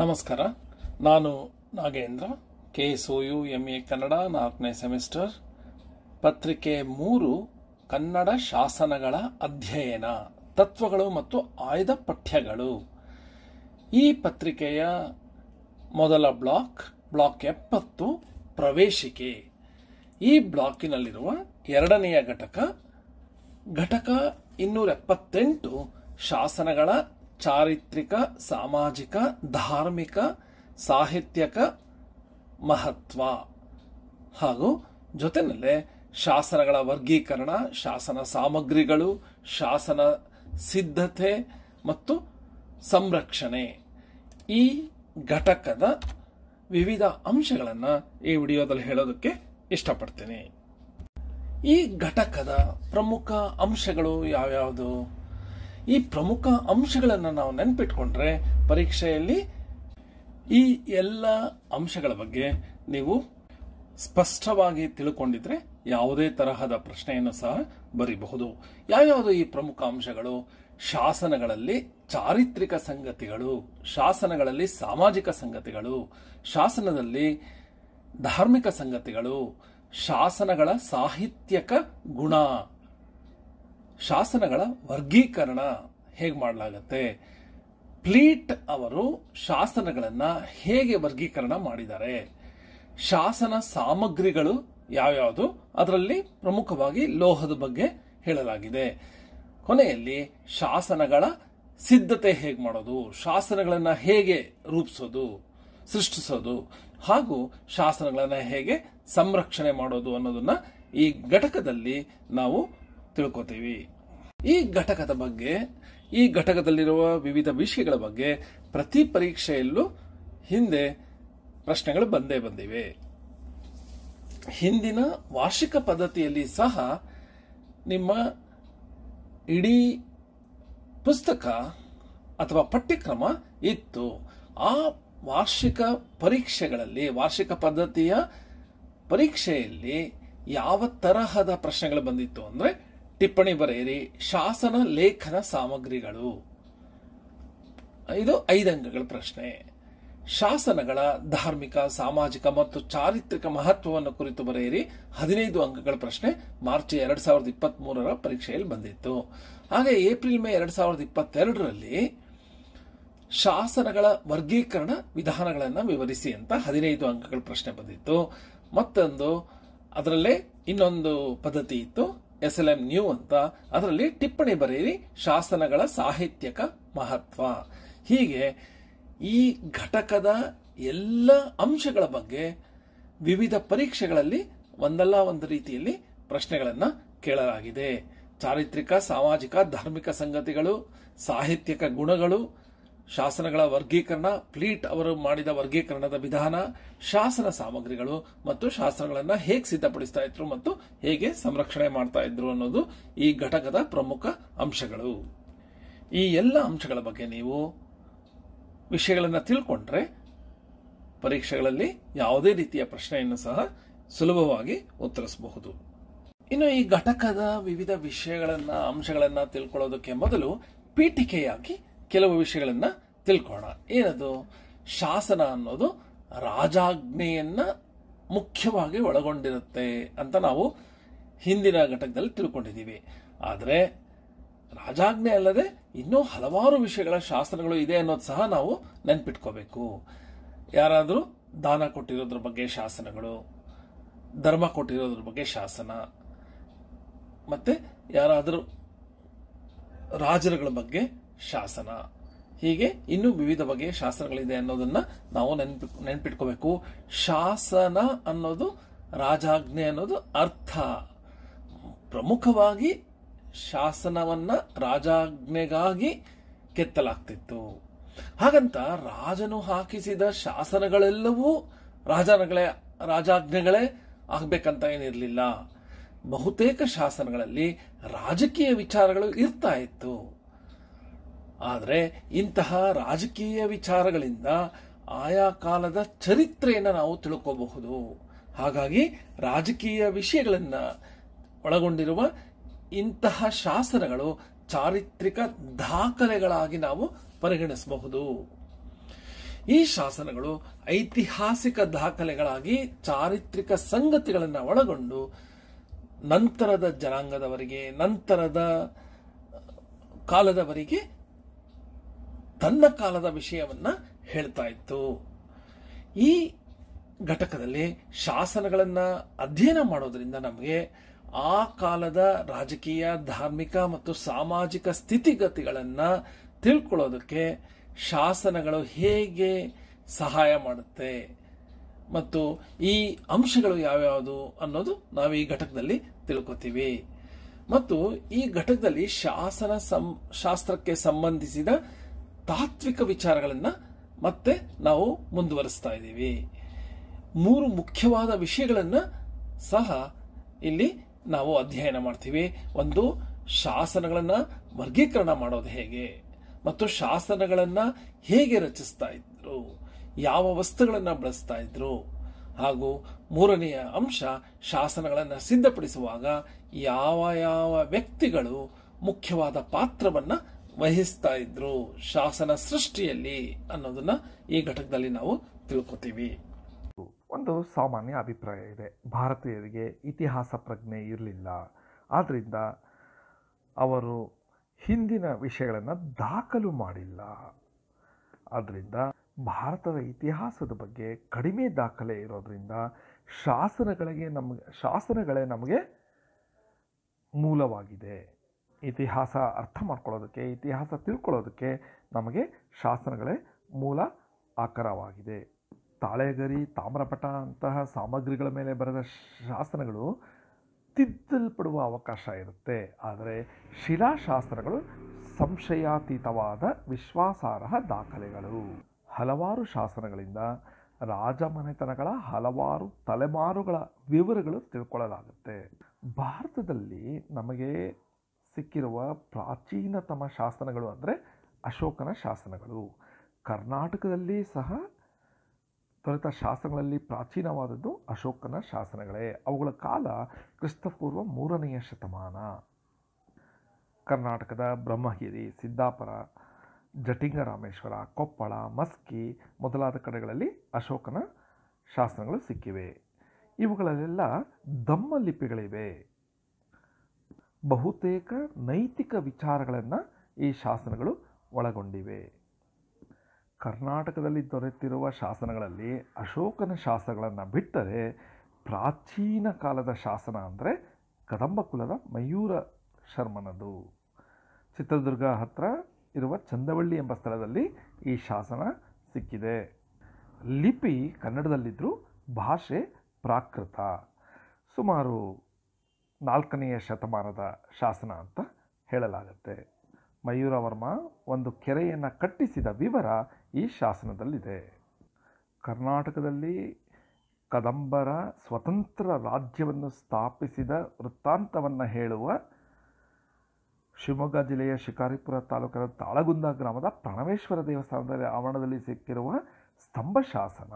ನಮಸ್ಕಾರ. ನಾನು Nagendra, KSOU MA Kannada 4ನೇ ಸೆಮಿಸ್ಟರ್, ಪತ್ರಿಕೆ 3 ಕನ್ನಡ ಶಾಸನಗಳ ಅಧ್ಯಯನ ತತ್ವಗಳು ಮತ್ತು ಆಯ್ದ ಪಠ್ಯಗಳು. ಈ ಪತ್ರಿಕೆಯ ಮೊದಲ ಬ್ಲಾಕ್ 70 ಪ್ರವೇಶಿಕೆ. ಈ ಬ್ಲಾಕಿನಲ್ಲಿರುವ ಎರಡನೆಯ ಘಟಕ 278 ಶಾಸನಗಳ ಚಾರಿತ್ರಿಕ, ಸಾಮಾಜಿಕ, ಧಾರ್ಮಿಕ, ಸಾಹಿತ್ಯಕ ಮಹತ್ವ ಹಾಗೂ ಜೊತೆಯಲ್ಲೇ ಶಾಸನಗಳ ವರ್ಗೀಕರಣ, ಶಾಸನ ಸಾಮಗ್ರಿಗಳು, ಶಾಸನ ಸಿದ್ಧತೆ ಮತ್ತು ಸಂರಕ್ಷಣೆ. ಈ ಘಟಕದ ವಿವಿಧ ಅಂಶಗಳನ್ನು ಈ ವಿಡಿಯೋದಲ್ಲಿ ಹೇಳೋದಕ್ಕೆ ಇಷ್ಟಪಡ್ತೀನಿ. ಈ ಘಟಕದ ಪ್ರಮುಖ ಅಂಶಗಳು ಯಾವ್ಯಾವುದು? ಈ ಪ್ರಮುಖ ಅಂಶಗಳನ್ನು ನಾವು ನೆನಪಿಟ್ಕೊಂಡ್ರೆ ಪರೀಕ್ಷೆಯಲ್ಲಿ ಈ ಎಲ್ಲ ಅಂಶಗಳ ಬಗ್ಗೆ ನೀವು ಸ್ಪಷ್ಟವಾಗಿ ತಿಳ್ಕೊಂಡಿದ್ರೆ ಯಾವುದೇ ತರಹದ ಪ್ರಶ್ನೆಯನ್ನು ಸಹ ಬರೀಬಹುದು. ಯಾವ್ಯಾವುದು ಈ ಪ್ರಮುಖ ಅಂಶಗಳು? ಶಾಸನಗಳಲ್ಲಿ ಚಾರಿತ್ರಿಕ ಸಂಗತಿಗಳು, ಶಾಸನಗಳಲ್ಲಿ ಸಾಮಾಜಿಕ ಸಂಗತಿಗಳು, ಶಾಸನದಲ್ಲಿ ಧಾರ್ಮಿಕ ಸಂಗತಿಗಳು, ಶಾಸನಗಳ ಸಾಹಿತ್ಯಕ ಗುಣ, ಶಾಸನಗಳ ವರ್ಗೀಕರಣ ಹೇಗೆ ಮಾಡಲಾಗತ್ತೆ, ಪ್ಲೀಟ್ ಅವರು ಶಾಸನಗಳನ್ನು ಹೇಗೆ ವರ್ಗೀಕರಣ ಮಾಡಿದ್ದಾರೆ, ಶಾಸನ ಸಾಮಗ್ರಿಗಳು ಯಾವ್ಯಾವುದು, ಅದರಲ್ಲಿ ಪ್ರಮುಖವಾಗಿ ಲೋಹದ ಬಗ್ಗೆ ಹೇಳಲಾಗಿದೆ. ಕೊನೆಯಲ್ಲಿ ಶಾಸನಗಳ ಸಿದ್ಧತೆ ಹೇಗೆ ಮಾಡೋದು, ಶಾಸನಗಳನ್ನು ಹೇಗೆ ರೂಪಿಸೋದು, ಸೃಷ್ಟಿಸೋದು ಹಾಗೂ ಶಾಸನಗಳನ್ನು ಹೇಗೆ ಸಂರಕ್ಷಣೆ ಮಾಡೋದು ಅನ್ನೋದನ್ನ ಈ ಘಟಕದಲ್ಲಿ ನಾವು ತಿಳ್ಕೊತೀವಿ. ಈ ಘಟಕದ ಬಗ್ಗೆ, ಈ ಘಟಕದಲ್ಲಿರುವ ವಿವಿಧ ವಿಷಯಗಳ ಬಗ್ಗೆ ಪ್ರತಿ ಪರೀಕ್ಷೆಯಲ್ಲೂ ಹಿಂದೆ ಪ್ರಶ್ನೆಗಳು ಬಂದೇ ಬಂದಿವೆ. ಹಿಂದಿನ ವಾರ್ಷಿಕ ಪದ್ಧತಿಯಲ್ಲಿ ಸಹ ನಿಮ್ಮ ಇಡೀ ಪುಸ್ತಕ ಅಥವಾ ಪಠ್ಯಕ್ರಮ ಇತ್ತು. ಆ ವಾರ್ಷಿಕ ಪರೀಕ್ಷೆಗಳಲ್ಲಿ, ವಾರ್ಷಿಕ ಪದ್ಧತಿಯ ಪರೀಕ್ಷೆಯಲ್ಲಿ ಯಾವ ತರಹದ ಪ್ರಶ್ನೆಗಳು ಬಂದಿತ್ತು ಅಂದ್ರೆ, ಟಿಪ್ಪಣಿ ಬರೆಯಿರಿ, ಶಾಸನ ಲೇಖನ ಸಾಮಗ್ರಿಗಳು, ಇದು 5 ಅಂಕಗಳ ಪ್ರಶ್ನೆ. ಶಾಸನಗಳ ಧಾರ್ಮಿಕ, ಸಾಮಾಜಿಕ ಮತ್ತು ಚಾರಿತ್ರಿಕ ಮಹತ್ವವನ್ನು ಕುರಿತು ಬರೆಯಿರಿ, 15 ಅಂಕಗಳ ಪ್ರಶ್ನೆ ಮಾರ್ಚ್ 2023 ಪರೀಕ್ಷೆಯಲ್ಲಿ ಬಂದಿತ್ತು. ಹಾಗೆ ಏಪ್ರಿಲ್ ಮೇ 2022ರಲ್ಲಿ ಶಾಸನಗಳ ವರ್ಗೀಕರಣ ವಿಧಾನಗಳನ್ನು ವಿವರಿಸಿ ಅಂತ 15 ಅಂಕಗಳ ಪ್ರಶ್ನೆ ಬಂದಿತ್ತು. ಮತ್ತೊಂದು ಅದರಲ್ಲೇ ಇನ್ನೊಂದು ಪದ್ಧತಿ ಇತ್ತು, SLM ನ್ಯೂ ಅಂತ, ಅದರಲ್ಲಿ ಟಿಪ್ಪಣಿ ಬರೆಯಿರಿ, ಶಾಸನಗಳ ಸಾಹಿತ್ಯಕ ಮಹತ್ವ. ಹೀಗೆ ಈ ಘಟಕದ ಎಲ್ಲ ಅಂಶಗಳ ಬಗ್ಗೆ ವಿವಿಧ ಪರೀಕ್ಷೆಗಳಲ್ಲಿ ಒಂದಲ್ಲ ಒಂದು ರೀತಿಯಲ್ಲಿ ಪ್ರಶ್ನೆಗಳನ್ನು ಕೇಳಲಾಗಿದೆ. ಚಾರಿತ್ರಿಕ, ಸಾಮಾಜಿಕ, ಧಾರ್ಮಿಕ ಸಂಗತಿಗಳು, ಸಾಹಿತ್ಯಕ ಗುಣಗಳು, ಶಾಸನಗಳ ವರ್ಗೀಕರಣ, ಪ್ಲೀಟ್ ಅವರು ಮಾಡಿದ ವರ್ಗೀಕರಣದ ವಿಧಾನ, ಶಾಸನ ಸಾಮಗ್ರಿಗಳು ಮತ್ತು ಶಾಸನಗಳನ್ನು ಹೇಗೆ ಸಿದ್ಧಪಡಿಸ್ತಾ ಇದ್ರು ಮತ್ತು ಹೇಗೆ ಸಂರಕ್ಷಣೆ ಮಾಡ್ತಾ ಇದ್ರು ಅನ್ನೋದು ಈ ಘಟಕದ ಪ್ರಮುಖ ಅಂಶಗಳು. ಈ ಎಲ್ಲ ಅಂಶಗಳ ಬಗ್ಗೆ ನೀವು ವಿಷಯಗಳನ್ನು ತಿಳ್ಕೊಂಡ್ರೆ ಪರೀಕ್ಷೆಗಳಲ್ಲಿ ಯಾವುದೇ ರೀತಿಯ ಪ್ರಶ್ನೆಯನ್ನು ಸಹ ಸುಲಭವಾಗಿ ಉತ್ತರಿಸಬಹುದು. ಇನ್ನು ಈ ಘಟಕದ ವಿವಿಧ ವಿಷಯಗಳನ್ನ, ಅಂಶಗಳನ್ನ ತಿಳ್ಕೊಳ್ಳೋದಕ್ಕೆ ಮೊದಲು ಪೀಠಿಕೆಯಾಗಿ ಕೆಲವು ವಿಷಯಗಳನ್ನ ತಿಳ್ಕೊಳ್ಳೋಣ. ಏನದು? ಶಾಸನ ಅನ್ನೋದು ರಾಜಾಜ್ಞೆಯನ್ನ ಮುಖ್ಯವಾಗಿ ಒಳಗೊಂಡಿರುತ್ತೆ ಅಂತ ನಾವು ಹಿಂದಿನ ಘಟಕದಲ್ಲಿ ತಿಳ್ಕೊಂಡಿದ್ದೀವಿ. ಆದರೆ ರಾಜಾಜ್ಞೆ ಅಲ್ಲದೆ ಇನ್ನೂ ಹಲವಾರು ವಿಷಯಗಳ ಶಾಸನಗಳು ಇದೆ ಅನ್ನೋದು ಸಹ ನಾವು ನೆನ್ಪಿಟ್ಕೋಬೇಕು. ಯಾರಾದರೂ ದಾನ ಕೊಟ್ಟಿರೋದ್ರ ಬಗ್ಗೆ ಶಾಸನಗಳು, ಧರ್ಮ ಕೊಟ್ಟಿರೋದ್ರ ಬಗ್ಗೆ ಶಾಸನ, ಮತ್ತೆ ಯಾರಾದರೂ ರಾಜರುಗಳ ಬಗ್ಗೆ ಶಾಸನ, ಹೀಗೆ ಇನ್ನೂ ವಿವಿಧ ಬಗೆಯ ಶಾಸನಗಳಿದೆ ಅನ್ನೋದನ್ನ ನಾವು ನೆನ್ಪಿಟ್ಕೋಬೇಕು. ಶಾಸನ ಅನ್ನೋದು ರಾಜಾಜ್ಞೆ ಅನ್ನೋದು ಅರ್ಥ. ಪ್ರಮುಖವಾಗಿ ಶಾಸನವನ್ನ ರಾಜಾಜ್ಞೆಗಾಗಿ ಕೆತ್ತಲಾಗ್ತಿತ್ತು. ಹಾಗಂತ ರಾಜನು ಹಾಕಿಸಿದ ಶಾಸನಗಳೆಲ್ಲವೂ ರಾಜಾಜ್ಞೆಗಳೇ ಆಗ್ಬೇಕಂತ ಏನಿರಲಿಲ್ಲ. ಬಹುತೇಕ ಶಾಸನಗಳಲ್ಲಿ ರಾಜಕೀಯ ವಿಚಾರಗಳು ಇರ್ತಾ ಇತ್ತು. ಆದರೆ ಇಂತಹ ರಾಜಕೀಯ ವಿಚಾರಗಳಿಂದ ಆಯಾ ಕಾಲದ ಚರಿತ್ರೆಯನ್ನು ನಾವು ತಿಳ್ಕೋಬಹುದು. ಹಾಗಾಗಿ ರಾಜಕೀಯ ವಿಷಯಗಳನ್ನ ಒಳಗೊಂಡಿರುವ ಇಂತಹ ಶಾಸನಗಳು ಚಾರಿತ್ರಿಕ ದಾಖಲೆಗಳಾಗಿ ನಾವು ಪರಿಗಣಿಸಬಹುದು. ಈ ಶಾಸನಗಳು ಐತಿಹಾಸಿಕ ದಾಖಲೆಗಳಾಗಿ ಚಾರಿತ್ರಿಕ ಸಂಗತಿಗಳನ್ನು ಒಳಗೊಂಡು ನಂತರದ ಜನಾಂಗದವರಿಗೆ, ನಂತರದ ಕಾಲದವರಿಗೆ ತನ್ನ ಕಾಲದ ವಿಷಯವನ್ನ ಹೇಳ್ತಾ ಇತ್ತು. ಈ ಘಟಕದಲ್ಲಿ ಶಾಸನಗಳನ್ನು ಅಧ್ಯಯನ ಮಾಡೋದ್ರಿಂದ ನಮಗೆ ಆ ಕಾಲದ ರಾಜಕೀಯ, ಧಾರ್ಮಿಕ ಮತ್ತು ಸಾಮಾಜಿಕ ಸ್ಥಿತಿಗತಿಗಳನ್ನು ತಿಳ್ಕೊಳ್ಳೋದಕ್ಕೆ ಶಾಸನಗಳು ಹೇಗೆ ಸಹಾಯ ಮಾಡುತ್ತೆ ಮತ್ತು ಈ ಅಂಶಗಳು ಯಾವ್ಯಾವುದು ಅನ್ನೋದು ನಾವು ಈ ಘಟಕದಲ್ಲಿ ತಿಳ್ಕೊತೀವಿ. ಮತ್ತು ಈ ಘಟಕದಲ್ಲಿ ಶಾಸ್ತ್ರಕ್ಕೆ ಸಂಬಂಧಿಸಿದ ತಾತ್ವಿಕ ವಿಚಾರಗಳನ್ನು ಮತ್ತೆ ನಾವು ಮುಂದುವರಿಸ್ತಾ ಇದ್ದೀವಿ. 3 ಮುಖ್ಯವಾದ ವಿಷಯಗಳನ್ನು ಸಹ ಇಲ್ಲಿ ನಾವು ಅಧ್ಯಯನ ಮಾಡ್ತೀವಿ. ಒಂದು, ಶಾಸನಗಳನ್ನು ವರ್ಗೀಕರಣ ಮಾಡೋದು ಹೇಗೆ ಮತ್ತು ಶಾಸನಗಳನ್ನು ಹೇಗೆ ರಚಿಸ್ತಾ ಇದ್ರು, ಯಾವ ವಸ್ತುಗಳನ್ನು ಬಳಸ್ತಾ ಇದ್ರು, ಹಾಗೂ 3ನೆಯ ಅಂಶ, ಶಾಸನಗಳನ್ನು ಸಿದ್ಧಪಡಿಸುವಾಗ ಯಾವ ಯಾವ ವ್ಯಕ್ತಿಗಳು ಮುಖ್ಯವಾದ ಪಾತ್ರವನ್ನು ವಹಿಸ್ತಾ ಇದ್ರು ಶಾಸನ ಸೃಷ್ಟಿಯಲ್ಲಿ ಅನ್ನೋದನ್ನ ಈ ಘಟಕದಲ್ಲಿ ನಾವು ತಿಳ್ಕೊತೀವಿ. ಒಂದು ಸಾಮಾನ್ಯ ಅಭಿಪ್ರಾಯ ಇದೆ, ಭಾರತೀಯರಿಗೆ ಇತಿಹಾಸ ಪ್ರಜ್ಞೆ ಇರಲಿಲ್ಲ, ಆದ್ದರಿಂದ ಅವರು ಹಿಂದಿನ ವಿಷಯಗಳನ್ನು ದಾಖಲು ಮಾಡಿಲ್ಲ. ಆದ್ದರಿಂದ ಭಾರತದ ಇತಿಹಾಸದ ಬಗ್ಗೆ ಕಡಿಮೆ ದಾಖಲೆ ಇರೋದ್ರಿಂದ ಶಾಸನಗಳೇ ನಮಗೆ ಮೂಲವಾಗಿದೆ. ಇತಿಹಾಸ ಅರ್ಥ ಮಾಡ್ಕೊಳ್ಳೋದಕ್ಕೆ, ಇತಿಹಾಸ ತಿಳ್ಕೊಳ್ಳೋದಕ್ಕೆ ನಮಗೆ ಶಾಸನಗಳೇ ಮೂಲ ಆಕರವಾಗಿದೆ. ತಾಳೆಗರಿ, ತಾಮ್ರಪಟ ಅಂತಹ ಸಾಮಗ್ರಿಗಳ ಮೇಲೆ ಬರೆದ ಶಾಸನಗಳು ತಿದ್ದಲ್ಪಡುವ ಅವಕಾಶ ಇರುತ್ತೆ. ಆದರೆ ಶಿಲಾಶಾಸನಗಳು ಸಂಶಯಾತೀತವಾದ ವಿಶ್ವಾಸಾರ್ಹ ದಾಖಲೆಗಳು. ಹಲವಾರು ಶಾಸನಗಳಿಂದ ರಾಜಮನೆತನಗಳ ಹಲವಾರು ತಲೆಮಾರುಗಳ ವಿವರಗಳು ತಿಳ್ಕೊಳ್ಳಲಾಗುತ್ತೆ. ಭಾರತದಲ್ಲಿ ನಮಗೆ ಸಿಕ್ಕಿರುವ ಪ್ರಾಚೀನತಮ ಶಾಸನಗಳು ಅಂದರೆ ಅಶೋಕನ ಶಾಸನಗಳು. ಕರ್ನಾಟಕದಲ್ಲಿ ಸಹ ದೊರೆತ ಶಾಸನಗಳಲ್ಲಿ ಪ್ರಾಚೀನವಾದದ್ದು ಅಶೋಕನ ಶಾಸನಗಳೇ. ಅವುಗಳ ಕಾಲ ಕ್ರಿಸ್ತಪೂರ್ವ 3ನೇ ಶತಮಾನ. ಕರ್ನಾಟಕದ ಬ್ರಹ್ಮಗಿರಿ, ಸಿದ್ದಾಪುರ, ಜಟಿಂಗರಾಮೇಶ್ವರ, ಕೊಪ್ಪಳ, ಮಸ್ಕಿ ಮೊದಲಾದ ಕಡೆಗಳಲ್ಲಿ ಅಶೋಕನ ಶಾಸನಗಳು ಸಿಕ್ಕಿವೆ. ಇವುಗಳಲ್ಲೆಲ್ಲ ದಮ್ಮ ಲಿಪಿಗಳಿವೆ. ಬಹುತೇಕ ನೈತಿಕ ವಿಚಾರಗಳನ್ನು ಈ ಶಾಸನಗಳು ಒಳಗೊಂಡಿವೆ. ಕರ್ನಾಟಕದಲ್ಲಿ ದೊರೆತಿರುವ ಶಾಸನಗಳಲ್ಲಿ ಅಶೋಕನ ಶಾಸನಗಳನ್ನು ಬಿಟ್ಟರೆ ಪ್ರಾಚೀನ ಕಾಲದ ಶಾಸನ ಅಂದರೆ ಕದಂಬ ಕುಲದ ಮಯೂರ ಶರ್ಮನದು. ಚಿತ್ರದುರ್ಗ ಹತ್ರ ಇರುವ ಚಂದವಳ್ಳಿ ಎಂಬ ಸ್ಥಳದಲ್ಲಿ ಈ ಶಾಸನ ಸಿಕ್ಕಿದೆ. ಲಿಪಿ ಕನ್ನಡದಲ್ಲಿದ್ದರೂ ಭಾಷೆ ಪ್ರಾಕೃತ. ಸುಮಾರು 4ನೇ ಶತಮಾನದ ಶಾಸನ ಅಂತ ಹೇಳಲಾಗುತ್ತೆ. ಮಯೂರವರ್ಮ ಒಂದು ಕೆರೆಯನ್ನು ಕಟ್ಟಿಸಿದ ವಿವರ ಈ ಶಾಸನದಲ್ಲಿದೆ. ಕರ್ನಾಟಕದಲ್ಲಿ ಕದಂಬರ ಸ್ವತಂತ್ರ ರಾಜ್ಯವನ್ನು ಸ್ಥಾಪಿಸಿದ ವೃತ್ತಾಂತವನ್ನು ಹೇಳುವ ಶಿವಮೊಗ್ಗ ಜಿಲ್ಲೆಯ ಶಿಕಾರಿಪುರ ತಾಲೂಕಿನ ತಾಳಗುಂದ ಗ್ರಾಮದ ಪ್ರಣವೇಶ್ವರ ದೇವಸ್ಥಾನದ ಆವರಣದಲ್ಲಿ ಸಿಕ್ಕಿರುವ ಸ್ತಂಭ ಶಾಸನ.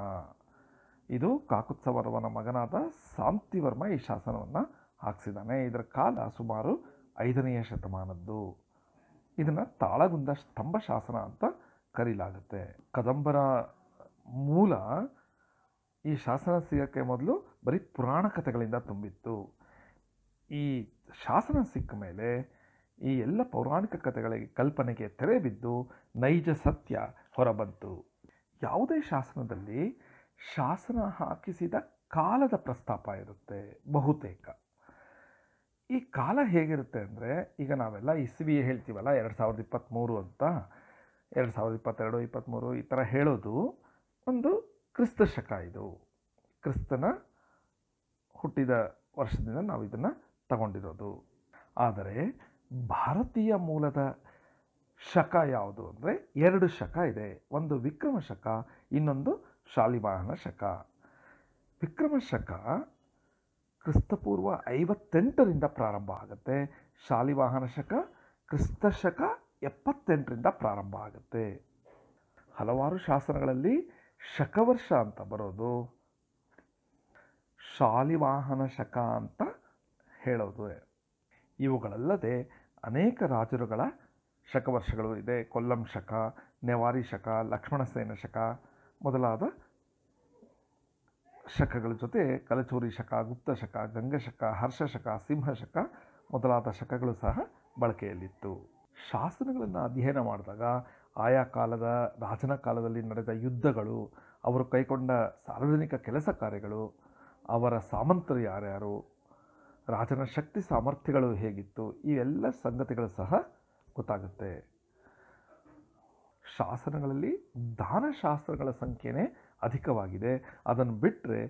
ಇದು ಕಾಕುತ್ಸವರ್ಮನ ಮಗನಾದ ಶಾಂತಿವರ್ಮ ಈ ಶಾಸನವನ್ನು ಹಾಕಿಸಿದ್ದಾನೆ. ಇದರ ಕಾಲ ಸುಮಾರು 5ನೇ ಶತಮಾನದ್ದು. ಇದನ್ನು ತಾಳಗುಂದ ಸ್ತಂಭ ಶಾಸನ ಅಂತ ಕರೀಲಾಗುತ್ತೆ. ಕದಂಬರ ಮೂಲ ಈ ಶಾಸನ ಸಿಗೋಕ್ಕೆ ಮೊದಲು ಬರೀ ಪುರಾಣ ಕಥೆಗಳಿಂದ ತುಂಬಿತ್ತು. ಈ ಶಾಸನ ಸಿಕ್ಕ ಮೇಲೆ ಈ ಎಲ್ಲ ಪೌರಾಣಿಕ ಕಥೆಗಳಿಗೆ ಕಲ್ಪನೆಗೆ ತೆರೆ ಬಿದ್ದು ನೈಜ ಸತ್ಯ ಹೊರಬಂತು. ಯಾವುದೇ ಶಾಸನದಲ್ಲಿ ಶಾಸನ ಹಾಕಿಸಿದ ಕಾಲದ ಪ್ರಸ್ತಾಪ ಇರುತ್ತೆ ಬಹುತೇಕ. ಈ ಕಾಲ ಹೇಗಿರುತ್ತೆ ಅಂದರೆ, ಈಗ ನಾವೆಲ್ಲ ಇಸ್ವಿ ಹೇಳ್ತೀವಲ್ಲ 2023 ಅಂತ, 2022, 23 ಈ ಥರ ಹೇಳೋದು ಒಂದು ಕ್ರಿಸ್ತ ಶಕ. ಇದು ಕ್ರಿಸ್ತನ ಹುಟ್ಟಿದ ವರ್ಷದಿಂದ ನಾವು ಇದನ್ನು ತಗೊಂಡಿರೋದು. ಆದರೆ ಭಾರತೀಯ ಮೂಲದ ಶಕ ಯಾವುದು ಅಂದರೆ 2 ಶಕ ಇದೆ. ಒಂದು ವಿಕ್ರಮ ಶಕ, ಇನ್ನೊಂದು ಶಾಲಿವಾಹನ ಶಕ. ವಿಕ್ರಮ ಶಕ ಕ್ರಿಸ್ತಪೂರ್ವ 58ರಿಂದ ಪ್ರಾರಂಭ ಆಗುತ್ತೆ. ಶಾಲಿವಾಹನ ಶಕ ಕ್ರಿಸ್ತ ಶಕ 78ರಿಂದ ಪ್ರಾರಂಭ ಆಗುತ್ತೆ. ಹಲವಾರು ಶಾಸನಗಳಲ್ಲಿ ಶಕವರ್ಷ ಅಂತ ಬರೋದು ಶಾಲಿವಾಹನ ಶಕ ಅಂತ ಹೇಳೋದು. ಇವುಗಳಲ್ಲದೆ ಅನೇಕ ರಾಜರುಗಳ ಶಕವರ್ಷಗಳು ಇದೆ. ಕೊಲ್ಲಂ ಶಕ, ನೆವಾರಿ ಶಕ, ಲಕ್ಷ್ಮಣಸೇನ ಶಕ, ಮೊದಲಾದ ಶಕಗಳ ಜೊತೆ ಕಲಚೂರಿ ಶಕ, ಗುಪ್ತ ಶಕ, ಗಂಗಶಕ, ಹರ್ಷಶಕ, ಸಿಂಹಶಕ ಮೊದಲಾದ ಶಕಗಳು ಸಹ ಬಳಕೆಯಲ್ಲಿತ್ತು. ಶಾಸನಗಳನ್ನು ಅಧ್ಯಯನ ಮಾಡಿದಾಗ ಆಯಾ ಕಾಲದ ರಾಜನ ಕಾಲದಲ್ಲಿ ನಡೆದ ಯುದ್ಧಗಳು, ಅವರು ಕೈಗೊಂಡ ಸಾರ್ವಜನಿಕ ಕೆಲಸ ಕಾರ್ಯಗಳು, ಅವರ ಸಾಮಂತರು ಯಾರ್ಯಾರು, ರಾಜನ ಶಕ್ತಿ ಸಾಮರ್ಥ್ಯಗಳು ಹೇಗಿತ್ತು, ಇವೆಲ್ಲ ಸಂಗತಿಗಳು ಸಹ ಗೊತ್ತಾಗುತ್ತೆ. ಶಾಸನಗಳಲ್ಲಿ ದಾನಶಾಸ್ತ್ರಗಳ ಸಂಖ್ಯೆನೇ ಅಧಿಕವಾಗಿದೆ. ಅದನ್ನು ಬಿಟ್ಟರೆ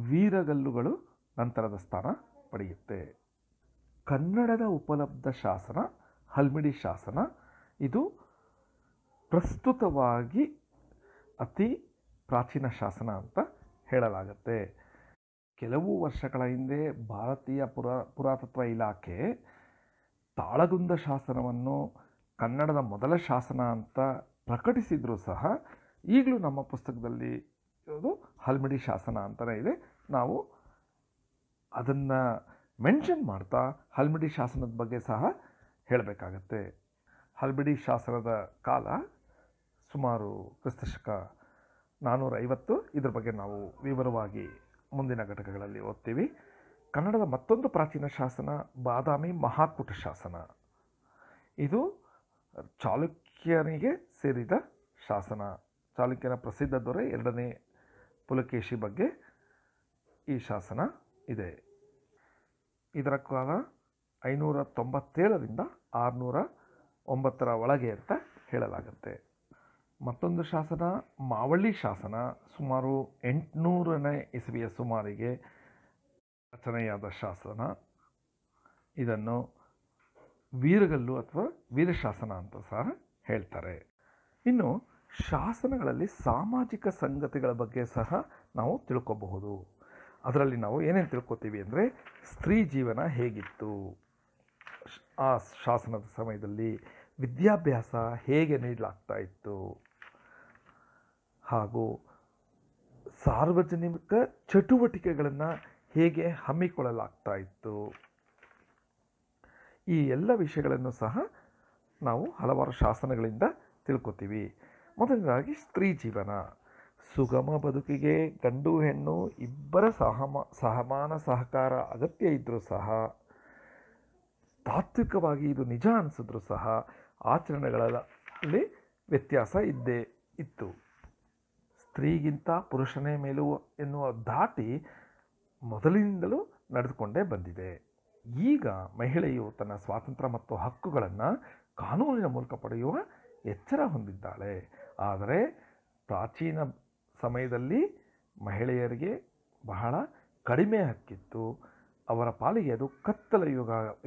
ವೀರಗಲ್ಲುಗಳು ನಂತರದ ಸ್ಥಾನ ಪಡೆಯುತ್ತೆ. ಕನ್ನಡದ ಉಪಲಬ್ಧ ಶಾಸನ ಹಲ್ಮಿಡಿ ಶಾಸನ. ಇದು ಪ್ರಸ್ತುತವಾಗಿ ಅತಿ ಪ್ರಾಚೀನ ಶಾಸನ ಅಂತ ಹೇಳಲಾಗುತ್ತೆ. ಕೆಲವು ವರ್ಷಗಳ ಹಿಂದೆ ಭಾರತೀಯ ಪುರಾತತ್ವ ಇಲಾಖೆ ತಾಳಗುಂದ ಶಾಸನವನ್ನು ಕನ್ನಡದ ಮೊದಲ ಶಾಸನ ಅಂತ ಪ್ರಕಟಿಸಿದರೂ ಸಹ ಈಗಲೂ ನಮ್ಮ ಪುಸ್ತಕದಲ್ಲಿ ಇರೋದು ಹಲ್ಮಿಡಿ ಶಾಸನ ಅಂತಲೇ ಇದೆ. ನಾವು ಅದನ್ನು ಮೆನ್ಷನ್ ಮಾಡ್ತಾ ಹಲ್ಮಿಡಿ ಶಾಸನದ ಬಗ್ಗೆ ಸಹ ಹೇಳಬೇಕಾಗತ್ತೆ. ಹಲ್ಮಿಡಿ ಶಾಸನದ ಕಾಲ ಸುಮಾರು ಕ್ರಿಸ್ತಶಕ 450. ಇದ್ರ ಬಗ್ಗೆ ನಾವು ವಿವರವಾಗಿ ಮುಂದಿನ ಘಟಕಗಳಲ್ಲಿ ಓದ್ತೀವಿ. ಕನ್ನಡದ ಮತ್ತೊಂದು ಪ್ರಾಚೀನ ಶಾಸನ ಬಾದಾಮಿ ಮಹಾಕೂಟ ಶಾಸನ. ಇದು ಚಾಲುಕ್ಯನಿಗೆ ಸೇರಿದ ಶಾಸನ. ಚಾಲುಕ್ಯನ ಪ್ರಸಿದ್ಧ ದೊರೆ 2ನೇ ಪುಲಕೇಶಿ ಬಗ್ಗೆ ಈ ಶಾಸನ ಇದೆ. ಇದರ ಕಾಲ 597ರಿಂದ 609 ಒಳಗೆ ಅಂತ ಹೇಳಲಾಗುತ್ತೆ. ಮತ್ತೊಂದು ಶಾಸನ ಮಾವಳ್ಳಿ ಶಾಸನ. ಸುಮಾರು 800ನೇ ಇಸವಿಯ ಸುಮಾರಿಗೆ ರಚನೆಯಾದ ಶಾಸನ. ಇದನ್ನು ವೀರಗಲ್ಲು ಅಥವಾ ವೀರಶಾಸನ ಅಂತ ಸಹ ಹೇಳ್ತಾರೆ. ಇನ್ನು ಶಾಸನಗಳಲ್ಲಿ ಸಾಮಾಜಿಕ ಸಂಗತಿಗಳ ಬಗ್ಗೆ ಸಹ ನಾವು ತಿಳ್ಕೋಬಹುದು. ಅದರಲ್ಲಿ ನಾವು ಏನೇನು ತಿಳ್ಕೊತೀವಿ ಅಂದರೆ, ಸ್ತ್ರೀ ಜೀವನ ಹೇಗಿತ್ತು ಆ ಶಾಸನದ ಸಮಯದಲ್ಲಿ, ವಿದ್ಯಾಭ್ಯಾಸ ಹೇಗೆ ನೀಡಲಾಗ್ತಾ ಇತ್ತು, ಹಾಗೂ ಸಾರ್ವಜನಿಕ ಚಟುವಟಿಕೆಗಳನ್ನು ಹೇಗೆ ಹಮ್ಮಿಕೊಳ್ಳಲಾಗ್ತಾ ಇತ್ತು. ಈ ಎಲ್ಲ ವಿಷಯಗಳನ್ನು ಸಹ ನಾವು ಹಲವಾರು ಶಾಸನಗಳಿಂದ ತಿಳ್ಕೊತೀವಿ. ಮೊದಲನೇದಾಗಿ ಸ್ತ್ರೀ ಜೀವನ. ಸುಗಮ ಬದುಕಿಗೆ ಗಂಡು ಹೆಣ್ಣು ಇಬ್ಬರ ಸಮಾನ ಸಹಕಾರ ಅಗತ್ಯ ಇದ್ದರೂ ಸಹ, ತಾತ್ವಿಕವಾಗಿ ಇದು ನಿಜ ಅನಿಸಿದ್ರೂ ಸಹ ಆಚರಣೆಗಳಲ್ಲಿ ವ್ಯತ್ಯಾಸ ಇದ್ದೇ ಇತ್ತು. ಸ್ತ್ರೀಗಿಂತ ಪುರುಷನೇ ಮೇಲು ಎನ್ನುವ ಧಾಟಿ ಮೊದಲಿನಿಂದಲೂ ನಡೆದುಕೊಂಡೇ ಬಂದಿದೆ. ಈಗ ಮಹಿಳೆಯು ತನ್ನ ಸ್ವಾತಂತ್ರ್ಯ ಮತ್ತು ಹಕ್ಕುಗಳನ್ನು ಕಾನೂನಿನ ಮೂಲಕ ಪಡೆಯುವ ಎಚ್ಚರ ಹೊಂದಿದ್ದಾಳೆ. ಆದರೆ ಪ್ರಾಚೀನ ಸಮಯದಲ್ಲಿ ಮಹಿಳೆಯರಿಗೆ ಬಹಳ ಕಡಿಮೆ ಹಕ್ಕಿತ್ತು. ಅವರ ಪಾಲಿಗೆ ಅದು ಕತ್ತಲ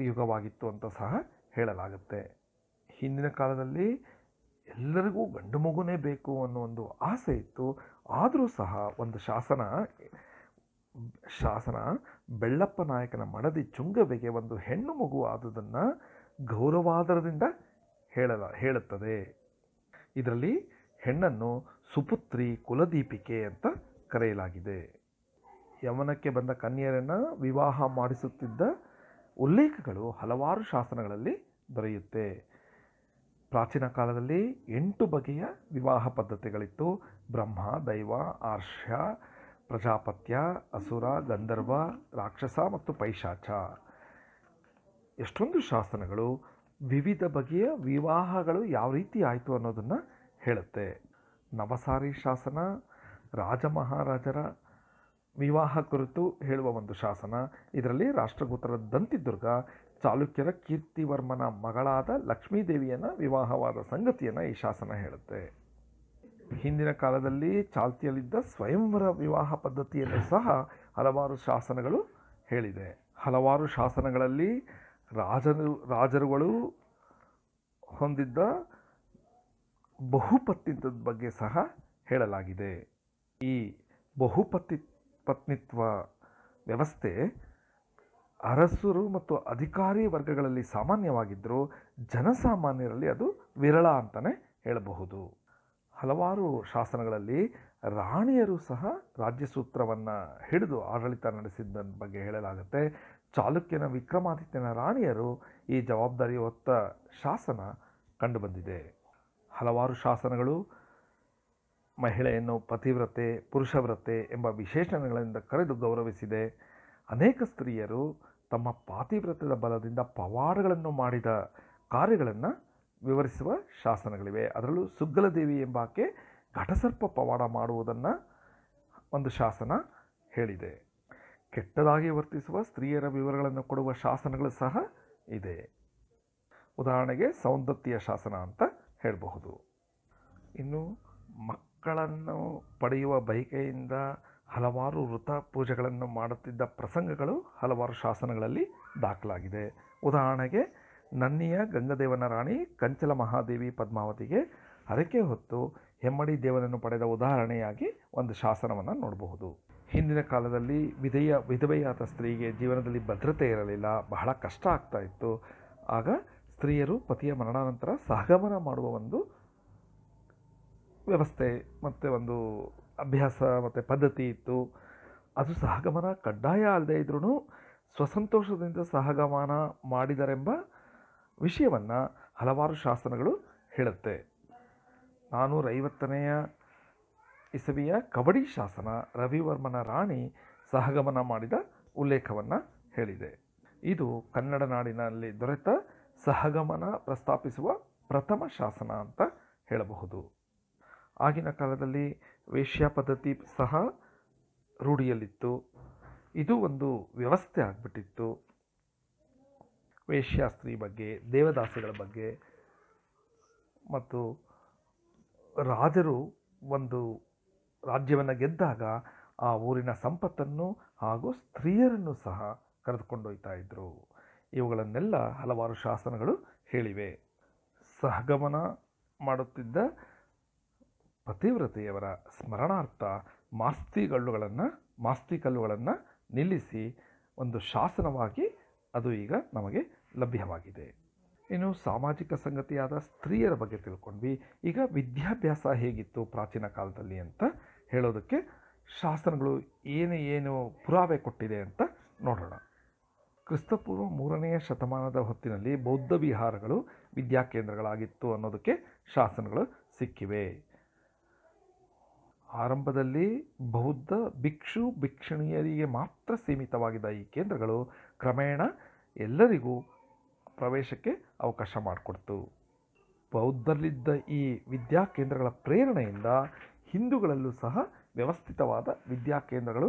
ಯುಗವಾಗಿತ್ತು ಅಂತ ಸಹ ಹೇಳಲಾಗುತ್ತೆ. ಹಿಂದಿನ ಕಾಲದಲ್ಲಿ ಎಲ್ಲರಿಗೂ ಗಂಡು ಮಗುನೇ ಬೇಕು ಅನ್ನೋ ಒಂದು ಆಸೆ ಇತ್ತು. ಆದರೂ ಸಹ ಒಂದು ಶಾಸನ ಬೆಳ್ಳಪ್ಪ ನಾಯಕನ ಮಡದಿ ಚುಂಗವೆಗೆ ಒಂದು ಹೆಣ್ಣು ಮಗು ಆದುದನ್ನು ಗೌರವಾದರದಿಂದ ಹೇಳುತ್ತದೆ. ಇದರಲ್ಲಿ ಹೆಣ್ಣನ್ನು ಸುಪುತ್ರಿ, ಕುಲದೀಪಿಕೆ ಅಂತ ಕರೆಯಲಾಗಿದೆ. ಯವನಕ್ಕೆ ಬಂದ ಕನ್ಯರನ್ನು ವಿವಾಹ ಮಾಡಿಸುತ್ತಿದ್ದ ಉಲ್ಲೇಖಗಳು ಹಲವಾರು ಶಾಸನಗಳಲ್ಲಿ ದೊರೆಯುತ್ತೆ. ಪ್ರಾಚೀನ ಕಾಲದಲ್ಲಿ 8 ಬಗೆಯ ವಿವಾಹ ಪದ್ಧತಿಗಳಿತ್ತು. ಬ್ರಹ್ಮ, ದೈವ, ಆರ್ಷ್ಯ, ಪ್ರಜಾಪತ್ಯ, ಅಸುರ, ಗಂಧರ್ವ, ರಾಕ್ಷಸ ಮತ್ತು ಪೈಶಾಚ. ಎಷ್ಟೊಂದು ಶಾಸನಗಳು ವಿವಿಧ ಬಗೆಯ ವಿವಾಹಗಳು ಯಾವ ರೀತಿ ಆಯಿತು ಅನ್ನೋದನ್ನು ಹೇಳುತ್ತೆ. ನವಸಾರಿ ಶಾಸನ ರಾಜ ಮಹಾರಾಜರ ವಿವಾಹ ಕುರಿತು ಹೇಳುವ ಒಂದು ಶಾಸನ. ಇದರಲ್ಲಿ ರಾಷ್ಟ್ರಕೂಟರ ದಂತಿದುರ್ಗ ಚಾಲುಕ್ಯರ ಕೀರ್ತಿವರ್ಮನ ಮಗಳಾದ ಲಕ್ಷ್ಮೀದೇವಿಯನ್ನು ವಿವಾಹವಾದ ಸಂಗತಿಯನ್ನು ಈ ಶಾಸನ ಹೇಳುತ್ತೆ. ಹಿಂದಿನ ಕಾಲದಲ್ಲಿ ಚಾಲ್ತಿಯಲ್ಲಿದ್ದ ಸ್ವಯಂವರ ವಿವಾಹ ಪದ್ಧತಿಯನ್ನು ಸಹ ಹಲವಾರು ಶಾಸನಗಳು ಹೇಳಿದೆ. ಹಲವಾರು ಶಾಸನಗಳಲ್ಲಿ ರಾಜರುಗಳು ಹೊಂದಿದ್ದ ಬಹುಪತ್ನಿತ್ವದ ಬಗ್ಗೆ ಸಹ ಹೇಳಲಾಗಿದೆ. ಈ ಬಹುಪತ್ನಿತ್ವ ವ್ಯವಸ್ಥೆ ಅರಸರು ಮತ್ತು ಅಧಿಕಾರಿ ವರ್ಗಗಳಲ್ಲಿ ಸಾಮಾನ್ಯವಾಗಿದ್ದರೂ ಜನಸಾಮಾನ್ಯರಲ್ಲಿ ಅದು ವಿರಳ ಅಂತಲೇ ಹೇಳಬಹುದು. ಹಲವಾರು ಶಾಸನಗಳಲ್ಲಿ ರಾಣಿಯರು ಸಹ ರಾಜ್ಯಸೂತ್ರವನ್ನು ಹಿಡಿದು ಆಡಳಿತ ನಡೆಸಿದ್ದ ಬಗ್ಗೆ ಹೇಳಲಾಗುತ್ತೆ. ಚಾಲುಕ್ಯನ ವಿಕ್ರಮಾದಿತ್ಯನ ರಾಣಿಯರು ಈ ಜವಾಬ್ದಾರಿ ಹೊತ್ತ ಶಾಸನ ಕಂಡುಬಂದಿದೆ. ಹಲವಾರು ಶಾಸನಗಳು ಮಹಿಳೆಯನ್ನು ಪತಿವ್ರತೆ, ಪುರುಷವ್ರತೆ ಎಂಬ ವಿಶೇಷಣಗಳಿಂದ ಕರೆದು ಗೌರವಿಸಿದೆ. ಅನೇಕ ಸ್ತ್ರೀಯರು ತಮ್ಮ ಪಾತಿವ್ರತ್ಯದ ಬಲದಿಂದ ಪವಾಡಗಳನ್ನು ಮಾಡಿದ ಕಾರ್ಯಗಳನ್ನು ವಿವರಿಸುವ ಶಾಸನಗಳಿವೆ. ಅದರಲ್ಲೂ ಸುಗ್ಗಲದೇವಿ ಎಂಬಾಕೆ ಘಟಸರ್ಪ ಪವಾಡ ಮಾಡುವುದನ್ನು ಒಂದು ಶಾಸನ ಹೇಳಿದೆ. ಕೆಟ್ಟದಾಗಿ ವರ್ತಿಸುವ ಸ್ತ್ರೀಯರ ವಿವರಗಳನ್ನು ಕೊಡುವ ಶಾಸನಗಳು ಸಹ ಇದೆ. ಉದಾಹರಣೆಗೆ ಸೌಂದತ್ತಿಯ ಶಾಸನ ಅಂತ ಹೇಳಬಹುದು. ಇನ್ನು ಮಕ್ಕಳನ್ನು ಪಡೆಯುವ ಬಯಕೆಯಿಂದ ಹಲವಾರು ವೃತ ಪೂಜೆಗಳನ್ನು ಮಾಡುತ್ತಿದ್ದ ಪ್ರಸಂಗಗಳು ಹಲವಾರು ಶಾಸನಗಳಲ್ಲಿ ದಾಖಲಾಗಿದೆ. ಉದಾಹರಣೆಗೆ ನನ್ನಿಯ ಗಂಗದೇವನ ರಾಣಿ ಕಂಚಲ ಮಹಾದೇವಿ ಪದ್ಮಾವತಿಗೆ ಹರಕೆ ಹೊತ್ತು ಹೆಮ್ಮಡಿ ದೇವನನ್ನು ಪಡೆದ ಉದಾಹರಣೆಯಾಗಿ ಒಂದು ಶಾಸನವನ್ನು ನೋಡಬಹುದು. ಹಿಂದಿನ ಕಾಲದಲ್ಲಿ ವಿಧವೆಯಾದ ಸ್ತ್ರೀಗೆ ಜೀವನದಲ್ಲಿ ಭದ್ರತೆ ಇರಲಿಲ್ಲ, ಬಹಳ ಕಷ್ಟ ಆಗ್ತಾ ಇತ್ತು. ಆಗ ಸ್ತ್ರೀಯರು ಪತಿಯ ಮರಣಾನಂತರ ಸಹಗಮನ ಮಾಡುವ ಒಂದು ವ್ಯವಸ್ಥೆ ಮತ್ತು ಒಂದು ಅಭ್ಯಾಸ ಮತ್ತು ಪದ್ಧತಿ ಇತ್ತು. ಅದು ಸಹಗಮನ ಕಡ್ಡಾಯ ಅಲ್ಲದೆ ಇದ್ರೂ ಸ್ವಸಂತೋಷದಿಂದ ಸಹಗಮನ ಮಾಡಿದರೆಂಬ ವಿಷಯವನ್ನು ಹಲವಾರು ಶಾಸನಗಳು ಹೇಳುತ್ತೆ. 450ನೇ ಇಸವಿಯ ಕಬಡಿ ಶಾಸನ ರವಿವರ್ಮನ ರಾಣಿ ಸಹಗಮನ ಮಾಡಿದ ಉಲ್ಲೇಖವನ್ನು ಹೇಳಿದೆ. ಇದು ಕನ್ನಡ ನಾಡಿನಲ್ಲಿ ದೊರೆತ ಸಹಗಮನ ಪ್ರಸ್ತಾಪಿಸುವ ಪ್ರಥಮ ಶಾಸನ ಅಂತ ಹೇಳಬಹುದು. ಆಗಿನ ಕಾಲದಲ್ಲಿ ವೇಶ್ಯಾ ಪದ್ಧತಿ ಸಹ ರೂಢಿಯಲ್ಲಿತ್ತು. ಇದು ಒಂದು ವ್ಯವಸ್ಥೆ ಆಗಿಬಿಟ್ಟಿತ್ತು. ವೇಶ್ಯಾಸ್ತ್ರೀ ಬಗ್ಗೆ, ದೇವದಾಸಿಗಳ ಬಗ್ಗೆ ಮತ್ತು ರಾಜರು ಒಂದು ರಾಜ್ಯವನ್ನು ಗೆದ್ದಾಗ ಆ ಊರಿನ ಸಂಪತ್ತನ್ನು ಹಾಗೂ ಸ್ತ್ರೀಯರನ್ನು ಸಹ ಕರೆದುಕೊಂಡೊಯ್ತಾ ಇದ್ದರು. ಇವುಗಳನ್ನೆಲ್ಲ ಹಲವಾರು ಶಾಸನಗಳು ಹೇಳಿವೆ. ಸಹಗಮನ ಮಾಡುತ್ತಿದ್ದ ಪತಿವ್ರತೆಯವರ ಸ್ಮರಣಾರ್ಥ ಮಾಸ್ತಿ ಕಲ್ಲುಗಳನ್ನು ನಿಲ್ಲಿಸಿ ಒಂದು ಶಾಸನವಾಗಿ ಅದು ಈಗ ನಮಗೆ ಲಭ್ಯವಾಗಿದೆ. ಇನ್ನು ಸಾಮಾಜಿಕ ಸಂಗತಿಯಾದ ಸ್ತ್ರೀಯರ ಬಗ್ಗೆ ತಿಳ್ಕೊಂಡ್ವಿ. ಈಗ ವಿದ್ಯಾಭ್ಯಾಸ ಹೇಗಿತ್ತು ಪ್ರಾಚೀನ ಕಾಲದಲ್ಲಿ ಅಂತ ಹೇಳೋದಕ್ಕೆ ಶಾಸನಗಳು ಏನು ಪುರಾವೆ ಕೊಟ್ಟಿದೆ ಅಂತ ನೋಡೋಣ. ಕ್ರಿಸ್ತಪೂರ್ವ 3ನೇ ಶತಮಾನದ ಹೊತ್ತಿನಲ್ಲಿ ಬೌದ್ಧ ವಿಹಾರಗಳು ವಿದ್ಯಾಕೇಂದ್ರಗಳಾಗಿತ್ತು ಅನ್ನೋದಕ್ಕೆ ಶಾಸನಗಳು ಸಿಕ್ಕಿವೆ. ಆರಂಭದಲ್ಲಿ ಬೌದ್ಧ ಭಿಕ್ಷು ಭಿಕ್ಷುಣಿಯರಿಗೆ ಮಾತ್ರ ಸೀಮಿತವಾಗಿದ್ದ ಈ ಕೇಂದ್ರಗಳು ಕ್ರಮೇಣ ಎಲ್ಲರಿಗೂ ಪ್ರವೇಶಕ್ಕೆ ಅವಕಾಶ ಮಾಡಿಕೊಡ್ತು. ಬೌದ್ಧರಲ್ಲಿದ್ದ ಈ ವಿದ್ಯಾಕೇಂದ್ರಗಳ ಪ್ರೇರಣೆಯಿಂದ ಹಿಂದೂಗಳಲ್ಲೂ ಸಹ ವ್ಯವಸ್ಥಿತವಾದ ವಿದ್ಯಾಕೇಂದ್ರಗಳು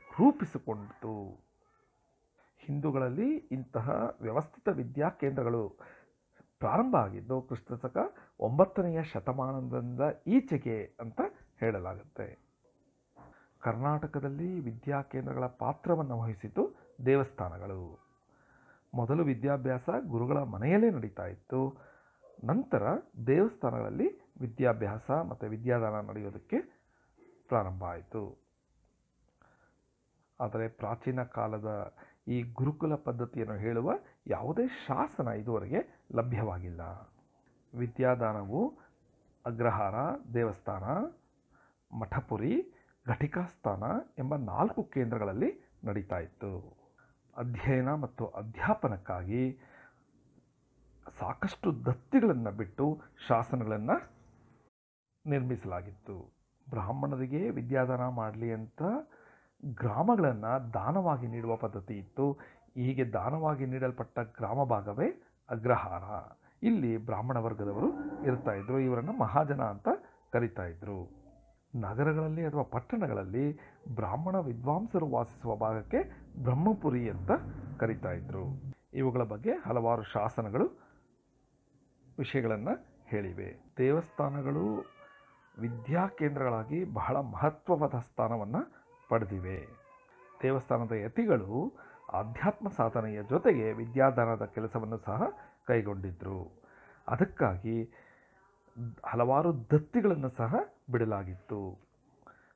ರೂಪಿಸಿಕೊಂಡಿತು. ಹಿಂದೂಗಳಲ್ಲಿ ಇಂತಹ ವ್ಯವಸ್ಥಿತ ವಿದ್ಯಾಕೇಂದ್ರಗಳು ಪ್ರಾರಂಭ ಆಗಿದ್ದು ಕ್ರಿಸ್ತಶಕ 9ನೇ ಶತಮಾನದಿಂದ ಈಚೆಗೆ ಅಂತ ಹೇಳಲಾಗುತ್ತೆ. ಕರ್ನಾಟಕದಲ್ಲಿ ವಿದ್ಯಾಕೇಂದ್ರಗಳ ಪಾತ್ರವನ್ನು ವಹಿಸಿತು ದೇವಸ್ಥಾನಗಳು. ಮೊದಲು ವಿದ್ಯಾಭ್ಯಾಸ ಗುರುಗಳ ಮನೆಯಲ್ಲೇ ನಡೀತಾ ಇತ್ತು. ನಂತರ ದೇವಸ್ಥಾನಗಳಲ್ಲಿ ವಿದ್ಯಾಭ್ಯಾಸ ಮತ್ತು ವಿದ್ಯಾದಾನ ನಡೆಯೋದಕ್ಕೆ ಪ್ರಾರಂಭ ಆಯಿತು. ಆದರೆ ಪ್ರಾಚೀನ ಕಾಲದ ಈ ಗುರುಕುಲ ಪದ್ಧತಿಯನ್ನು ಹೇಳುವ ಯಾವುದೇ ಶಾಸನ ಇದುವರೆಗೆ ಲಭ್ಯವಾಗಿಲ್ಲ. ವಿದ್ಯಾದಾನವು ಅಗ್ರಹಾರ, ದೇವಸ್ಥಾನ, ಮಠಪುರಿ, ಘಟಿಕಾಸ್ಥಾನ ಎಂಬ 4 ಕೇಂದ್ರಗಳಲ್ಲಿ ನಡೀತಾ ಇತ್ತು. ಅಧ್ಯಯನ ಮತ್ತು ಅಧ್ಯಾಪನಕ್ಕಾಗಿ ಸಾಕಷ್ಟು ದತ್ತಿಗಳನ್ನು ಬಿಟ್ಟು ಶಾಸನಗಳನ್ನು ನಿರ್ಮಿಸಲಾಗಿತ್ತು. ಬ್ರಾಹ್ಮಣರಿಗೆ ವಿದ್ಯಾದಾನ ಮಾಡಲಿ ಅಂತ ಗ್ರಾಮಗಳನ್ನು ದಾನವಾಗಿ ನೀಡುವ ಪದ್ಧತಿ ಇತ್ತು. ಹೀಗೆ ದಾನವಾಗಿ ನೀಡಲ್ಪಟ್ಟ ಗ್ರಾಮ ಭಾಗವೇ ಅಗ್ರಹಾರ. ಇಲ್ಲಿ ಬ್ರಾಹ್ಮಣ ವರ್ಗದವರು ಇರ್ತಾ ಇದ್ರು. ಇವರನ್ನು ಮಹಾಜನ ಅಂತ ಕರೀತಾ ಇದ್ರು. ನಗರಗಳಲ್ಲಿ ಅಥವಾ ಪಟ್ಟಣಗಳಲ್ಲಿ ಬ್ರಾಹ್ಮಣ ವಿದ್ವಾಂಸರು ವಾಸಿಸುವ ಭಾಗಕ್ಕೆ ಬ್ರಹ್ಮಪುರಿ ಅಂತ ಕರೀತಾ ಇದ್ರು. ಇವುಗಳ ಬಗ್ಗೆ ಹಲವಾರು ಶಾಸನಗಳು ವಿಷಯಗಳನ್ನು ಹೇಳಿವೆ. ದೇವಸ್ಥಾನಗಳು ವಿದ್ಯಾಕೇಂದ್ರಗಳಾಗಿ ಬಹಳ ಮಹತ್ವವಾದ ಸ್ಥಾನವನ್ನು ಪಡೆದಿವೆ. ದೇವಸ್ಥಾನದ ಯತಿಗಳು ಆಧ್ಯಾತ್ಮ ಸಾಧನೆಯ ಜೊತೆಗೆ ವಿದ್ಯಾದಾನದ ಕೆಲಸವನ್ನು ಸಹ ಕೈಗೊಂಡಿದ್ದರು. ಅದಕ್ಕಾಗಿ ಹಲವಾರು ದತ್ತಿಗಳನ್ನು ಸಹ ಬಿಡಲಾಗಿತ್ತು.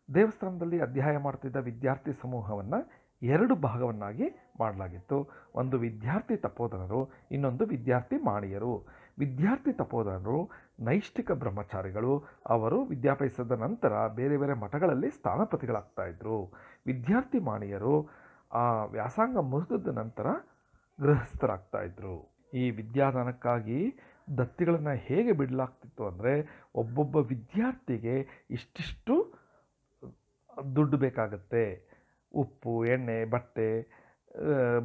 ದೇವಸ್ಥಾನದಲ್ಲಿ ಅಧ್ಯಯನ ಮಾಡ್ತಿದ್ದ ವಿದ್ಯಾರ್ಥಿ ಸಮೂಹವನ್ನು 2 ಭಾಗವನ್ನಾಗಿ ಮಾಡಲಾಗಿತ್ತು. ಒಂದು ವಿದ್ಯಾರ್ಥಿ ತಪೋಧನರು, ಇನ್ನೊಂದು ವಿದ್ಯಾರ್ಥಿ ಮಾಣಿಯರು. ವಿದ್ಯಾರ್ಥಿ ತಪೋಧನರು ನೈಷ್ಠಿಕ ಬ್ರಹ್ಮಚಾರಿಗಳು. ಅವರು ವಿದ್ಯಾಭ್ಯಾಸದ ನಂತರ ಬೇರೆ ಬೇರೆ ಮಠಗಳಲ್ಲಿ ಸ್ಥಾನಪತಿಗಳಾಗ್ತಾ ಇದ್ರು. ವಿದ್ಯಾರ್ಥಿ ಮಾಣಿಯರು ಆ ವ್ಯಾಸಂಗ ಮುಗಿದ ನಂತರ ಗೃಹಸ್ಥರಾಗ್ತಾ ಇದ್ರು. ಈ ವಿದ್ಯಾದಾನಕ್ಕಾಗಿ ದತ್ತಿಗಳನ್ನು ಹೇಗೆ ಬಿಡಲಾಗ್ತಿತ್ತು ಅಂದರೆ ಒಬ್ಬೊಬ್ಬ ವಿದ್ಯಾರ್ಥಿಗೆ ಇಷ್ಟಿಷ್ಟು ದುಡ್ಡು ಬೇಕಾಗುತ್ತೆ, ಉಪ್ಪು, ಎಣ್ಣೆ, ಬಟ್ಟೆ,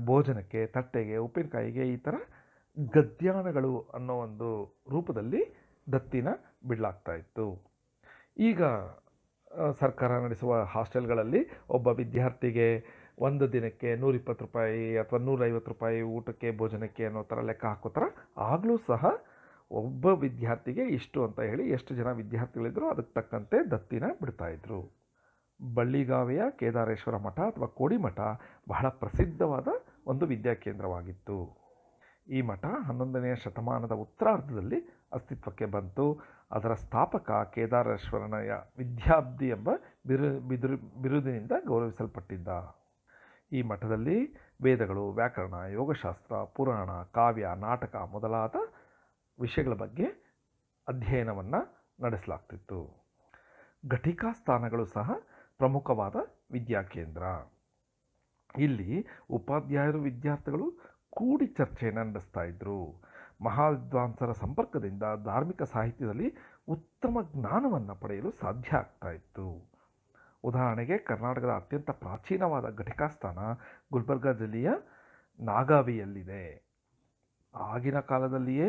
ಭೋಜನಕ್ಕೆ, ತಟ್ಟೆಗೆ, ಉಪ್ಪಿನಕಾಯಿಗೆ, ಈ ಥರ ಗದ್ಯಾನಗಳು ಅನ್ನೋ ಒಂದು ರೂಪದಲ್ಲಿ ದತ್ತಿನ ಬಿಡಲಾಗ್ತಾ ಇತ್ತು. ಈಗ ಸರ್ಕಾರ ನಡೆಸುವ ಹಾಸ್ಟೆಲ್ಗಳಲ್ಲಿ ಒಬ್ಬ ವಿದ್ಯಾರ್ಥಿಗೆ ಒಂದು ದಿನಕ್ಕೆ ₹120 ಅಥವಾ ₹150 ಊಟಕ್ಕೆ, ಭೋಜನಕ್ಕೆ ಅನ್ನೋ ಥರ ಲೆಕ್ಕ ಹಾಕೋತರ. ಆಗಲೂ ಸಹ ಒಬ್ಬ ವಿದ್ಯಾರ್ಥಿಗೆ ಇಷ್ಟು ಅಂತ ಹೇಳಿ ಎಷ್ಟು ಜನ ವಿದ್ಯಾರ್ಥಿಗಳಿದ್ರು ಅದಕ್ಕೆ ತಕ್ಕಂತೆ ದತ್ತಿನ ಬಿಡ್ತಾಯಿದ್ರು. ಬಳ್ಳಿಗಾವೆಯ ಕೇದಾರೇಶ್ವರ ಮಠ ಅಥವಾ ಕೋಡಿಮಠ ಬಹಳ ಪ್ರಸಿದ್ಧವಾದ ಒಂದು ವಿದ್ಯಾಕೇಂದ್ರವಾಗಿತ್ತು. ಈ ಮಠ 11ನೇ ಶತಮಾನದ ಉತ್ತರಾರ್ಧದಲ್ಲಿ ಅಸ್ತಿತ್ವಕ್ಕೆ ಬಂತು. ಅದರ ಸ್ಥಾಪಕ ಕೇದಾರೇಶ್ವರನಯ ವಿದ್ಯಾಬ್ಧಿ ಎಂಬ ಬಿರುದಿನಿಂದ ಗೌರವಿಸಲ್ಪಟ್ಟಿದ್ದ. ಈ ಮಠದಲ್ಲಿ ವೇದಗಳು, ವ್ಯಾಕರಣ, ಯೋಗಶಾಸ್ತ್ರ, ಪುರಾಣ, ಕಾವ್ಯ, ನಾಟಕ ಮೊದಲಾದ ವಿಷಯಗಳ ಬಗ್ಗೆ ಅಧ್ಯಯನವನ್ನು ನಡೆಸಲಾಗ್ತಿತ್ತು. ಘಟಿಕಾ ಸ್ಥಾನಗಳು ಸಹ ಪ್ರಮುಖವಾದ ವಿದ್ಯಾಕೇಂದ್ರ. ಇಲ್ಲಿ ಉಪಾಧ್ಯಾಯರು, ವಿದ್ಯಾರ್ಥಿಗಳು ಕೂಡಿ ಚರ್ಚೆಯನ್ನು ನಡೆಸ್ತಾ ಇದ್ದರು. ಮಹಾವಿದ್ವಾಂಸರ ಸಂಪರ್ಕದಿಂದ ಧಾರ್ಮಿಕ ಸಾಹಿತ್ಯದಲ್ಲಿ ಉತ್ತಮ ಜ್ಞಾನವನ್ನು ಪಡೆಯಲು ಸಾಧ್ಯ ಆಗ್ತಾ ಇತ್ತು. ಉದಾಹರಣೆಗೆ ಕರ್ನಾಟಕದ ಅತ್ಯಂತ ಪ್ರಾಚೀನವಾದ ಘಟಿಕಾಸ್ಥಾನ ಗುಲ್ಬರ್ಗ ಜಿಲ್ಲೆಯ ನಾಗಾವಿಯಲ್ಲಿದೆ. ಆಗಿನ ಕಾಲದಲ್ಲಿಯೇ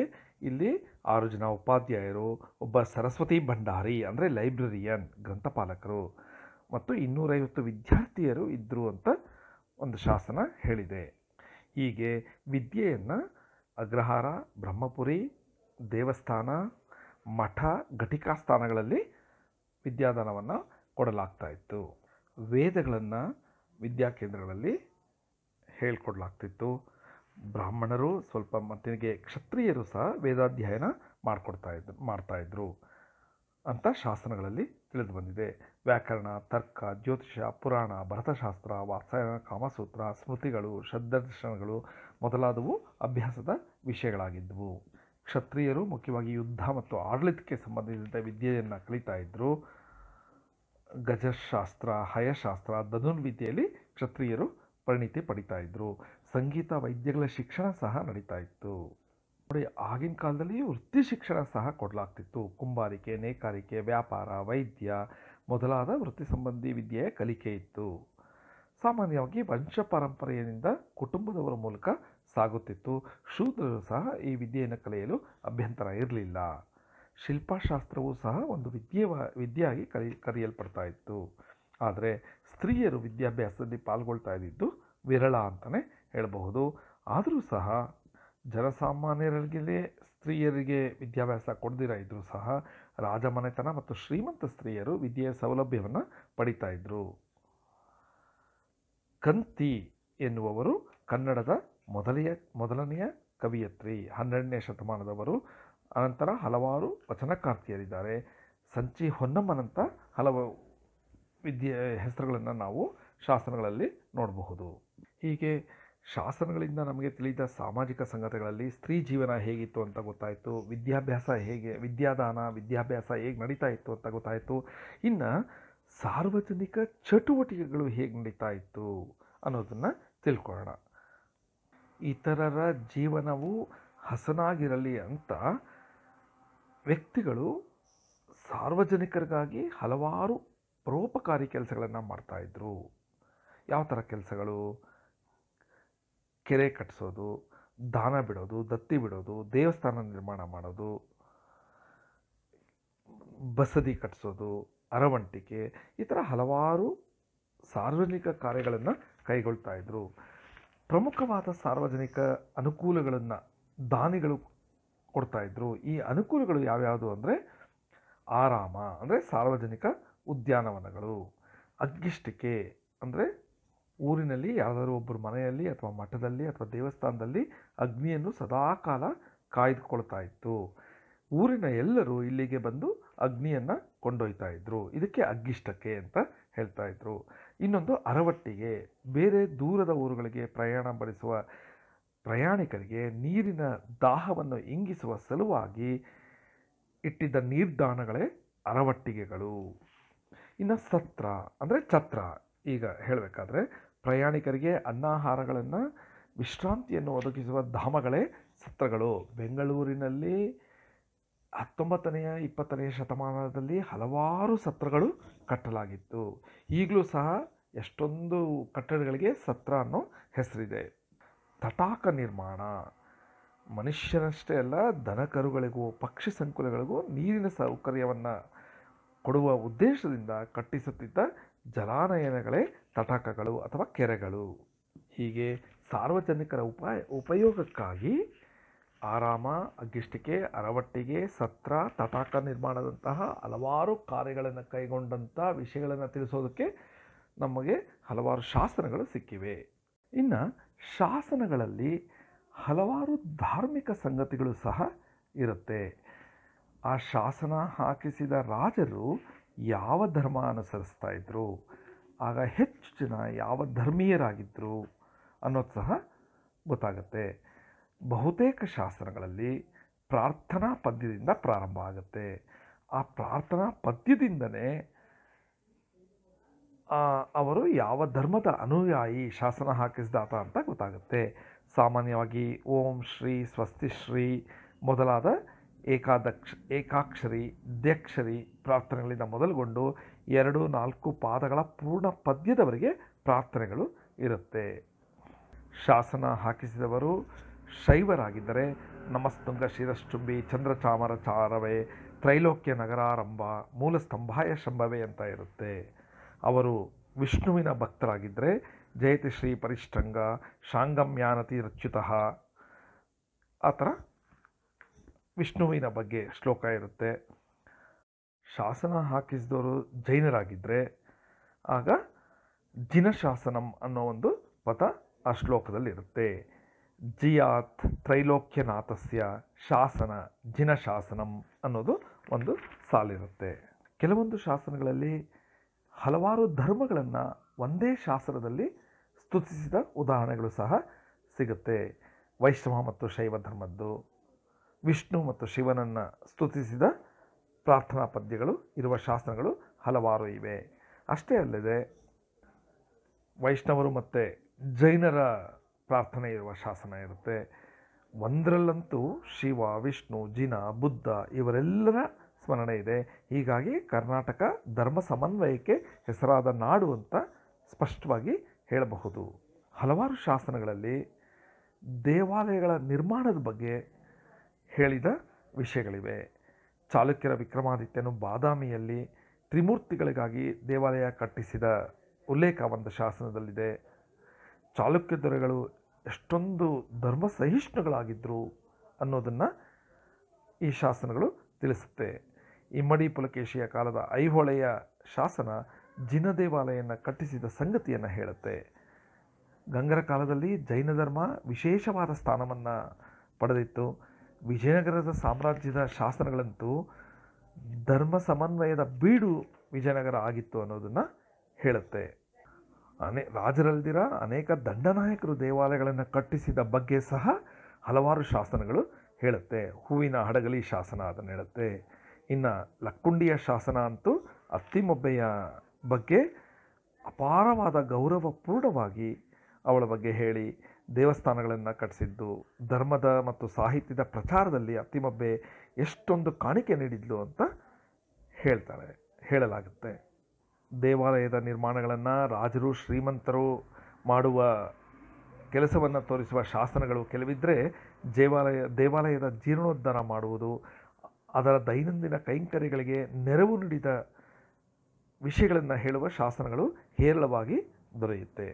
ಇಲ್ಲಿ 6 ಜನ ಉಪಾಧ್ಯಾಯರು, ಒಬ್ಬ ಸರಸ್ವತಿ ಭಂಡಾರಿ ಅಂದರೆ ಲೈಬ್ರರಿಯನ್ ಗ್ರಂಥಪಾಲಕರು ಮತ್ತು 250 ವಿದ್ಯಾರ್ಥಿಯರು ಇದ್ದರು ಅಂತ ಒಂದು ಶಾಸನ ಹೇಳಿದೆ. ಹೀಗೆ ವಿದ್ಯೆಯನ್ನು ಅಗ್ರಹಾರ, ಬ್ರಹ್ಮಪುರಿ, ದೇವಸ್ಥಾನ, ಮಠ, ಘಟಿಕಾಸ್ಥಾನಗಳಲ್ಲಿ ವಿದ್ಯಾದಾನವನ್ನು ಕೊಡಲಾಗ್ತಾ ಇತ್ತು. ವೇದಗಳನ್ನು ವಿದ್ಯಾಕೇಂದ್ರಗಳಲ್ಲಿ ಹೇಳ್ಕೊಡ್ಲಾಗ್ತಿತ್ತು. ಬ್ರಾಹ್ಮಣರು, ಸ್ವಲ್ಪ ಮಟ್ಟಿಗೆ ಕ್ಷತ್ರಿಯರು ಸಹ ವೇದಾಧ್ಯಯನ ಮಾಡ್ತಾಯಿದ್ರು ಅಂತ ಶಾಸನಗಳಲ್ಲಿ ತಿಳಿದು ಬಂದಿದೆ. ವ್ಯಾಕರಣ, ತರ್ಕ, ಜ್ಯೋತಿಷ, ಪುರಾಣ, ಭರತಶಾಸ್ತ್ರ, ವಾತ್ಸಾಯನ, ಕಾಮಸೂತ್ರ, ಸ್ಮೃತಿಗಳು, ಷಡ್ದರ್ಶನಗಳು ಮೊದಲಾದವು ಅಭ್ಯಾಸದ ವಿಷಯಗಳಾಗಿದ್ದವು. ಕ್ಷತ್ರಿಯರು ಮುಖ್ಯವಾಗಿ ಯುದ್ಧ ಮತ್ತು ಆಡಳಿತಕ್ಕೆ ಸಂಬಂಧಿಸಿದ ವಿದ್ಯೆಯನ್ನು ಕಲಿತಾ ಇದ್ದರು. ಗಜಶಾಸ್ತ್ರ, ಹಯಶಾಸ್ತ್ರ, ಧನುರ್ವಿದ್ಯೆಯಲ್ಲಿ ಕ್ಷತ್ರಿಯರು ಪರಿಣಿತಿ ಪಡಿತಾ ಇದ್ದರು. ಸಂಗೀತ, ವೈದ್ಯಗಳ ಶಿಕ್ಷಣ ಸಹ ನಡೀತಾ ಇತ್ತು. ನೋಡಿ, ಆಗಿನ ಕಾಲದಲ್ಲಿ ವೃತ್ತಿ ಶಿಕ್ಷಣ ಸಹ ಕೊಡಲಾಗ್ತಿತ್ತು. ಕುಂಬಾರಿಕೆ, ನೇಕಾರಿಕೆ, ವ್ಯಾಪಾರ, ವೈದ್ಯ ಮೊದಲಾದ ವೃತ್ತಿ ಸಂಬಂಧಿ ವಿದ್ಯೆಯ ಕಲಿಕೆ ಇತ್ತು. ಸಾಮಾನ್ಯವಾಗಿ ವಂಶ ಪರಂಪರೆಯಿಂದ ಕುಟುಂಬದವರ ಮೂಲಕ ಸಾಗುತ್ತಿತ್ತು. ಶೂದ್ರರು ಸಹ ಈ ವಿದ್ಯೆಯನ್ನು ಕಲಿಯಲು ಅಭ್ಯಂತರ ಇರಲಿಲ್ಲ. ಶಿಲ್ಪಶಾಸ್ತ್ರವೂ ಸಹ ಒಂದು ವಿದ್ಯೆಯಾಗಿ ಕರೆಯಲ್ಪಡ್ತಾ ಇತ್ತು. ಆದರೆ ಸ್ತ್ರೀಯರು ವಿದ್ಯಾಭ್ಯಾಸದಲ್ಲಿ ಪಾಲ್ಗೊಳ್ತಾ ಇದ್ದಿದ್ದು ವಿರಳ ಅಂತಲೇ ಹೇಳಬಹುದು. ಆದರೂ ಸಹ ಜನಸಾಮಾನ್ಯರಿಗೆ, ಸ್ತ್ರೀಯರಿಗೆ ವಿದ್ಯಾಭ್ಯಾಸ ಕೊಡದಿರ ಇದ್ದರೂ ಸಹ ರಾಜಮನೆತನ ಮತ್ತು ಶ್ರೀಮಂತ ಸ್ತ್ರೀಯರು ವಿದ್ಯೆಯ ಸೌಲಭ್ಯವನ್ನು ಪಡಿತಾ ಇದ್ದರು. ಕಂತಿ ಎನ್ನುವವರು ಕನ್ನಡದ ಮೊದಲನೆಯ ಕವಿಯತ್ರಿ, 12ನೇ ಶತಮಾನದವರು. ಅನಂತರ ಹಲವಾರು ವಚನಕಾರ್ತಿಯರಿದ್ದಾರೆ. ಸಂಚಿ ಹೊನ್ನಮ್ಮನಂಥ ಹಲವು ಹೆಸರುಗಳನ್ನು ನಾವು ಶಾಸನಗಳಲ್ಲಿ ನೋಡಬಹುದು. ಹೀಗೆ ಶಾಸನಗಳಿಂದ ನಮಗೆ ತಿಳಿದ ಸಾಮಾಜಿಕ ಸಂಗತಿಗಳಲ್ಲಿ ಸ್ತ್ರೀ ಜೀವನ ಹೇಗಿತ್ತು ಅಂತ ಗೊತ್ತಾಯಿತು. ವಿದ್ಯಾಭ್ಯಾಸ ಹೇಗೆ ನಡೀತಾ ಇತ್ತು ಅಂತ ಗೊತ್ತಾಯಿತು. ಇನ್ನು ಸಾರ್ವಜನಿಕ ಚಟುವಟಿಕೆಗಳು ಹೇಗೆ ನಡೀತಾ ಇತ್ತು ಅನ್ನೋದನ್ನು ತಿಳ್ಕೊಳ್ಳೋಣ. ಇತರರ ಜೀವನವು ಹಸನಾಗಿರಲಿ ಅಂತ ವ್ಯಕ್ತಿಗಳು ಸಾರ್ವಜನಿಕರಿಗಾಗಿ ಹಲವಾರು ಪರೋಪಕಾರಿ ಕೆಲಸಗಳನ್ನು ಮಾಡ್ತಾಯಿದ್ರು. ಯಾವ ಥರ ಕೆಲಸಗಳು? ಕೆರೆ ಕಟ್ಟಿಸೋದು, ದಾನ ಬಿಡೋದು, ದತ್ತಿ ಬಿಡೋದು, ದೇವಸ್ಥಾನ ನಿರ್ಮಾಣ ಮಾಡೋದು, ಬಸದಿ ಕಟ್ಟಿಸೋದು, ಅರವಂಟಿಕೆ, ಈ ಥರ ಹಲವಾರು ಸಾರ್ವಜನಿಕ ಕಾರ್ಯಗಳನ್ನು ಕೈಗೊಳ್ತಾ ಇದ್ದರು. ಪ್ರಮುಖವಾದ ಸಾರ್ವಜನಿಕ ಅನುಕೂಲಗಳನ್ನು ದಾನಿಗಳು ಕೊಡ್ತಾಯಿದ್ರು. ಈ ಅನುಕೂಲಗಳು ಯಾವ್ಯಾವುದು ಅಂದರೆ ಆರಾಮ ಅಂದರೆ ಸಾರ್ವಜನಿಕ ಉದ್ಯಾನವನಗಳು, ಅಗ್ಗಿಷ್ಟಿಕೆ ಅಂದರೆ ಊರಿನಲ್ಲಿ ಯಾವುದಾದ್ರೂ ಒಬ್ಬರು ಮನೆಯಲ್ಲಿ ಅಥವಾ ಮಠದಲ್ಲಿ ಅಥವಾ ದೇವಸ್ಥಾನದಲ್ಲಿ ಅಗ್ನಿಯನ್ನು ಸದಾಕಾಲ ಕಾಯ್ದುಕೊಳ್ತಾ ಇತ್ತು. ಊರಿನ ಎಲ್ಲರೂ ಇಲ್ಲಿಗೆ ಬಂದು ಅಗ್ನಿಯನ್ನು ಕೊಂಡೊಯ್ತಾ ಇದ್ರು. ಇದಕ್ಕೆ ಅಗ್ಗಿಷ್ಟಕ್ಕೆ ಅಂತ ಹೇಳ್ತಾ ಇದ್ರು. ಇನ್ನೊಂದು ಅರವಟ್ಟಿಗೆ, ಬೇರೆ ದೂರದ ಊರುಗಳಿಗೆ ಪ್ರಯಾಣ ಬೆಳೆಸುವ ಪ್ರಯಾಣಿಕರಿಗೆ ನೀರಿನ ದಾಹವನ್ನು ಇಂಗಿಸುವ ಸಲುವಾಗಿ ಇಟ್ಟಿದ್ದ ನೀರ್ದಾಣಗಳೇ ಅರವಟ್ಟಿಗೆಗಳು. ಇನ್ನು ಸತ್ರ ಅಂದರೆ ಛತ್ರ. ಈಗ ಹೇಳಬೇಕಾದ್ರೆ ಪ್ರಯಾಣಿಕರಿಗೆ ಅನ್ನಾಹಾರಗಳನ್ನು, ವಿಶ್ರಾಂತಿಯನ್ನು ಒದಗಿಸುವ ಧಾಮಗಳೇ ಸತ್ರಗಳು ಬೆಂಗಳೂರಿನಲ್ಲಿ 19ನೇ 20ನೇ ಶತಮಾನದಲ್ಲಿ ಹಲವಾರು ಸತ್ರಗಳು ಕಟ್ಟಲಾಗಿತ್ತು. ಈಗಲೂ ಸಹ ಎಷ್ಟೊಂದು ಕಟ್ಟಡಗಳಿಗೆ ಸತ್ರ ಅನ್ನೋ ಹೆಸರಿದೆ. ತಟಾಕ ನಿರ್ಮಾಣ ಮನುಷ್ಯನಷ್ಟೇ ಅಲ್ಲ, ದನಕರುಗಳಿಗೂ ಪಕ್ಷಿ ಸಂಕುಲಗಳಿಗೂ ನೀರಿನ ಸೌಕರ್ಯವನ್ನು ಕೊಡುವ ಉದ್ದೇಶದಿಂದ ಕಟ್ಟಿಸುತ್ತಿದ್ದ ಜಲಾನಯನಗಳೇ ತಟಾಕಗಳು ಅಥವಾ ಕೆರೆಗಳು. ಹೀಗೆ ಸಾರ್ವಜನಿಕರ ಉಪಯೋಗಕ್ಕಾಗಿ ಆರಾಮ, ಅಗ್ಗಿಷ್ಟಿಕೆ, ಅರವಟ್ಟಿಗೆ, ಸತ್ರ, ತಟಾಕ ನಿರ್ಮಾಣದಂತಹ ಹಲವಾರು ಕಾರ್ಯಗಳನ್ನು ಕೈಗೊಂಡಂಥ ವಿಷಯಗಳನ್ನು ತಿಳಿಸೋದಕ್ಕೆ ನಮಗೆ ಹಲವಾರು ಶಾಸನಗಳು ಸಿಕ್ಕಿವೆ. ಇನ್ನು ಶಾಸನಗಳಲ್ಲಿ ಹಲವಾರು ಧಾರ್ಮಿಕ ಸಂಗತಿಗಳು ಸಹ ಇರುತ್ತೆ. ಆ ಶಾಸನ ಹಾಕಿಸಿದ ರಾಜರು ಯಾವ ಧರ್ಮ ಅನುಸರಿಸ್ತಾ ಇದ್ರು, ಆಗ ಹೆಚ್ಚು ಜನ ಯಾವ ಧರ್ಮೀಯರಾಗಿದ್ದರು ಅನ್ನೋದು ಸಹ ಗೊತ್ತಾಗುತ್ತೆ. ಬಹುತೇಕ ಶಾಸನಗಳಲ್ಲಿ ಪ್ರಾರ್ಥನಾ ಪದ್ಯದಿಂದ ಪ್ರಾರಂಭ ಆಗುತ್ತೆ. ಆ ಪ್ರಾರ್ಥನಾ ಪದ್ಯದಿಂದನೇ ಅವರು ಯಾವ ಧರ್ಮದ ಅನುಯಾಯಿ ಶಾಸನ ಹಾಕಿಸಿದಾತ ಅಂತ ಗೊತ್ತಾಗುತ್ತೆ. ಸಾಮಾನ್ಯವಾಗಿ ಓಂ ಶ್ರೀ, ಸ್ವಸ್ತಿ ಶ್ರೀ ಮೊದಲಾದ ಏಕಾಕ್ಷರಿ, ದ್ಯಕ್ಷರಿ ಪ್ರಾರ್ಥನೆಗಳಿಂದ ಮೊದಲುಗೊಂಡು 2-4 ಪಾದಗಳ ಪೂರ್ಣ ಪದ್ಯದವರೆಗೆ ಪ್ರಾರ್ಥನೆಗಳು ಇರುತ್ತೆ. ಶಾಸನ ಹಾಕಿಸಿದವರು ಶೈವರಾಗಿದ್ದರೆ ನಮಸ್ತುಂಗ ಶಿರಶ್ಚುಂಬಿ ಚಂದ್ರಚಾಮರ ಚಾರವೇ ತ್ರೈಲೋಕ್ಯ ನಗರಾರಂಭ ಮೂಲ ಸ್ತಂಭಾಯ ಶಂಭವೇ ಅಂತ ಇರುತ್ತೆ. ಅವರು ವಿಷ್ಣುವಿನ ಭಕ್ತರಾಗಿದ್ದರೆ ಜಯತಿ ಶ್ರೀ ಪರಿಷ್ಠಂಗ ಶಾಂಗಮ್ಯಾನತಿ ರಚ್ಯುತಃ ಆ ಥರ ವಿಷ್ಣುವಿನ ಬಗ್ಗೆ ಶ್ಲೋಕ ಇರುತ್ತೆ. ಶಾಸನ ಹಾಕಿಸಿದವರು ಜೈನರಾಗಿದ್ದರೆ ಆಗ ಜಿನಶಾಸನಂ ಅನ್ನೋ ಒಂದು ಪದ ಆ ಶ್ಲೋಕದಲ್ಲಿರುತ್ತೆ. ಜಿಯಾತ್ ತ್ರೈಲೋಕ್ಯನಾಥಸ್ಯ ಶಾಸನ ಜಿನಶಾಸನಂ ಅನ್ನೋದು ಒಂದು ಸಾಲಿರುತ್ತೆ. ಕೆಲವೊಂದು ಶಾಸನಗಳಲ್ಲಿ ಹಲವಾರು ಧರ್ಮಗಳನ್ನು ಒಂದೇ ಶಾಸನದಲ್ಲಿ ಸ್ತುತಿಸಿದ ಉದಾಹರಣೆಗಳು ಸಹ ಸಿಗುತ್ತೆ. ವೈಷ್ಣವ ಮತ್ತು ಶೈವ ಧರ್ಮದ್ದು, ವಿಷ್ಣು ಮತ್ತು ಶಿವನನ್ನು ಸ್ತುತಿಸಿದ ಪ್ರಾರ್ಥನಾ ಪದ್ಯಗಳು ಇರುವ ಶಾಸನಗಳು ಹಲವಾರು ಇವೆ. ಅಷ್ಟೇ ಅಲ್ಲದೆ ವೈಷ್ಣವರು ಮತ್ತು ಜೈನರ ಪ್ರಾರ್ಥನೆ ಇರುವ ಶಾಸನ ಇರುತ್ತೆ. ಒಂದರಲ್ಲಂತೂ ಶಿವ, ವಿಷ್ಣು, ಜಿನ, ಬುದ್ಧ ಇವರೆಲ್ಲರ ಸ್ಮರಣೆ ಇದೆ. ಹೀಗಾಗಿ ಕರ್ನಾಟಕ ಧರ್ಮ ಸಮನ್ವಯಕ್ಕೆ ಹೆಸರಾದ ನಾಡು ಅಂತ ಸ್ಪಷ್ಟವಾಗಿ ಹೇಳಬಹುದು. ಹಲವಾರು ಶಾಸನಗಳಲ್ಲಿ ದೇವಾಲಯಗಳ ನಿರ್ಮಾಣದ ಬಗ್ಗೆ ಹೇಳಿದ ವಿಷಯಗಳಿವೆ. ಚಾಲುಕ್ಯರ ವಿಕ್ರಮಾದಿತ್ಯನು ಬಾದಾಮಿಯಲ್ಲಿ ತ್ರಿಮೂರ್ತಿಗಳಿಗಾಗಿ ದೇವಾಲಯ ಕಟ್ಟಿಸಿದ ಉಲ್ಲೇಖ ಒಂದು ಶಾಸನದಲ್ಲಿದೆ. ಚಾಲುಕ್ಯ ದೊರೆಗಳು ಎಷ್ಟೊಂದು ಧರ್ಮ ಸಹಿಷ್ಣುಗಳಾಗಿದ್ದರು ಅನ್ನೋದನ್ನು ಈ ಶಾಸನಗಳು ತಿಳಿಸುತ್ತೆ. ಇಮ್ಮಡಿ ಪುಲಕೇಶಿಯ ಕಾಲದ ಐಹೊಳೆಯ ಶಾಸನ ಜಿನ ದೇವಾಲಯವನ್ನು ಕಟ್ಟಿಸಿದ ಸಂಗತಿಯನ್ನು ಹೇಳುತ್ತೆ. ಗಂಗರ ಕಾಲದಲ್ಲಿ ಜೈನ ಧರ್ಮ ವಿಶೇಷವಾದ ಸ್ಥಾನವನ್ನು ಪಡೆದಿತ್ತು. ವಿಜಯನಗರದ ಸಾಮ್ರಾಜ್ಯದ ಶಾಸನಗಳಂತೂ ಧರ್ಮ ಸಮನ್ವಯದ ಬೀಡು ವಿಜಯನಗರ ಆಗಿತ್ತು ಅನ್ನೋದನ್ನು ಹೇಳುತ್ತೆ. ರಾಜರಲ್ದಿರ ಅನೇಕ ದಂಡನಾಯಕರು ದೇವಾಲಯಗಳನ್ನು ಕಟ್ಟಿಸಿದ ಬಗ್ಗೆ ಸಹ ಹಲವಾರು ಶಾಸನಗಳು ಹೇಳುತ್ತೆ. ಹೂವಿನ ಹಡಗಲಿ ಶಾಸನ ಅದನ್ನು ಹೇಳುತ್ತೆ. ಇನ್ನು ಲಕ್ಕುಂಡಿಯ ಶಾಸನ ಅಂತೂ ಅತ್ತಿಮೊಬ್ಬೆಯ ಬಗ್ಗೆ ಅಪಾರವಾದ ಗೌರವಪೂರ್ಣವಾಗಿ ಅವಳ ಬಗ್ಗೆ ಹೇಳಿ ದೇವಸ್ಥಾನಗಳನ್ನು ಕಟ್ಟಿಸಿದ್ದು, ಧರ್ಮದ ಮತ್ತು ಸಾಹಿತ್ಯದ ಪ್ರಚಾರದಲ್ಲಿ ಅತ್ತಿಮೊಬ್ಬೆ ಎಷ್ಟೊಂದು ಕಾಣಿಕೆ ನೀಡಿದ್ಲು ಅಂತ ಹೇಳಲಾಗುತ್ತೆ. ದೇವಾಲಯದ ನಿರ್ಮಾಣಗಳನ್ನು ರಾಜರು ಶ್ರೀಮಂತರು ಮಾಡುವ ಕೆಲಸವನ್ನು ತೋರಿಸುವ ಶಾಸನಗಳು ಕೆಲವಿದ್ದರೆ, ದೇವಾಲಯದ ಜೀರ್ಣೋದ್ಧಾರ ಮಾಡುವುದು, ಅದರ ದೈನಂದಿನ ಕೈಂಕರ್ಯಗಳಿಗೆ ನೆರವು ನೀಡಿದ ವಿಷಯಗಳನ್ನು ಹೇಳುವ ಶಾಸನಗಳು ಹೇರಳವಾಗಿ ದೊರೆಯುತ್ತೆ.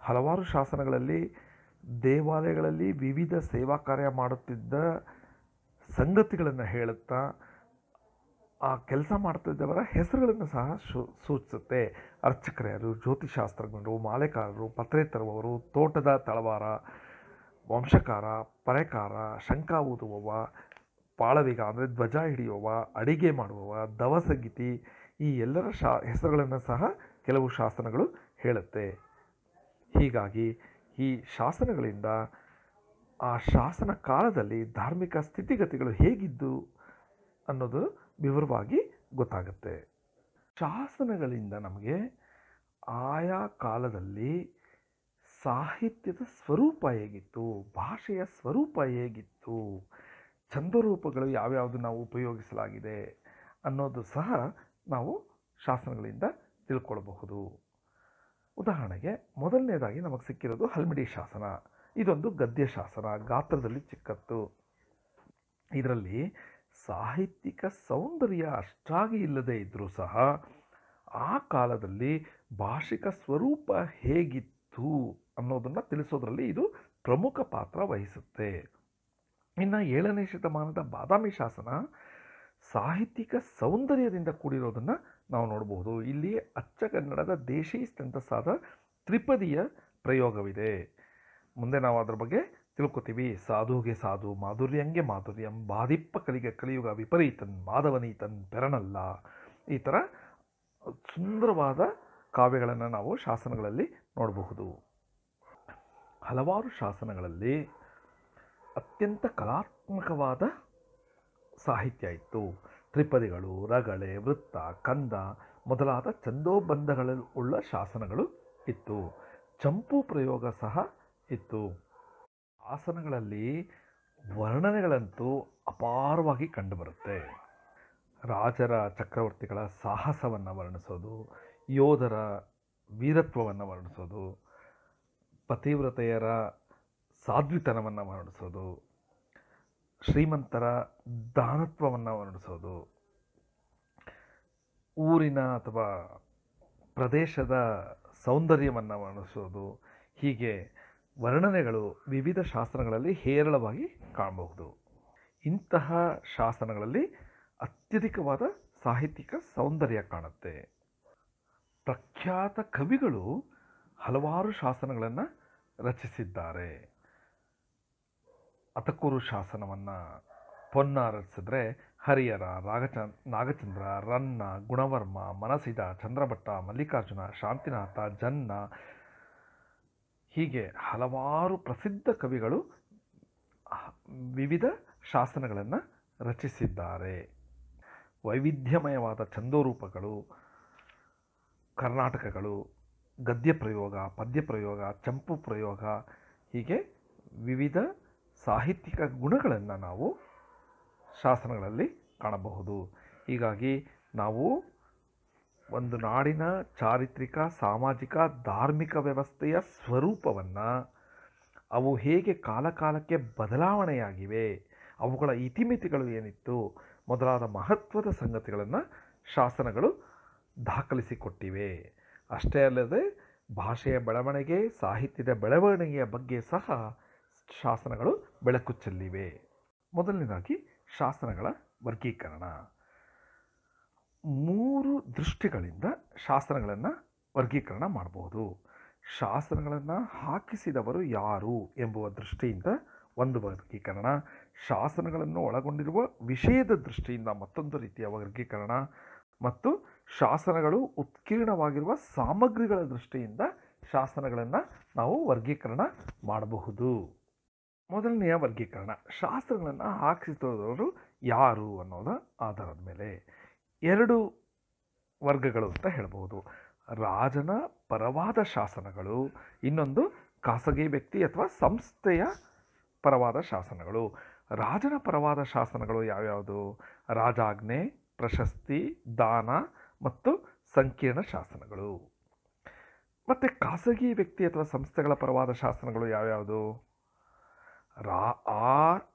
ಹಲವಾರು ಶಾಸನಗಳಲ್ಲಿ ದೇವಾಲಯಗಳಲ್ಲಿ ವಿವಿಧ ಸೇವಾ ಕಾರ್ಯ ಮಾಡುತ್ತಿದ್ದ ಸಂಗತಿಗಳನ್ನು ಹೇಳುತ್ತಾ ಆ ಕೆಲಸ ಮಾಡ್ತಿದ್ದವರ ಹೆಸರುಗಳನ್ನು ಸಹ ಸೂಚಿಸುತ್ತೆ. ಅರ್ಚಕರ್ಯರು, ಜ್ಯೋತಿಷಾಸ್ತ್ರಜ್ಞರು, ಮಾಲೆಕಾರರು, ಪತ್ರೆ ತರುವವರು, ತೋಟದ ತಳವಾರ, ವಂಶಕಾರ, ಪರೆಕಾರ, ಶಂಖ ಊದುವವ, ಪಾಳವಿಗ ಅಂದರೆ ಧ್ವಜ ಹಿಡಿಯುವವ, ಅಡಿಗೆ ಮಾಡುವವ, ದವಸಗಿತಿ, ಈ ಎಲ್ಲರ ಹೆಸರುಗಳನ್ನು ಸಹ ಕೆಲವು ಶಾಸನಗಳು ಹೇಳುತ್ತೆ. ಹೀಗಾಗಿ ಈ ಶಾಸನಗಳಿಂದ ಆ ಶಾಸನ ಕಾಲದಲ್ಲಿ ಧಾರ್ಮಿಕ ಸ್ಥಿತಿಗತಿಗಳು ಹೇಗಿದ್ದು ಅನ್ನೋದು ವಿವರವಾಗಿ ಗೊತ್ತಾಗುತ್ತೆ. ಶಾಸನಗಳಿಂದ ನಮಗೆ ಆಯಾ ಕಾಲದಲ್ಲಿ ಸಾಹಿತ್ಯದ ಸ್ವರೂಪ ಹೇಗಿತ್ತು, ಭಾಷೆಯ ಸ್ವರೂಪ ಹೇಗಿತ್ತು ವಹಿಸಿತ್ತು. ಛಂದೋರೂಪಗಳು ಯಾವ್ಯಾವುದು ನಾವು ಉಪಯೋಗಿಸಲಾಗಿದೆ ಅನ್ನೋದು ಸಹ ನಾವು ಶಾಸನಗಳಿಂದ ತಿಳ್ಕೊಳ್ಬಹುದು. ಉದಾಹರಣೆಗೆ ಮೊದಲನೇದಾಗಿ ನಮಗೆ ಸಿಕ್ಕಿರೋದು ಹಲ್ಮಿಡಿ ಶಾಸನ. ಇದೊಂದು ಗದ್ಯ ಶಾಸನ, ಗಾತ್ರದಲ್ಲಿ ಚಿಕ್ಕತ್ತು. ಇದರಲ್ಲಿ ಸಾಹಿತ್ಯಿಕ ಸೌಂದರ್ಯ ಅಷ್ಟಾಗಿ ಇಲ್ಲದೇ ಇದ್ದರೂ ಸಹ ಆ ಕಾಲದಲ್ಲಿ ಭಾಷಿಕ ಸ್ವರೂಪ ಹೇಗಿತ್ತು ಅನ್ನೋದನ್ನು ತಿಳಿಸೋದ್ರಲ್ಲಿ ಇದು ಪ್ರಮುಖ ಪಾತ್ರ ವಹಿಸುತ್ತೆ. ಇನ್ನು 7ನೇ ಶತಮಾನದ ಬಾದಾಮಿ ಶಾಸನ ಸಾಹಿತ್ಯಿಕ ಸೌಂದರ್ಯದಿಂದ ಕೂಡಿರೋದನ್ನು ನಾವು ನೋಡಬಹುದು. ಇಲ್ಲಿ ಅಚ್ಚಗನ್ನಡದ ದೇಶಿ ಸ್ತಂತಸಾದ ತ್ರಿಪದಿಯ ಪ್ರಯೋಗವಿದೆ. ಮುಂದೆ ನಾವು ಅದರ ಬಗ್ಗೆ ತಿಳ್ಕೊತೀವಿ. ಸಾಧುಗೆ ಸಾಧು, ಮಾಧುರ್ಯಂಗೆ ಮಾಧುರ್ಯಂ, ಬಾಧಿಪ್ಪ ಕಲಿಗೆ ಕಲಿಯುಗ ವಿಪರೀತನ್, ಮಾಧವನೀತನ್ ಪೆರನಲ್ಲ. ಈ ಥರ ಸುಂದರವಾದ ಕಾವ್ಯಗಳನ್ನು ನಾವು ಶಾಸನಗಳಲ್ಲಿ ನೋಡಬಹುದು. ಹಲವಾರು ಶಾಸನಗಳಲ್ಲಿ ಅತ್ಯಂತ ಕಲಾತ್ಮಕವಾದ ಸಾಹಿತ್ಯ ಇತ್ತು. ತ್ರಿಪದಿಗಳು, ರಗಳೆ, ವೃತ್ತ, ಕಂದ ಮೊದಲಾದ ಛಂದೋಬಂಧಗಳುಳ್ಳ ಶಾಸನಗಳು ಇತ್ತು. ಚಂಪು ಪ್ರಯೋಗ ಸಹ ಇತ್ತು. ಶಾಸನಗಳಲ್ಲಿ ವರ್ಣನೆಗಳಂತೂ ಅಪಾರವಾಗಿ ಕಂಡುಬರುತ್ತೆ. ರಾಜರ ಚಕ್ರವರ್ತಿಗಳ ಸಾಹಸವನ್ನು ವರ್ಣಿಸೋದು, ಯೋಧರ ವೀರತ್ವವನ್ನು ವರ್ಣಿಸೋದು, ಪತಿವ್ರತೆಯರ ಸಾಧ್ವಿತನವನ್ನು ವರ್ಣಿಸೋದು, ಶ್ರೀಮಂತರ ದಾನತ್ವವನ್ನು ವರ್ಣಿಸೋದು, ಊರಿನ ಅಥವಾ ಪ್ರದೇಶದ ಸೌಂದರ್ಯವನ್ನು ವರ್ಣಿಸೋದು, ಹೀಗೆ ವರ್ಣನೆಗಳು ವಿವಿಧ ಶಾಸನಗಳಲ್ಲಿ ಹೇರಳವಾಗಿ ಕಾಣಬಹುದು. ಇಂತಹ ಶಾಸನಗಳಲ್ಲಿ ಅತ್ಯಧಿಕವಾದ ಸಾಹಿತ್ಯಿಕ ಸೌಂದರ್ಯ ಕಾಣುತ್ತೆ. ಪ್ರಖ್ಯಾತ ಕವಿಗಳು ಹಲವಾರು ಶಾಸನಗಳನ್ನು ರಚಿಸಿದ್ದಾರೆ. ಅತಕೂರು ಶಾಸನವನ್ನು ಪೊನ್ನಾರಸಿದ್ರೆ ಹರಿಹರ, ನಾಗಚಂದ್ರ, ರನ್ನ, ಗುಣವರ್ಮ, ಮನಸಿದ, ಚಂದ್ರಭಟ್ಟ, ಮಲ್ಲಿಕಾರ್ಜುನ, ಶಾಂತಿನಾಥ, ಜನ್ನ, ಹೀಗೆ ಹಲವಾರು ಪ್ರಸಿದ್ಧ ಕವಿಗಳು ವಿವಿಧ ಶಾಸನಗಳನ್ನು ರಚಿಸಿದ್ದಾರೆ. ವೈವಿಧ್ಯಮಯವಾದ ಛಂದೋರೂಪಗಳು, ಕರ್ನಾಟಕಗಳು, ಗದ್ಯ ಪ್ರಯೋಗ, ಪದ್ಯ ಪ್ರಯೋಗ, ಚಂಪು ಪ್ರಯೋಗ, ಹೀಗೆ ವಿವಿಧ ಸಾಹಿತ್ಯಿಕ ಗುಣಗಳನ್ನು ನಾವು ಶಾಸನಗಳಲ್ಲಿ ಕಾಣಬಹುದು. ಹೀಗಾಗಿ ನಾವು ಒಂದು ನಾಡಿನ ಚಾರಿತ್ರಿಕ, ಸಾಮಾಜಿಕ, ಧಾರ್ಮಿಕ ವ್ಯವಸ್ಥೆಯ ಸ್ವರೂಪವನ್ನು, ಅವು ಹೇಗೆ ಕಾಲಕಾಲಕ್ಕೆ ಬದಲಾವಣೆಯಾಗಿವೆ, ಅವುಗಳ ಇತಿಮಿತಿಗಳು ಏನಿತ್ತು ಮೊದಲಾದ ಮಹತ್ವದ ಸಂಗತಿಗಳನ್ನು ಶಾಸನಗಳು ದಾಖಲಿಸಿಕೊಟ್ಟಿವೆ. ಅಷ್ಟೇ ಅಲ್ಲದೆ ಭಾಷೆಯ ಬೆಳವಣಿಗೆ, ಸಾಹಿತ್ಯದ ಬೆಳವಣಿಗೆಯ ಬಗ್ಗೆ ಸಹ ಶಾಸನಗಳು ಬೆಳಕು ಚೆಲ್ಲಿವೆ. ಮೊದಲನೇದಾಗಿ ಶಾಸನಗಳ ವರ್ಗೀಕರಣ. 3 ದೃಷ್ಟಿಗಳಿಂದ ಶಾಸನಗಳನ್ನು ವರ್ಗೀಕರಣ ಮಾಡಬಹುದು. ಶಾಸನಗಳನ್ನು ಹಾಕಿಸಿದವರು ಯಾರು ಎಂಬುವ ದೃಷ್ಟಿಯಿಂದ ಒಂದು ವರ್ಗೀಕರಣ, ಶಾಸನಗಳನ್ನು ಒಳಗೊಂಡಿರುವ ವಿಷಯದ ದೃಷ್ಟಿಯಿಂದ ಮತ್ತೊಂದು ರೀತಿಯ ವರ್ಗೀಕರಣ, ಮತ್ತು ಶಾಸನಗಳು ಉತ್ಕೀರ್ಣವಾಗಿರುವ ಸಾಮಗ್ರಿಗಳ ದೃಷ್ಟಿಯಿಂದ ಶಾಸನಗಳನ್ನು ನಾವು ವರ್ಗೀಕರಣ ಮಾಡಬಹುದು. ಮೊದಲನೆಯ ವರ್ಗೀಕರಣ, ಶಾಸನಗಳನ್ನು ಹಾಕಿಸಿದವರು ಯಾರು ಅನ್ನೋದ ಆಧಾರದ ಮೇಲೆ 2 ವರ್ಗಗಳು ಅಂತ ಹೇಳ್ಬೋದು. ರಾಜನ ಪರವಾದ ಶಾಸನಗಳು, ಇನ್ನೊಂದು ಖಾಸಗಿ ವ್ಯಕ್ತಿ ಅಥವಾ ಸಂಸ್ಥೆಯ ಪರವಾದ ಶಾಸನಗಳು. ರಾಜನ ಪರವಾದ ಶಾಸನಗಳು ಯಾವ್ಯಾವುದು? ರಾಜಾಜ್ಞೆ, ಪ್ರಶಸ್ತಿ, ದಾನ ಮತ್ತು ಸಂಕೀರ್ಣ ಶಾಸನಗಳು. ಮತ್ತು ಖಾಸಗಿ ವ್ಯಕ್ತಿ ಅಥವಾ ಸಂಸ್ಥೆಗಳ ಪರವಾದ ಶಾಸನಗಳು ಯಾವ್ಯಾವುದು? ಆ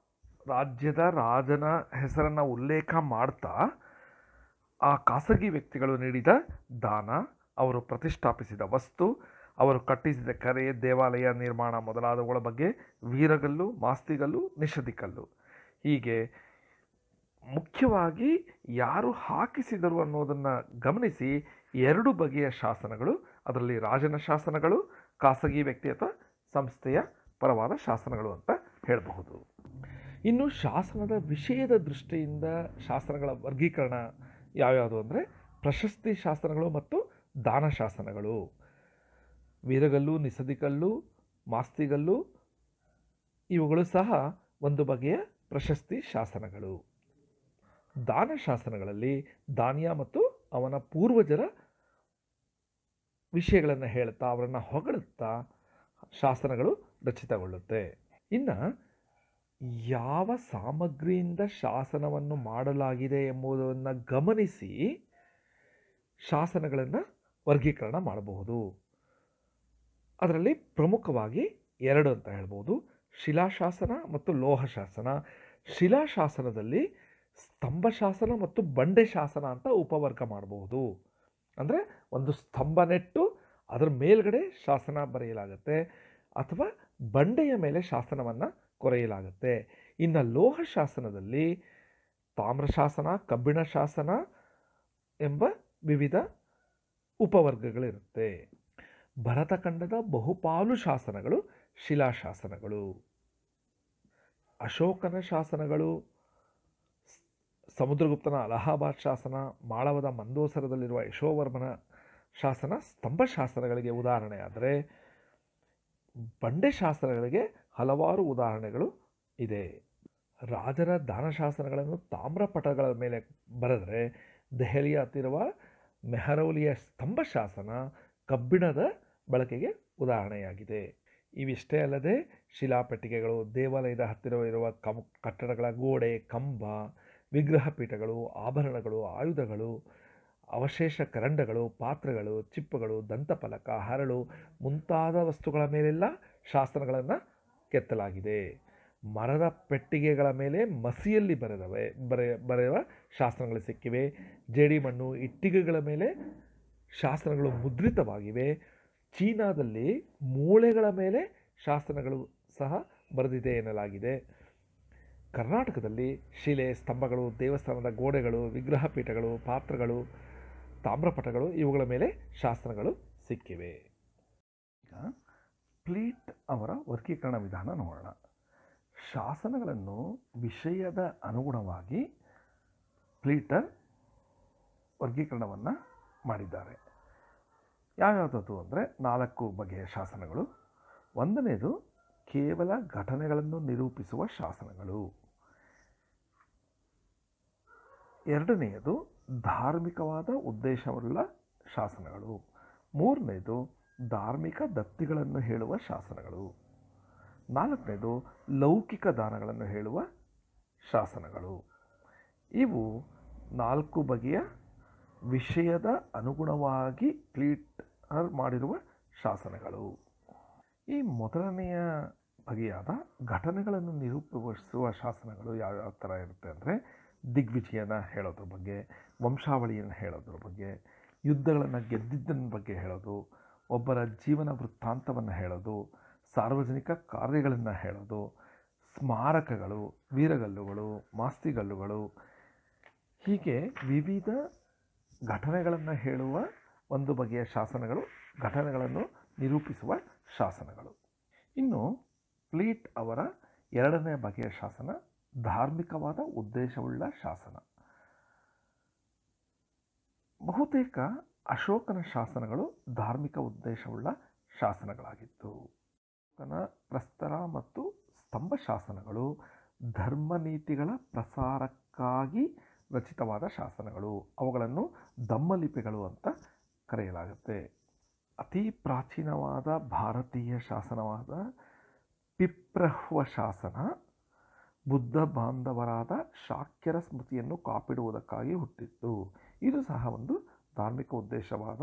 ರಾಜ್ಯದ ರಾಜನ ಹೆಸರನ್ನು ಉಲ್ಲೇಖ ಮಾಡ್ತಾ ಆ ಖಾಸಗಿ ವ್ಯಕ್ತಿಗಳು ನೀಡಿದ ದಾನ, ಅವರು ಪ್ರತಿಷ್ಠಾಪಿಸಿದ ವಸ್ತು, ಅವರು ಕಟ್ಟಿಸಿದ ಕೆರೆ, ದೇವಾಲಯ ನಿರ್ಮಾಣ ಮೊದಲಾದವುಗಳ ಬಗ್ಗೆ ವೀರಗಲ್ಲು, ಮಾಸ್ತಿಗಲ್ಲು, ನಿಷದಿಕಲ್ಲು, ಹೀಗೆ ಮುಖ್ಯವಾಗಿ ಯಾರು ಹಾಕಿಸಿದರು ಅನ್ನೋದನ್ನು ಗಮನಿಸಿ 2 ಬಗೆಯ ಶಾಸನಗಳು, ಅದರಲ್ಲಿ ರಾಜನ ಶಾಸನಗಳು, ಖಾಸಗಿ ವ್ಯಕ್ತಿ ಅಥವಾ ಸಂಸ್ಥೆಯ ಪರವಾದ ಶಾಸನಗಳು ಅಂತ ಹೇಳಬಹುದು. ಇನ್ನು ಶಾಸನದ ವಿಷಯದ ದೃಷ್ಟಿಯಿಂದ ಶಾಸನಗಳ ವರ್ಗೀಕರಣ ಯಾವ್ಯಾವುದು ಅಂದರೆ ಪ್ರಶಸ್ತಿ ಶಾಸನಗಳು ಮತ್ತು ದಾನ ಶಾಸನಗಳು. ವೀರಗಲ್ಲು, ನಿಷದಿಕಲ್ಲು, ಮಾಸ್ತಿಗಲ್ಲು ಇವುಗಳು ಸಹ ಒಂದು ಬಗೆಯ ಪ್ರಶಸ್ತಿ ಶಾಸನಗಳು. ದಾನ ಶಾಸನಗಳಲ್ಲಿ ದಾನಿಯ ಮತ್ತು ಅವನ ಪೂರ್ವಜರ ವಿಷಯಗಳನ್ನು ಹೇಳುತ್ತಾ, ಅವರನ್ನು ಹೊಗಳುತ್ತಾ ಶಾಸನಗಳು ರಚಿತಗೊಳ್ಳುತ್ತೆ. ಇನ್ನು ಯಾವ ಸಾಮಗ್ರಿಯಿಂದ ಶಾಸನವನ್ನು ಮಾಡಲಾಗಿದೆ ಎಂಬುದನ್ನು ಗಮನಿಸಿ ಶಾಸನಗಳನ್ನು ವರ್ಗೀಕರಣ ಮಾಡಬಹುದು. ಅದರಲ್ಲಿ ಪ್ರಮುಖವಾಗಿ ಎರಡು ಅಂತ ಹೇಳ್ಬೋದು, ಶಿಲಾಶಾಸನ ಮತ್ತು ಲೋಹ ಶಾಸನ. ಶಿಲಾಶಾಸನದಲ್ಲಿ ಸ್ತಂಭ ಶಾಸನ ಮತ್ತು ಬಂಡೆ ಶಾಸನ ಅಂತ ಉಪವರ್ಗ ಮಾಡಬಹುದು. ಅಂದರೆ ಒಂದು ಸ್ತಂಭ ನೆಟ್ಟು ಅದರ ಮೇಲ್ಗಡೆ ಶಾಸನ ಬರೆಯಲಾಗುತ್ತೆ ಅಥವಾ ಬಂಡೆಯ ಮೇಲೆ ಶಾಸನವನ್ನು ಕೊರೆಯಲಾಗುತ್ತೆ. ಇನ್ನು ಲೋಹ ಶಾಸನದಲ್ಲಿ ತಾಮ್ರಶಾಸನ, ಕಬ್ಬಿಣ ಶಾಸನ ಎಂಬ ವಿವಿಧ ಉಪವರ್ಗಗಳಿರುತ್ತೆ. ಭರತಖಂಡದ ಬಹುಪಾಲು ಶಾಸನಗಳು ಶಿಲಾಶಾಸನಗಳು. ಅಶೋಕನ ಶಾಸನಗಳು, ಸಮುದ್ರಗುಪ್ತನ ಅಲಹಾಬಾದ್ ಶಾಸನ, ಮಾಳವದ ಮಂದೋಸರದಲ್ಲಿರುವ ಯಶೋವರ್ಮನ ಶಾಸನ ಸ್ತಂಭ ಶಾಸನಗಳಿಗೆ ಉದಾಹರಣೆ. ಆದರೆ ಬಂಡೆ ಶಾಸನಗಳಿಗೆ ಹಲವಾರು ಉದಾಹರಣೆಗಳು ಇದೆ. ರಾಜರ ದಾನಶಾಸನಗಳನ್ನು ತಾಮ್ರಪಟಗಳ ಮೇಲೆ ಬರೆದರೆ ದೆಹಲಿಯ ಹತ್ತಿರುವ ಮೆಹರೌಲಿಯ ಸ್ತಂಭ ಶಾಸನ ಕಬ್ಬಿಣದ ಬಳಕೆಗೆ ಉದಾಹರಣೆಯಾಗಿದೆ. ಇವಿಷ್ಟೇ ಅಲ್ಲದೆ ಶಿಲಾಪೆಟ್ಟಿಗೆಗಳು, ದೇವಾಲಯದ ಹತ್ತಿರವಿರುವ ಕಟ್ಟಡಗಳ ಗೋಡೆ, ಕಂಬ, ವಿಗ್ರಹ ಪೀಠಗಳು, ಆಭರಣಗಳು, ಆಯುಧಗಳು, ಅವಶೇಷ ಕರಂಡಗಳು, ಪಾತ್ರೆಗಳು, ಚಿಪ್ಪುಗಳು, ದಂತಫಲಕ, ಹರಳು ಮುಂತಾದ ವಸ್ತುಗಳ ಮೇಲೆಲ್ಲ ಶಾಸನಗಳನ್ನು ಕೆತ್ತಲಾಗಿದೆ. ಮರದ ಪೆಟ್ಟಿಗೆಗಳ ಮೇಲೆ ಮಸಿಯಲ್ಲಿ ಬರೆಯುವ ಶಾಸನಗಳು ಸಿಕ್ಕಿವೆ. ಜೇಡಿಮಣ್ಣು, ಇಟ್ಟಿಗೆಗಳ ಮೇಲೆ ಶಾಸನಗಳು ಮುದ್ರಿತವಾಗಿವೆ. ಚೀನಾದಲ್ಲಿ ಮೂಳೆಗಳ ಮೇಲೆ ಶಾಸನಗಳು ಸಹ ಬರೆದಿದೆ ಎನ್ನಲಾಗಿದೆ. ಕರ್ನಾಟಕದಲ್ಲಿ ಶಿಲೆ, ಸ್ತಂಭಗಳು, ದೇವಸ್ಥಾನದ ಗೋಡೆಗಳು, ವಿಗ್ರಹ ಪೀಠಗಳು, ಪಾತ್ರಗಳು, ತಾಮ್ರಪಟಗಳು ಇವುಗಳ ಮೇಲೆ ಶಾಸನಗಳು ಸಿಕ್ಕಿವೆ. ಈಗ ಪ್ಲೀಟ್ ಅವರ ವರ್ಗೀಕರಣ ವಿಧಾನ ನೋಡೋಣ. ಶಾಸನಗಳನ್ನು ವಿಷಯದ ಅನುಗುಣವಾಗಿ ಪ್ಲೀಟರ್ ವರ್ಗೀಕರಣವನ್ನು ಮಾಡಿದ್ದಾರೆ. ಯಾವ್ಯಾವುದದು ಅಂದರೆ 4 ಬಗೆಯ ಶಾಸನಗಳು. ಒಂದನೇದು ಕೇವಲ ಘಟನೆಗಳನ್ನು ನಿರೂಪಿಸುವ ಶಾಸನಗಳು. ಎರಡನೆಯದು ಧಾರ್ಮಿಕವಾದ ಉದ್ದೇಶವುಳ್ಳ ಶಾಸನಗಳು. ಮೂರನೇದು ಧಾರ್ಮಿಕ ದತ್ತಿಗಳನ್ನು ಹೇಳುವ ಶಾಸನಗಳು. ನಾಲ್ಕನೇದು ಲೌಕಿಕ ದಾನಗಳನ್ನು ಹೇಳುವ ಶಾಸನಗಳು. ಇವು 4 ಬಗೆಯ ವಿಷಯದ ಅನುಗುಣವಾಗಿ ಪ್ಲೀಟರ್ ಮಾಡಿರುವ ಶಾಸನಗಳು. ಈ ಮೊದಲನೆಯ ಬಗೆಯಾದ ಘಟನೆಗಳನ್ನು ನಿರೂಪಿಸುವ ಶಾಸನಗಳು ಯಾವ್ಯಾವ ಥರ ಇರುತ್ತೆ ಅಂದರೆ ದಿಗ್ವಿಜಯನ ಹೇಳೋದ್ರ ಬಗ್ಗೆ, ವಂಶಾವಳಿಯನ್ನು ಹೇಳೋದ್ರ ಬಗ್ಗೆ, ಯುದ್ಧಗಳನ್ನು ಗೆದ್ದಿದ್ದನ ಬಗ್ಗೆ ಹೇಳೋದು, ಒಬ್ಬರ ಜೀವನ ವೃತ್ತಾಂತವನ್ನು ಹೇಳೋದು, ಸಾರ್ವಜನಿಕ ಕಾರ್ಯಗಳನ್ನು ಹೇಳೋದು, ಸ್ಮಾರಕಗಳು, ವೀರಗಲ್ಲುಗಳು, ಮಾಸ್ತಿಗಲ್ಲುಗಳು, ಹೀಗೆ ವಿವಿಧ ಘಟನೆಗಳನ್ನು ಹೇಳುವ ಒಂದು ಬಗೆಯ ಶಾಸನಗಳು, ಘಟನೆಗಳನ್ನು ನಿರೂಪಿಸುವ ಶಾಸನಗಳು. ಇನ್ನು ಪ್ಲೀಟ್ ಅವರ ಎರಡನೇ ಬಗೆಯ ಶಾಸನ ಧಾರ್ಮಿಕವಾದ ಉದ್ದೇಶವುಳ್ಳ ಶಾಸನ. ಬಹುತೇಕ ಅಶೋಕನ ಶಾಸನಗಳು ಧಾರ್ಮಿಕ ಉದ್ದೇಶವುಳ್ಳ ಶಾಸನಗಳಾಗಿತ್ತು. ಅಶೋಕನ ಪ್ರಸ್ತರ ಮತ್ತು ಸ್ತಂಭ ಶಾಸನಗಳು ಧರ್ಮನೀತಿಗಳ ಪ್ರಸಾರಕ್ಕಾಗಿ ರಚಿತವಾದ ಶಾಸನಗಳು. ಅವುಗಳನ್ನು ದಮ್ಮಲಿಪಿಗಳು ಅಂತ ಕರೆಯಲಾಗುತ್ತೆ. ಅತಿ ಪ್ರಾಚೀನವಾದ ಭಾರತೀಯ ಶಾಸನವಾದ ಪಿಪ್ರಹ್ವ ಶಾಸನ ಬುದ್ಧ ಬಾಂಧವರಾದ ಶಾಕ್ಯರ ಸ್ಮೃತಿಯನ್ನು ಕಾಪಿಡುವುದಕ್ಕಾಗಿ ಹುಟ್ಟಿತ್ತು. ಇದು ಸಹ ಒಂದು ಧಾರ್ಮಿಕ ಉದ್ದೇಶವಾದ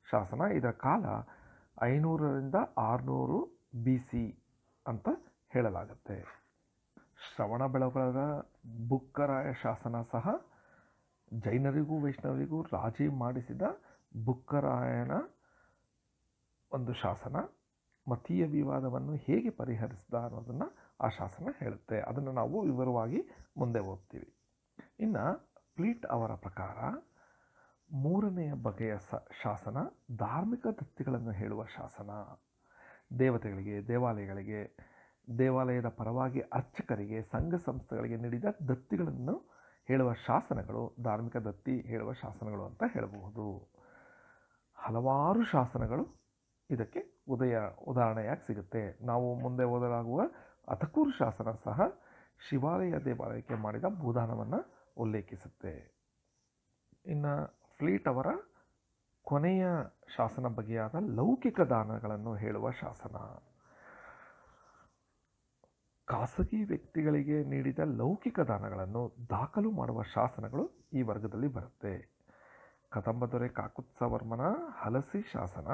ಶಾಸನ. ಇದರ ಕಾಲ 500ರಿಂದ 600 BC ಅಂತ ಹೇಳಲಾಗುತ್ತೆ. ಶ್ರವಣಬೆಳಗೊಳದ ಬುಕ್ಕರಾಯ ಶಾಸನ ಸಹ ಜೈನರಿಗೂ ವೈಷ್ಣವರಿಗೂ ರಾಜಿ ಮಾಡಿಸಿದ ಬುಕ್ಕರಾಯನ ಒಂದು ಶಾಸನ. ಮತೀಯ ವಿವಾದವನ್ನು ಹೇಗೆ ಪರಿಹರಿಸಿದ ಅನ್ನೋದನ್ನು ಆ ಶಾಸನ ಹೇಳುತ್ತೆ. ಅದನ್ನು ನಾವು ವಿವರವಾಗಿ ಮುಂದೆ ಓದ್ತೀವಿ. ಇನ್ನು ಪ್ಲೀಟ್ ಅವರ ಪ್ರಕಾರ ಮೂರನೆಯ ಬಗೆಯ ಶಾಸನ ಧಾರ್ಮಿಕ ದತ್ತಿಗಳನ್ನು ಹೇಳುವ ಶಾಸನ. ದೇವತೆಗಳಿಗೆ, ದೇವಾಲಯಗಳಿಗೆ, ದೇವಾಲಯದ ಪರವಾಗಿ ಅರ್ಚಕರಿಗೆ, ಸಂಘ ಸಂಸ್ಥೆಗಳಿಗೆ ನೀಡಿದ ದತ್ತಿಗಳನ್ನು ಹೇಳುವ ಶಾಸನಗಳು ಧಾರ್ಮಿಕ ದತ್ತಿ ಹೇಳುವ ಶಾಸನಗಳು ಅಂತ ಹೇಳಬಹುದು. ಹಲವಾರು ಶಾಸನಗಳು ಇದಕ್ಕೆ ಉದಾಹರಣೆಯಾಗಿ ಸಿಗುತ್ತೆ. ನಾವು ಮುಂದೆ ಓದಲಾಗುವ ಅತಕೂರು ಶಾಸನ ಸಹ ಶಿವಾಲಯ ದೇವಾಲಯಕ್ಕೆ ಮಾಡಿದ ಭೂದಾನವನ್ನು ಉಲ್ಲೇಖಿಸುತ್ತೆ. ಇನ್ನು ಫ್ಲೀಟ್ ಅವರ ಕೊನೆಯ ಶಾಸನ ಬಗೆಯಾದ ಲೌಕಿಕ ದಾನಗಳನ್ನು ಹೇಳುವ ಶಾಸನ. ಖಾಸಗಿ ವ್ಯಕ್ತಿಗಳಿಗೆ ನೀಡಿದ ಲೌಕಿಕ ದಾನಗಳನ್ನು ದಾಖಲು ಮಾಡುವ ಶಾಸನಗಳು ಈ ವರ್ಗದಲ್ಲಿ ಬರುತ್ತೆ. ಕದಂಬ ದೊರೆ ಕಾಕುತ್ಸವರ್ಮನ ಹಲಸಿ ಶಾಸನ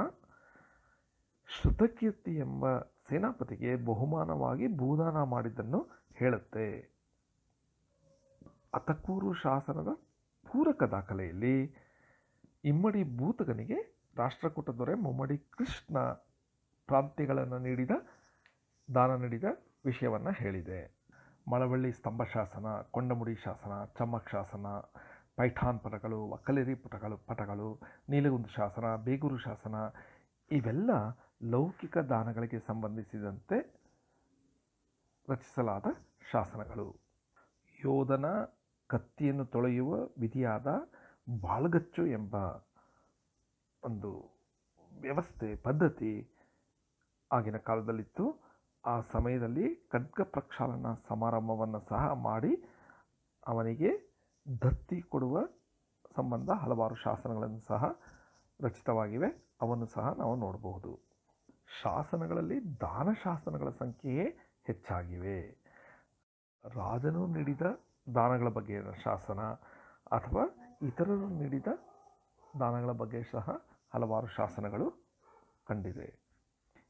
ಶ್ರುತಕೀರ್ತಿ ಎಂಬ ಸೇನಾಪತಿಗೆ ಬಹುಮಾನವಾಗಿ ಭೂದಾನ ಮಾಡಿದ್ದನ್ನು ಹೇಳುತ್ತೆ. ಅತಕೂರು ಶಾಸನದ ಪೂರಕ ದಾಖಲೆಯಲ್ಲಿ ಇಮ್ಮಡಿ ಭೂತಗನಿಗೆ ರಾಷ್ಟ್ರಕೂಟ ದೊರೆ ಮುಮ್ಮಡಿ ಕೃಷ್ಣ ಪ್ರಾಂತ್ಯಗಳನ್ನು ದಾನ ನೀಡಿದ ವಿಷಯವನ್ನು ಹೇಳಿದೆ. ಮಳವಳ್ಳಿ ಸ್ತಂಭ ಶಾಸನ, ಕೊಂಡಮುಡಿ ಶಾಸನ, ಚಮ್ಮಕ್ ಶಾಸನ, ಪೈಠಾನ್ ಪಟಗಳು, ಒಕ್ಕಲೇರಿ ಪಟಗಳು, ನೀಲಗುಂದ ಶಾಸನ, ಬೇಗೂರು ಶಾಸನ ಇವೆಲ್ಲ ಲೌಕಿಕ ದಾನಗಳಿಗೆ ಸಂಬಂಧಿಸಿದಂತೆ ರಚಿಸಲಾದ ಶಾಸನಗಳು. ಯೋಧನ ಕತ್ತಿಯನ್ನು ತೊಳೆಯುವ ವಿಧಿಯಾದ ಬಾಳ್ಗಚ್ಚು ಎಂಬ ಒಂದು ವ್ಯವಸ್ಥೆ ಪದ್ಧತಿ ಆಗಿನ ಕಾಲದಲ್ಲಿತ್ತು. ಆ ಸಮಯದಲ್ಲಿ ಖಡ್ಗ ಪ್ರಕ್ಷಾಳನ ಸಮಾರಂಭವನ್ನು ಸಹ ಮಾಡಿ ಅವನಿಗೆ ದತ್ತಿ ಕೊಡುವ ಸಂಬಂಧ ಹಲವಾರು ಶಾಸನಗಳನ್ನು ಸಹ ರಚಿತವಾಗಿವೆ. ಅವನ್ನು ಸಹ ನಾವು ನೋಡಬಹುದು. ಶಾಸನಗಳಲ್ಲಿ ದಾನ ಶಾಸನಗಳ ಸಂಖ್ಯೆಯೇ ಹೆಚ್ಚಾಗಿವೆ. ರಾಜನು ನೀಡಿದ ದಾನಗಳ ಬಗ್ಗೆ ಶಾಸನ ಅಥವಾ ಇತರರು ನೀಡಿದ ದಾನಗಳ ಬಗ್ಗೆ ಸಹ ಹಲವಾರು ಶಾಸನಗಳು ಕಂಡಿದೆ.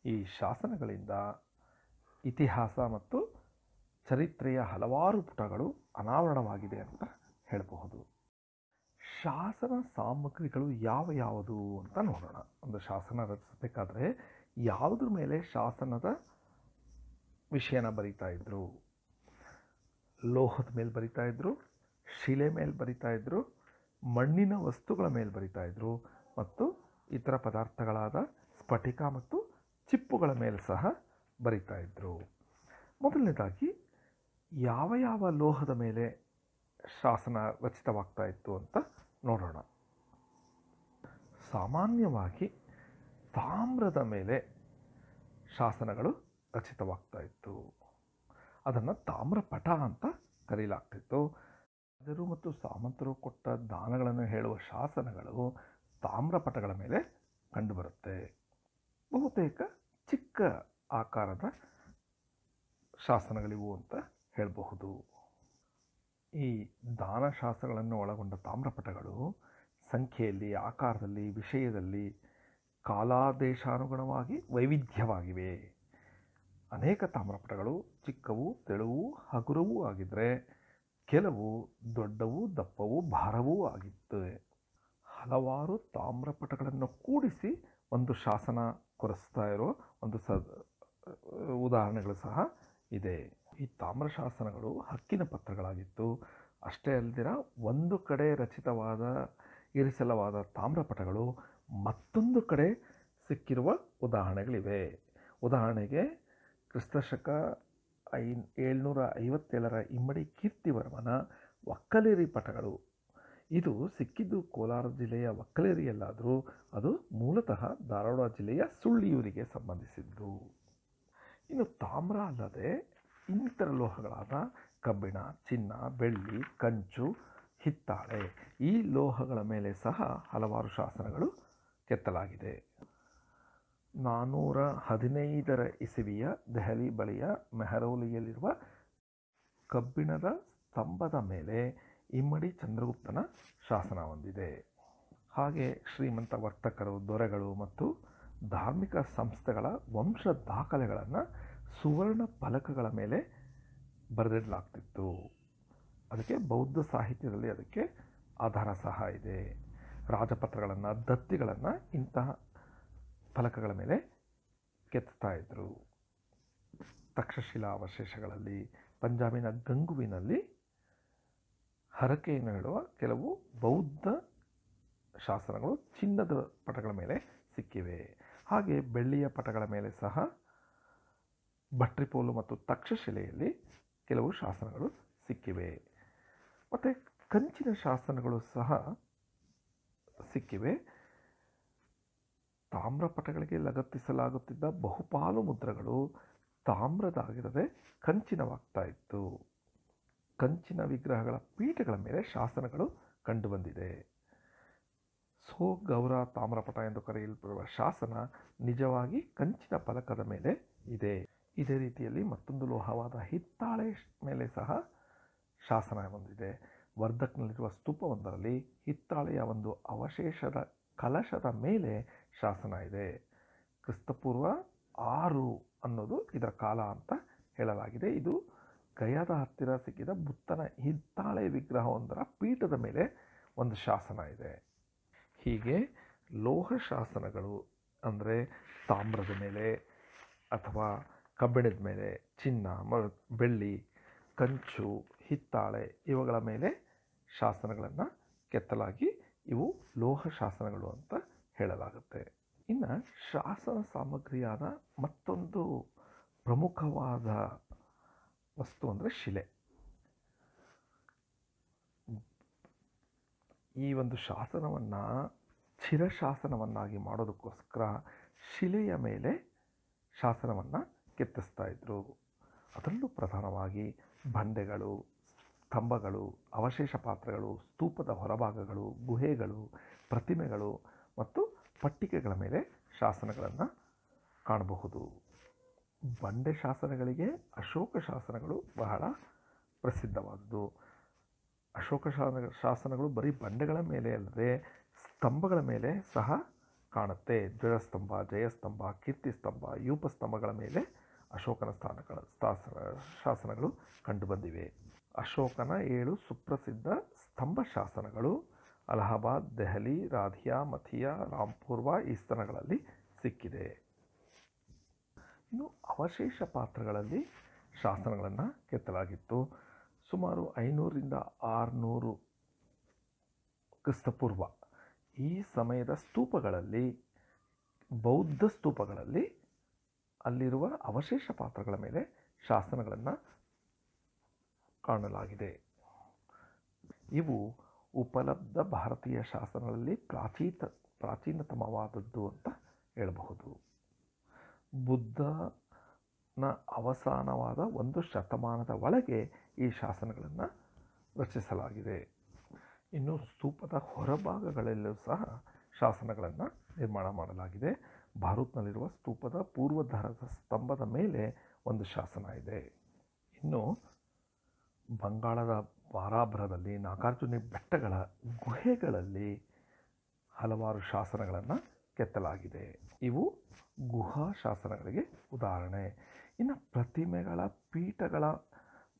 ಈ ಶಾಸನಗಳಿಂದ ಇತಿಹಾಸ ಮತ್ತು ಚರಿತ್ರೆಯ ಹಲವಾರು ಪುಟಗಳು ಅನಾವರಣವಾಗಿದೆ ಅಂತ ಹೇಳಬಹುದು. ಶಾಸನ ಸಾಮಗ್ರಿಗಳು ಯಾವುದು ಅಂತ ನೋಡೋಣ. ಒಂದು ಶಾಸನ ರಚಿಸಬೇಕಾದ್ರೆ ಯಾವುದ್ರ ಮೇಲೆ ಶಾಸನದ ವಿಷಯನ ಬರಿತಾ ಇದ್ರು? ಲೋಹದ ಮೇಲೆ ಬರಿತಾ ಇದ್ರು, ಶಿಲೆ ಮೇಲೆ ಬರಿತಾ ಇದ್ರು, ಮಣ್ಣಿನ ವಸ್ತುಗಳ ಮೇಲೆ ಬರಿತಾ ಇದ್ರು ಮತ್ತು ಇತರ ಪದಾರ್ಥಗಳಾದ ಸ್ಫಟಿಕ ಮತ್ತು ಚಿಪ್ಪುಗಳ ಮೇಲೆ ಸಹ ಬರಿತಾ ಇದ್ರು. ಮೊದಲನೇದಾಗಿ ಯಾವ ಲೋಹದ ಮೇಲೆ ಶಾಸನ ರಚಿತವಾಗ್ತಾ ಇತ್ತು ಅಂತ ನೋಡೋಣ. ಸಾಮಾನ್ಯವಾಗಿ ತಾಮ್ರದ ಮೇಲೆ ಶಾಸನಗಳು ರಚಿತವಾಗ್ತಾ ಇತ್ತು. ಅದನ್ನು ತಾಮ್ರಪಟ ಅಂತ ಕರೆಯಲಾಗ್ತಿತ್ತು. ರಾಜರು ಮತ್ತು ಸಾಮಂತರು ಕೊಟ್ಟ ದಾನಗಳನ್ನು ಹೇಳುವ ಶಾಸನಗಳು ತಾಮ್ರಪಟಗಳ ಮೇಲೆ ಕಂಡುಬರುತ್ತೆ. ಬಹುತೇಕ ಚಿಕ್ಕ ಆಕಾರದ ಶಾಸನಗಳಿವು ಅಂತ ಹೇಳಬಹುದು. ಈ ದಾನ ಶಾಸನಗಳನ್ನು ಒಳಗೊಂಡ ತಾಮ್ರಪಟಗಳು ಸಂಖ್ಯೆಯಲ್ಲಿ, ಆಕಾರದಲ್ಲಿ, ವಿಷಯದಲ್ಲಿ ಕಾಲಾದೇಶಾನುಗುಣವಾಗಿ ವೈವಿಧ್ಯವಾಗಿವೆ. ಅನೇಕ ತಾಮ್ರಪಟಗಳು ಚಿಕ್ಕವು, ತೆಳುವು, ಹಗುರವೂ ಆಗಿದ್ದರೆ ಕೆಲವು ದೊಡ್ಡವು, ದಪ್ಪವು, ಭಾರವೂ ಆಗಿರ್ತವೆ. ಹಲವಾರು ತಾಮ್ರಪಟಗಳನ್ನು ಕೂಡಿಸಿ ಒಂದು ಶಾಸನ ಕೊರೆಸ್ತಾ ಇರೋ ಒಂದು ಉದಾಹರಣೆಗಳು ಸಹ ಇದೆ. ಈ ತಾಮ್ರ ಶಾಸನಗಳು ಹಕ್ಕಿನ ಪತ್ರಗಳಾಗಿತ್ತು. ಅಷ್ಟೇ ಅಲ್ಲದಿರ ಒಂದು ಕಡೆ ಇರಿಸಲಾದ ತಾಮ್ರಪಟಗಳು ಮತ್ತೊಂದು ಕಡೆ ಸಿಕ್ಕಿರುವ ಉದಾಹರಣೆಗಳಿವೆ. ಉದಾಹರಣೆಗೆ ಕ್ರಿಸ್ತಶಕ 757ರ ಇಮ್ಮಡಿ ಕೀರ್ತಿವರ್ಮನ ಒಕ್ಕಲೇರಿ ಪಟಗಳು. ಇದು ಸಿಕ್ಕಿದ್ದು ಕೋಲಾರ ಜಿಲ್ಲೆಯ ಒಕ್ಕಲೇರಿಯಲ್ಲಾದರೂ ಅದು ಮೂಲತಃ ಧಾರವಾಡ ಜಿಲ್ಲೆಯ ಸುಳ್ಳಿಯೂರಿಗೆ ಸಂಬಂಧಿಸಿದ್ದು. ಇನ್ನು ತಾಮ್ರ ಅಲ್ಲದೆ ಇನ್ನಿತರ ಲೋಹಗಳಾದ ಕಬ್ಬಿಣ, ಚಿನ್ನ, ಬೆಳ್ಳಿ, ಕಂಚು, ಹಿತ್ತಾಳೆ ಈ ಲೋಹಗಳ ಮೇಲೆ ಸಹ ಹಲವಾರು ಶಾಸನಗಳು ಕೆತ್ತಲಾಗಿದೆ. 415ರ ಇಸವಿಯ ದೆಹಲಿ ಬಳಿಯ ಮೆಹರೌಲಿಯಲ್ಲಿರುವ ಕಬ್ಬಿಣದ ಸ್ತಂಭದ ಮೇಲೆ ಇಮ್ಮಡಿ ಚಂದ್ರಗುಪ್ತನ ಶಾಸನ ಹೊಂದಿದೆ. ಹಾಗೆ ಶ್ರೀಮಂತ ವರ್ತಕರು, ದೊರೆಗಳು ಮತ್ತು ಧಾರ್ಮಿಕ ಸಂಸ್ಥೆಗಳ ವಂಶ ದಾಖಲೆಗಳನ್ನು ಸುವರ್ಣ ಫಲಕಗಳ ಮೇಲೆ ಬರೆದಿಡಲಾಗ್ತಿತ್ತು. ಅದಕ್ಕೆ ಬೌದ್ಧ ಸಾಹಿತ್ಯದಲ್ಲಿ ಅದಕ್ಕೆ ಆಧಾರ ಸಹ ಇದೆ. ರಾಜಪತ್ರಗಳನ್ನು, ದತ್ತಿಗಳನ್ನು ಇಂತಹ ಫಲಕಗಳ ಮೇಲೆ ಕೆತ್ತಾ ಇದ್ದರು. ತಕ್ಷಶಿಲಾ ಅವಶೇಷಗಳಲ್ಲಿ, ಪಂಜಾಬಿನ ಗಂಗುವಿನಲ್ಲಿ ಹರಕೆಯನ್ನು ಹೇಳುವ ಕೆಲವು ಬೌದ್ಧ ಶಾಸನಗಳು ಚಿನ್ನದ ಪಟಗಳ ಮೇಲೆ ಸಿಕ್ಕಿವೆ. ಹಾಗೆ ಬೆಳ್ಳಿಯ ಪಟಗಳ ಮೇಲೆ ಸಹ ಭಟ್ರಿಪೋಲು ಮತ್ತು ತಕ್ಷಶಿಲೆಯಲ್ಲಿ ಕೆಲವು ಶಾಸನಗಳು ಸಿಕ್ಕಿವೆ. ಮತ್ತು ಕಂಚಿನ ಶಾಸನಗಳು ಸಹ ಸಿಕ್ಕಿವೆ. ತಾಮ್ರಪಟಗಳಿಗೆ ಲಗತ್ತಿಸಲಾಗುತ್ತಿದ್ದ ಬಹುಪಾಲು ಮುದ್ರೆಗಳು ತಾಮ್ರದಾಗಿರದೆ ಕಂಚಿನವಾಗ್ತಾ ಇತ್ತು. ಕಂಚಿನ ವಿಗ್ರಹಗಳ ಪೀಠಗಳ ಮೇಲೆ ಶಾಸನಗಳು ಕಂಡುಬಂದಿದೆ. ಸೋ ಗೌರ ತಾಮ್ರಪಟ ಎಂದು ಕರೆಯಲ್ಪಡುವ ಶಾಸನ ನಿಜವಾಗಿ ಕಂಚಿನ ಫಲಕದ ಮೇಲೆ ಇದೆ. ಇದೇ ರೀತಿಯಲ್ಲಿ ಮತ್ತೊಂದು ಲೋಹವಾದ ಹಿತ್ತಾಳೆ ಮೇಲೆ ಸಹ ಶಾಸನ ಹೊಂದಿದೆ. ವರ್ಧಕ್ನಲ್ಲಿರುವ ಸ್ತೂಪವೊಂದರಲ್ಲಿ ಹಿತ್ತಾಳೆಯ ಒಂದು ಅವಶೇಷದ ಕಲಶದ ಮೇಲೆ ಶಾಸನ ಇದೆ. ಕ್ರಿಸ್ತಪೂರ್ವ 6 ಅನ್ನೋದು ಇದರ ಕಾಲ ಅಂತ ಹೇಳಲಾಗಿದೆ. ಇದು ಗಯಾದ ಹತ್ತಿರ ಸಿಕ್ಕಿದ ಬುದ್ಧನ ಹಿತ್ತಾಳೆ ವಿಗ್ರಹವೊಂದರ ಪೀಠದ ಮೇಲೆ ಒಂದು ಶಾಸನ ಇದೆ. ಹೀಗೆ ಲೋಹ ಶಾಸನಗಳು ಅಂದರೆ ತಾಮ್ರದ ಮೇಲೆ ಅಥವಾ ಕಬ್ಬಿಣದ ಮೇಲೆ, ಚಿನ್ನ, ಬೆಳ್ಳಿ, ಕಂಚು, ಹಿತ್ತಾಳೆ ಇವುಗಳ ಮೇಲೆ ಶಾಸನಗಳನ್ನು ಕೆತ್ತಲಾಗಿ ಇವು ಲೋಹ ಶಾಸನಗಳು ಅಂತ ಹೇಳಲಾಗುತ್ತೆ. ಇನ್ನು ಶಾಸನ ಸಾಮಗ್ರಿಯಾದ ಮತ್ತೊಂದು ಪ್ರಮುಖವಾದ ವಸ್ತು ಅಂದರೆ ಶಿಲೆ. ಈ ಒಂದು ಶಾಸನವನ್ನು ಚಿರಶಾಸನವನ್ನಾಗಿ ಮಾಡೋದಕ್ಕೋಸ್ಕರ ಶಿಲೆಯ ಮೇಲೆ ಶಾಸನವನ್ನು ಕೆತ್ತಿಸ್ತಾ ಇದ್ದರು. ಅದರಲ್ಲೂ ಪ್ರಧಾನವಾಗಿ ಬಂಡೆಗಳು, ಸ್ತಂಭಗಳು, ಅವಶೇಷ ಪಾತ್ರೆಗಳು, ಸ್ತೂಪದ ಹೊರಭಾಗಗಳು, ಗುಹೆಗಳು, ಪ್ರತಿಮೆಗಳು ಮತ್ತು ಪಟ್ಟಿಕೆಗಳ ಮೇಲೆ ಶಾಸನಗಳನ್ನು ಕಾಣಬಹುದು. ಬಂಡೆ ಶಾಸನಗಳಿಗೆ ಅಶೋಕ ಶಾಸನಗಳು ಬಹಳ ಪ್ರಸಿದ್ಧವಾದದ್ದು. ಅಶೋಕ ಶಾಸನಗಳು ಬರೀ ಬಂಡೆಗಳ ಮೇಲೆ ಅಲ್ಲದೆ ಸ್ತಂಭಗಳ ಮೇಲೆ ಸಹ ಕಾಣುತ್ತೆ. ಧ್ವಜಸ್ತಂಭ, ಜಯಸ್ತಂಭ, ಕೀರ್ತಿಸ್ತಂಭ, ಯೂಪಸ್ತಂಭಗಳ ಮೇಲೆ ಅಶೋಕನ ಶಾಸನಗಳು ಕಂಡುಬಂದಿವೆ. ಅಶೋಕನ 7 ಸುಪ್ರಸಿದ್ಧ ಸ್ತಂಭ ಶಾಸನಗಳು ಅಲಹಾಬಾದ್, ದೆಹಲಿ, ರಾಧಿಯಾ, ಮಥಿಯಾ, ರಾಂಪುರ್ವ ಈ ಸ್ಥಳಗಳಲ್ಲಿ ಸಿಕ್ಕಿದೆ. ಇನ್ನು ಅವಶೇಷ ಪಾತ್ರಗಳಲ್ಲಿ ಶಾಸನಗಳನ್ನು ಕೆತ್ತಲಾಗಿತ್ತು. ಸುಮಾರು 500ರಿಂದ 600 ಕ್ರಿಸ್ತಪೂರ್ವ ಈ ಸಮಯದ ಸ್ತೂಪಗಳಲ್ಲಿ, ಬೌದ್ಧ ಸ್ತೂಪಗಳಲ್ಲಿ ಅಲ್ಲಿರುವ ಅವಶೇಷ ಪಾತ್ರಗಳ ಮೇಲೆ ಶಾಸನಗಳನ್ನು ಕಾಣಲಾಗಿದೆ. ಇವು ಉಪಲಬ್ಧ ಭಾರತೀಯ ಶಾಸನಗಳಲ್ಲಿ ಪ್ರಾಚೀನತಮವಾದದ್ದು ಅಂತ ಹೇಳಬಹುದು. ಬುದ್ಧನ ಅವಸಾನವಾದ 1 ಶತಮಾನದ ಒಳಗೆ ಈ ಶಾಸನಗಳನ್ನು ರಚಿಸಲಾಗಿದೆ. ಇನ್ನು ಸ್ತೂಪದ ಹೊರಭಾಗಗಳಲ್ಲೂ ಸಹ ಶಾಸನಗಳನ್ನು ನಿರ್ಮಾಣ ಮಾಡಲಾಗಿದೆ. ಭಾರತ್ನಲ್ಲಿರುವ ಸ್ತೂಪದ ಪೂರ್ವಧಾರದ ಸ್ತಂಭದ ಮೇಲೆ ಒಂದು ಶಾಸನ ಇದೆ. ಇನ್ನು ಬಂಗಾಳದ ವಾರಾಭರದಲ್ಲಿ ನಾಗಾರ್ಜುನ ಬೆಟ್ಟಗಳ ಗುಹೆಗಳಲ್ಲಿ ಹಲವಾರು ಶಾಸನಗಳನ್ನು ಕೆತ್ತಲಾಗಿದೆ. ಇವು ಗುಹಾ ಶಾಸನಗಳಿಗೆ ಉದಾಹರಣೆ. ಇನ್ನು ಪ್ರತಿಮೆಗಳ, ಪೀಠಗಳ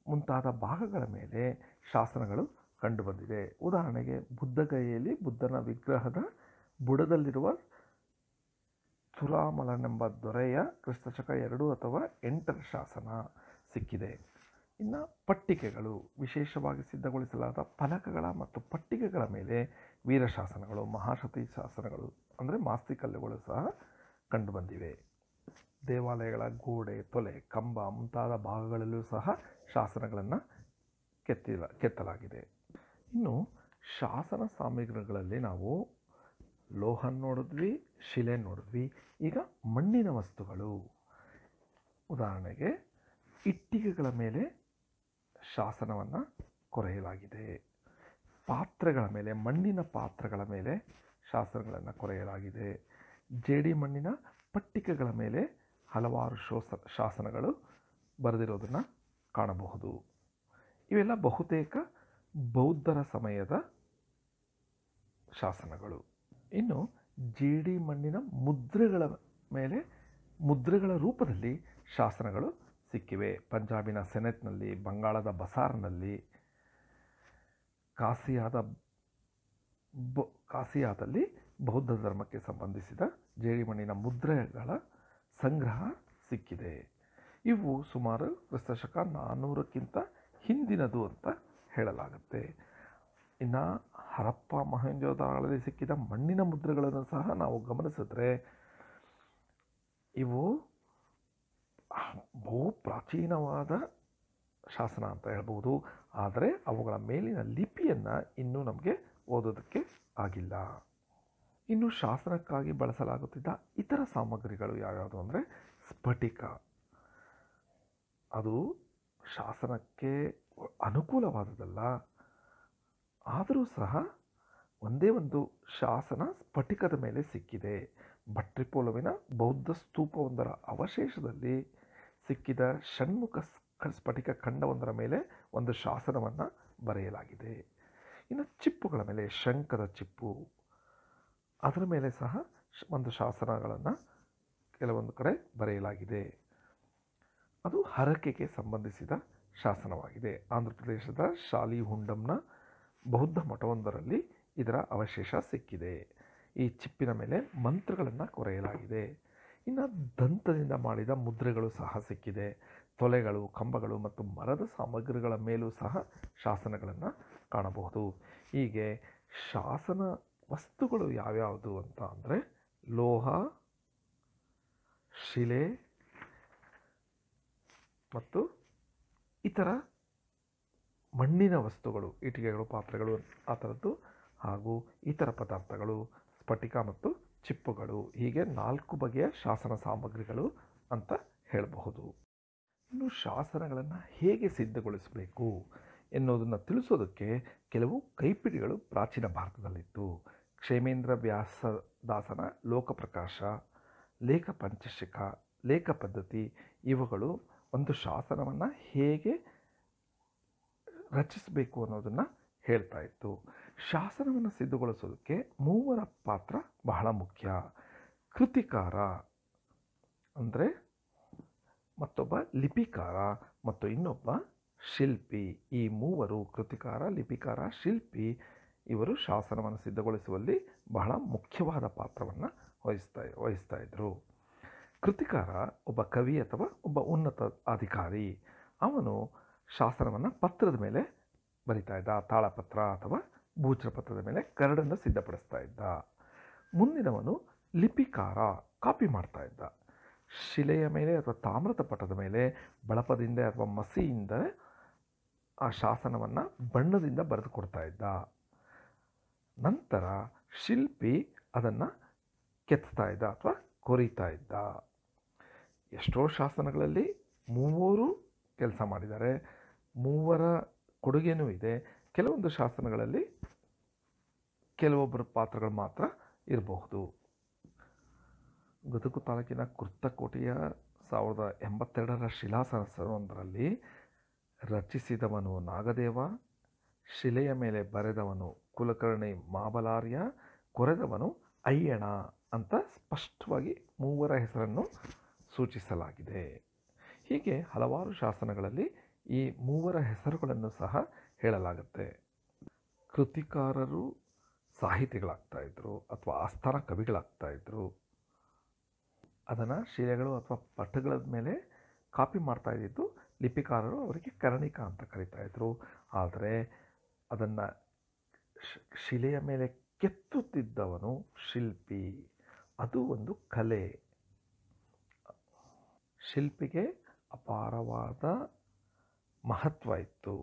ಮುಂತಾದ ಭಾಗಗಳ ಮೇಲೆ ಶಾಸನಗಳು ಕಂಡುಬಂದಿದೆ. ಉದಾಹರಣೆಗೆ ಬುದ್ಧಗಯೆಯಲ್ಲಿ ಬುದ್ಧನ ವಿಗ್ರಹದ ಬುಡದಲ್ಲಿರುವ ತುರಾಮಲನೆಂಬ ದೊರೆಯ ಕ್ರಿಸ್ತಶಕ 2 ಅಥವಾ 8ರ ಶಾಸನ ಸಿಕ್ಕಿದೆ. ಇನ್ನು ಪಟ್ಟಿಕೆಗಳು, ವಿಶೇಷವಾಗಿ ಸಿದ್ಧಗೊಳಿಸಲಾದ ಫಲಕಗಳ ಮತ್ತು ಪಟ್ಟಿಕೆಗಳ ಮೇಲೆ ವೀರಶಾಸನಗಳು, ಮಹಾಶತಿ ಶಾಸನಗಳು ಅಂದರೆ ಮಾಸ್ತಿಕಲ್ಲುಗಳು ಸಹ ಕಂಡುಬಂದಿವೆ. ದೇವಾಲಯಗಳ ಗೋಡೆ, ತೊಲೆ, ಕಂಬ ಮುಂತಾದ ಭಾಗಗಳಲ್ಲೂ ಸಹ ಶಾಸನಗಳನ್ನು ಕೆತ್ತಲಾಗಿದೆ. ಇನ್ನು ಶಾಸನ ಸಾಮಗ್ರಿಗಳಲ್ಲಿ ನಾವು ಲೋಹ ನೋಡಿದ್ವಿ, ಶಿಲೆ ನೋಡಿದ್ವಿ. ಈಗ ಮಣ್ಣಿನ ವಸ್ತುಗಳು, ಉದಾಹರಣೆಗೆ ಇಟ್ಟಿಗೆಗಳ ಮೇಲೆ ಶಾಸನವನ್ನು ಕೊರೆಯಲಾಗಿದೆ. ಪಾತ್ರೆಗಳ ಮೇಲೆ, ಮಣ್ಣಿನ ಪಾತ್ರೆಗಳ ಮೇಲೆ ಶಾಸನಗಳನ್ನು ಕೊರೆಯಲಾಗಿದೆ. ಜೇಡಿ ಮಣ್ಣಿನ ಪಟ್ಟಿಕೆಗಳ ಮೇಲೆ ಹಲವಾರು ಶಾಸನಗಳು ಬರೆದಿರೋದನ್ನು ಕಾಣಬಹುದು. ಇವೆಲ್ಲ ಬಹುತೇಕ ಬೌದ್ಧರ ಸಮಯದ ಶಾಸನಗಳು. ಇನ್ನು ಜೇಡಿ ಮಣ್ಣಿನ ಮುದ್ರೆಗಳ ಮೇಲೆ ಮುದ್ರೆಗಳ ರೂಪದಲ್ಲಿ ಶಾಸನಗಳು ಸಿಕ್ಕಿವೆ. ಪಂಜಾಬಿನ ಸೆನೆತ್ನಲ್ಲಿ, ಬಂಗಾಳದ ಬಸಾರ್ನಲ್ಲಿ, ಕಾಸಿಯಾದಲ್ಲಿ ಬೌದ್ಧ ಧರ್ಮಕ್ಕೆ ಸಂಬಂಧಿಸಿದ ಜೇಡಿಮಣ್ಣಿನ ಮುದ್ರೆಗಳ ಸಂಗ್ರಹ ಸಿಕ್ಕಿದೆ. ಇವು ಸುಮಾರು ಕ್ರಿಸ್ತಶಕ 400ಕ್ಕಿಂತ ಹಿಂದಿನದು ಅಂತ ಹೇಳಲಾಗುತ್ತೆ. ಇನ್ನು ಹರಪ್ಪ, ಮೊಹೆಂಜೊದಾರೋದಲ್ಲಿ ಸಿಕ್ಕಿದ ಮಣ್ಣಿನ ಮುದ್ರೆಗಳನ್ನು ಸಹ ನಾವು ಗಮನಿಸಿದ್ರೆ ಇವು ಬಹು ಪ್ರಾಚೀನವಾದ ಶಾಸನ ಅಂತ ಹೇಳ್ಬೋದು. ಆದರೆ ಅವುಗಳ ಮೇಲಿನ ಲಿಪಿಯನ್ನು ಇನ್ನೂ ನಮಗೆ ಓದೋದಕ್ಕೆ ಆಗಿಲ್ಲ. ಇನ್ನು ಶಾಸನಕ್ಕಾಗಿ ಬಳಸಲಾಗುತ್ತಿದ್ದ ಇತರ ಸಾಮಗ್ರಿಗಳು ಯಾವ್ಯಾವುದು ಅಂದರೆ ಸ್ಫಟಿಕ. ಅದು ಶಾಸನಕ್ಕೆ ಅನುಕೂಲವಾದದಲ್ಲ, ಆದರೂ ಸಹ ಒಂದೇ ಒಂದು ಶಾಸನ ಸ್ಫಟಿಕದ ಮೇಲೆ ಸಿಕ್ಕಿದೆ. ಭಟ್ರಿಪೋಲುವಿನ ಬೌದ್ಧ ಸ್ತೂಪವೊಂದರ ಅವಶೇಷದಲ್ಲಿ ಸಿಕ್ಕಿದ ಷಣ್ಮುಖ ಸ್ಫಟಿಕ ಖಂಡವೊಂದರ ಮೇಲೆ ಒಂದು ಶಾಸನವನ್ನು ಬರೆಯಲಾಗಿದೆ. ಇನ್ನು ಚಿಪ್ಪುಗಳ ಮೇಲೆ ಶಂಖದ ಚಿಪ್ಪು, ಅದರ ಮೇಲೆ ಸಹ ಒಂದು ಶಾಸನಗಳನ್ನು ಕೆಲವೊಂದು ಕಡೆ ಬರೆಯಲಾಗಿದೆ. ಅದು ಹರಕೆಗೆ ಸಂಬಂಧಿಸಿದ ಶಾಸನವಾಗಿದೆ. ಆಂಧ್ರ ಪ್ರದೇಶದ ಶಾಲಿಹುಂಡಂನ ಬೌದ್ಧ ಮಠವೊಂದರಲ್ಲಿ ಇದರ ಅವಶೇಷ ಸಿಕ್ಕಿದೆ. ಈ ಚಿಪ್ಪಿನ ಮೇಲೆ ಮಂತ್ರಗಳನ್ನು ಕೊರೆಯಲಾಗಿದೆ. ಇನ್ನು ದಂತದಿಂದ ಮಾಡಿದ ಮುದ್ರೆಗಳು ಸಹ ಸಿಕ್ಕಿದೆ. ತೊಲೆಗಳು, ಕಂಬಗಳು ಮತ್ತು ಮರದ ಸಾಮಗ್ರಿಗಳ ಮೇಲೂ ಸಹ ಶಾಸನಗಳನ್ನು ಕಾಣಬಹುದು. ಹೀಗೆ ಶಾಸನ ವಸ್ತುಗಳು ಯಾವ್ಯಾವುದು ಅಂತ ಅಂದರೆ ಲೋಹ, ಶಿಲೆ ಮತ್ತು ಇತರ ಮಣ್ಣಿನ ವಸ್ತುಗಳು, ಇಟ್ಟಿಗೆಗಳು, ಪಾತ್ರೆಗಳು ಆ ಥರದ್ದು, ಹಾಗೂ ಇತರ ಪದಾರ್ಥಗಳು, ಸ್ಫಟಿಕ ಮತ್ತು ಚಿಪ್ಪುಗಳು, ಹೀಗೆ 4 ಬಗೆಯ ಶಾಸನ ಸಾಮಗ್ರಿಗಳು ಅಂತ ಹೇಳಬಹುದು. ಇನ್ನು ಶಾಸನಗಳನ್ನು ಹೇಗೆ ಸಿದ್ಧಗೊಳಿಸಬೇಕು ಎನ್ನುವುದನ್ನು ತಿಳಿಸೋದಕ್ಕೆ ಕೆಲವು ಕೈಪಿಡಿಗಳು ಪ್ರಾಚೀನ ಭಾರತದಲ್ಲಿತ್ತು. ಕ್ಷೇಮೇಂದ್ರ ವ್ಯಾಸದಾಸನ ಲೋಕಪ್ರಕಾಶ, ಲೇಖ ಪಂಚಶಿಖ, ಲೇಖ ಪದ್ಧತಿ ಇವುಗಳು ಒಂದು ಶಾಸನವನ್ನು ಹೇಗೆ ರಚಿಸಬೇಕು ಅನ್ನೋದನ್ನು ಹೇಳ್ತಾ ಇತ್ತು. ಶಾಸನವನ್ನು ಸಿದ್ಧಗೊಳಿಸೋದಕ್ಕೆ 3 ಪಾತ್ರ ಬಹಳ ಮುಖ್ಯ. ಕೃತಿಕಾರ ಅಂದರೆ ಮತ್ತೊಬ್ಬ ಲಿಪಿಕಾರ ಮತ್ತು ಇನ್ನೊಬ್ಬ ಶಿಲ್ಪಿ. ಈ 3 ಕೃತಿಕಾರ, ಲಿಪಿಕಾರ, ಶಿಲ್ಪಿ ಇವರು ಶಾಸನವನ್ನು ಸಿದ್ಧಗೊಳಿಸುವಲ್ಲಿ ಬಹಳ ಮುಖ್ಯವಾದ ಪಾತ್ರವನ್ನು ವಹಿಸ್ತಾ ಇದ್ದರು. ಕೃತಿಕಾರ ಒಬ್ಬ ಕವಿ ಅಥವಾ ಒಬ್ಬ ಉನ್ನತ ಅಧಿಕಾರಿ. ಅವನು ಶಾಸನವನ್ನು ಪತ್ರದ ಮೇಲೆ ಬರಿತಾ ಇದ್ದ, ತಾಳಪತ್ರ ಅಥವಾ ಭೂಚರಪತ್ರದ ಮೇಲೆ ಕರಡನ್ನು ಸಿದ್ಧಪಡಿಸ್ತಾ ಇದ್ದ. ಮುಂದಿನವನು ಲಿಪಿಕಾರ, ಕಾಪಿ ಮಾಡ್ತಾ ಇದ್ದ. ಶಿಲೆಯ ಮೇಲೆ ಅಥವಾ ತಾಮ್ರದ ಪಟದ ಮೇಲೆ ಬಳಪದಿಂದ ಅಥವಾ ಮಸಿಯಿಂದ ಆ ಶಾಸನವನ್ನು ಬಣ್ಣದಿಂದ ಬರೆದು ಕೊಡ್ತಾ ಇದ್ದ. ನಂತರ ಶಿಲ್ಪಿ ಅದನ್ನು ಕೆತ್ತಾ ಇದ್ದ ಅಥವಾ ಕೊರಿತಾ ಇದ್ದ. ಎಷ್ಟೋ ಶಾಸನಗಳಲ್ಲಿ 3 ಕೆಲಸ ಮಾಡಿದ್ದಾರೆ. 3 ಕೊಡುಗೆನೂ ಇದೆ. ಕೆಲವೊಂದು ಶಾಸನಗಳಲ್ಲಿ ಕೆಲವೊಬ್ಬರ ಪಾತ್ರಗಳು ಮಾತ್ರ ಇರಬಹುದು. ಗದಗ ತಾಲೂಕಿನ ಕುರ್ತಕೋಟೆಯ 1082ರ ಶಿಲಾಶಾಸನವೊಂದರಲ್ಲಿ ರಚಿಸಿದವನು ನಾಗದೇವ, ಶಿಲೆಯ ಮೇಲೆ ಬರೆದವನು ಕುಲಕರ್ಣಿ ಮಾಬಲಾರ್ಯ, ಕೊರೆದವನು ಅಯ್ಯಣ ಅಂತ ಸ್ಪಷ್ಟವಾಗಿ 3 ಹೆಸರನ್ನು ಸೂಚಿಸಲಾಗಿದೆ. ಹೀಗೆ ಹಲವಾರು ಶಾಸನಗಳಲ್ಲಿ ಈ 3 ಹೆಸರುಗಳನ್ನು ಸಹ ಹೇಳಲಾಗುತ್ತೆ. ಕೃತಿಕಾರರು ಸಾಹಿತಿಗಳಾಗ್ತಾಯಿದ್ರು ಅಥವಾ ಆಸ್ಥಾನ ಕವಿಗಳಾಗ್ತಾಯಿದ್ರು. ಅದನ್ನು ಶಿಲೆಗಳು ಅಥವಾ ಪಟಗಳ ಮೇಲೆ ಕಾಪಿ ಮಾಡ್ತಾ ಇದ್ದಿದ್ದು ಲಿಪಿಕಾರರು, ಅವರಿಗೆ ಕರ್ಣಿಕ ಅಂತ ಕರೀತಾಯಿದ್ರು. ಆದರೆ ಅದನ್ನು ಶಿಲೆಯ ಮೇಲೆ ಕೆತ್ತುತ್ತಿದ್ದವನು ಶಿಲ್ಪಿ. ಅದು ಒಂದು ಕಲೆ. ಶಿಲ್ಪಿಗೆ ಅಪಾರವಾದ ಮಹತ್ವ ಇತ್ತು.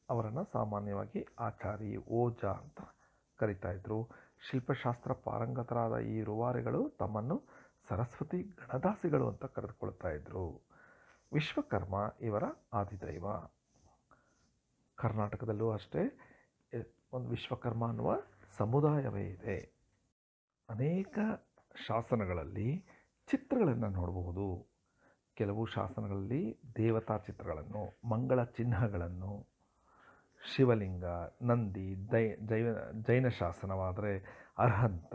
ಅವರನ್ನು ಸಾಮಾನ್ಯವಾಗಿ ಆಚಾರಿ, ಓಜ ಅಂತ ಕರೀತಾಯಿದ್ರು. ಶಿಲ್ಪಶಾಸ್ತ್ರ ಪಾರಂಗತರಾದ ಈ ರೂವಾರಿಗಳು ತಮ್ಮನ್ನು ಸರಸ್ವತಿ ಗಣದಾಸಿಗಳು ಅಂತ ಕರೆದುಕೊಳ್ತಾ ಇದ್ದರು. ವಿಶ್ವಕರ್ಮ ಇವರ ಆದಿದೈವ. ಕರ್ನಾಟಕದಲ್ಲೂ ಅಷ್ಟೇ ಒಂದು ವಿಶ್ವಕರ್ಮ ಅನ್ನುವ ಸಮುದಾಯವೇ ಇದೆ. ಅನೇಕ ಶಾಸನಗಳಲ್ಲಿ ಚಿತ್ರಗಳನ್ನು ನೋಡಬಹುದು. ಕೆಲವು ಶಾಸನಗಳಲ್ಲಿ ದೇವತಾ ಚಿತ್ರಗಳನ್ನು, ಮಂಗಳ ಚಿಹ್ನಗಳನ್ನು, ಶಿವಲಿಂಗ, ನಂದಿ, ಜೈನ ಶಾಸನವಾದರೆ ಅರ್ಹಂತ,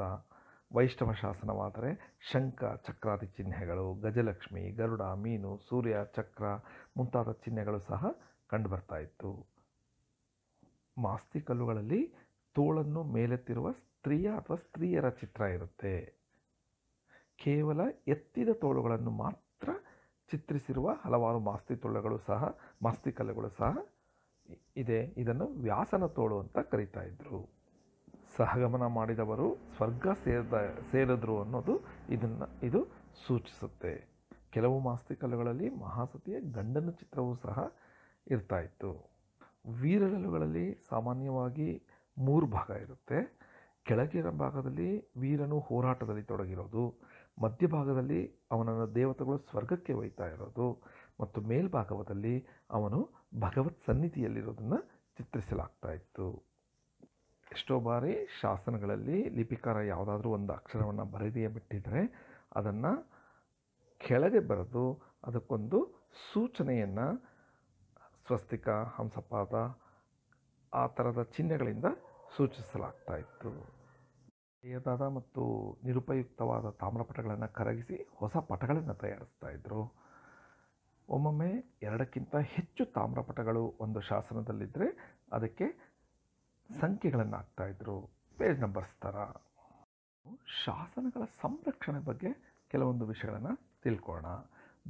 ವೈಷ್ಣವ ಶಾಸನವಾದರೆ ಶಂಖ ಚಕ್ರಾದಿ ಚಿಹ್ನೆಗಳು, ಗಜಲಕ್ಷ್ಮಿ, ಗರುಡ, ಮೀನು, ಸೂರ್ಯ, ಚಕ್ರ ಮುಂತಾದ ಚಿಹ್ನೆಗಳು ಸಹ ಕಂಡುಬರ್ತಾ ಇತ್ತು. ಮಾಸ್ತಿ ಕಲ್ಲುಗಳಲ್ಲಿ ತೋಳನ್ನು ಮೇಲೆತ್ತಿರುವ ಸ್ತ್ರೀಯ ಅಥವಾ ಸ್ತ್ರೀಯರ ಚಿತ್ರ ಇರುತ್ತೆ. ಕೇವಲ ಎತ್ತಿದ ತೋಳುಗಳನ್ನು ಮಾತ್ರ ಚಿತ್ರಿಸಿರುವ ಹಲವಾರು ಮಾಸ್ತಿ ಕಲ್ಲುಗಳು ಸಹ ಇದೆ. ಇದನ್ನು ವ್ಯಾಸನ ತೋಳು ಅಂತ ಕರೀತಾ ಇದ್ರು. ಸಹಗಮನ ಮಾಡಿದವರು ಸ್ವರ್ಗ ಸೇರಿದ್ರು ಅನ್ನೋದು ಇದು ಸೂಚಿಸುತ್ತೆ. ಕೆಲವು ಮಾಸ್ತಿ ಕಲ್ಲುಗಳಲ್ಲಿ ಮಹಾಸತಿಯ ಗಂಡನ ಚಿತ್ರವೂ ಸಹ ಇರ್ತಾ ಇತ್ತು. ವೀರಗಲ್ಲುಗಳಲ್ಲಿ ಸಾಮಾನ್ಯವಾಗಿ 3 ಭಾಗ ಇರುತ್ತೆ. ಕೆಳಗಿನ ಭಾಗದಲ್ಲಿ ವೀರನು ಹೋರಾಟದಲ್ಲಿ ತೊಡಗಿರೋದು, ಮಧ್ಯಭಾಗದಲ್ಲಿ ಅವನನ್ನು ದೇವತೆಗಳು ಸ್ವರ್ಗಕ್ಕೆ ಒಯ್ತಾ ಇರೋದು ಮತ್ತು ಮೇಲ್ಭಾಗದಲ್ಲಿ ಅವನು ಭಗವತ್ ಸನ್ನಿಧಿಯಲ್ಲಿರೋದನ್ನು ಚಿತ್ರಿಸಲಾಗ್ತಾ ಇತ್ತು. ಎಷ್ಟೋ ಬಾರಿ ಶಾಸನಗಳಲ್ಲಿ ಲಿಪಿಕಾರ ಯಾವುದಾದ್ರೂ ಒಂದು ಅಕ್ಷರವನ್ನು ಬರೆದೇ ಬಿಟ್ಟಿದ್ರೆ ಅದನ್ನು ಕೆಳಗೆ ಬರೆದು ಅದಕ್ಕೊಂದು ಸೂಚನೆಯನ್ನು ಸ್ವಸ್ತಿಕ, ಹಂಸಪಾದ ಆ ಥರದ ಚಿಹ್ನೆಗಳಿಂದ ಸೂಚಿಸಲಾಗ್ತಾ ಇತ್ತು. ಹಳೆಯದಾದ ಮತ್ತು ನಿರುಪಯುಕ್ತವಾದ ತಾಮ್ರಪಟಗಳನ್ನು ಕರಗಿಸಿ ಹೊಸ ಪಟಗಳನ್ನು ತಯಾರಿಸ್ತಾ ಇದ್ದರು. ಒಮ್ಮೊಮ್ಮೆ 2ಕ್ಕಿಂತ ಹೆಚ್ಚು ತಾಮ್ರಪಟಗಳು ಒಂದು ಶಾಸನದಲ್ಲಿದ್ದರೆ ಅದಕ್ಕೆ ಸಂಖ್ಯೆಗಳನ್ನು ಹಾಕ್ತಾಯಿದ್ರು, ಪೇಜ್ ನಂಬರ್ಸ್ ಥರ. ಶಾಸನಗಳ ಸಂರಕ್ಷಣೆ ಬಗ್ಗೆ ಕೆಲವೊಂದು ವಿಷಯಗಳನ್ನು ತಿಳ್ಕೊಳ್ಳೋಣ.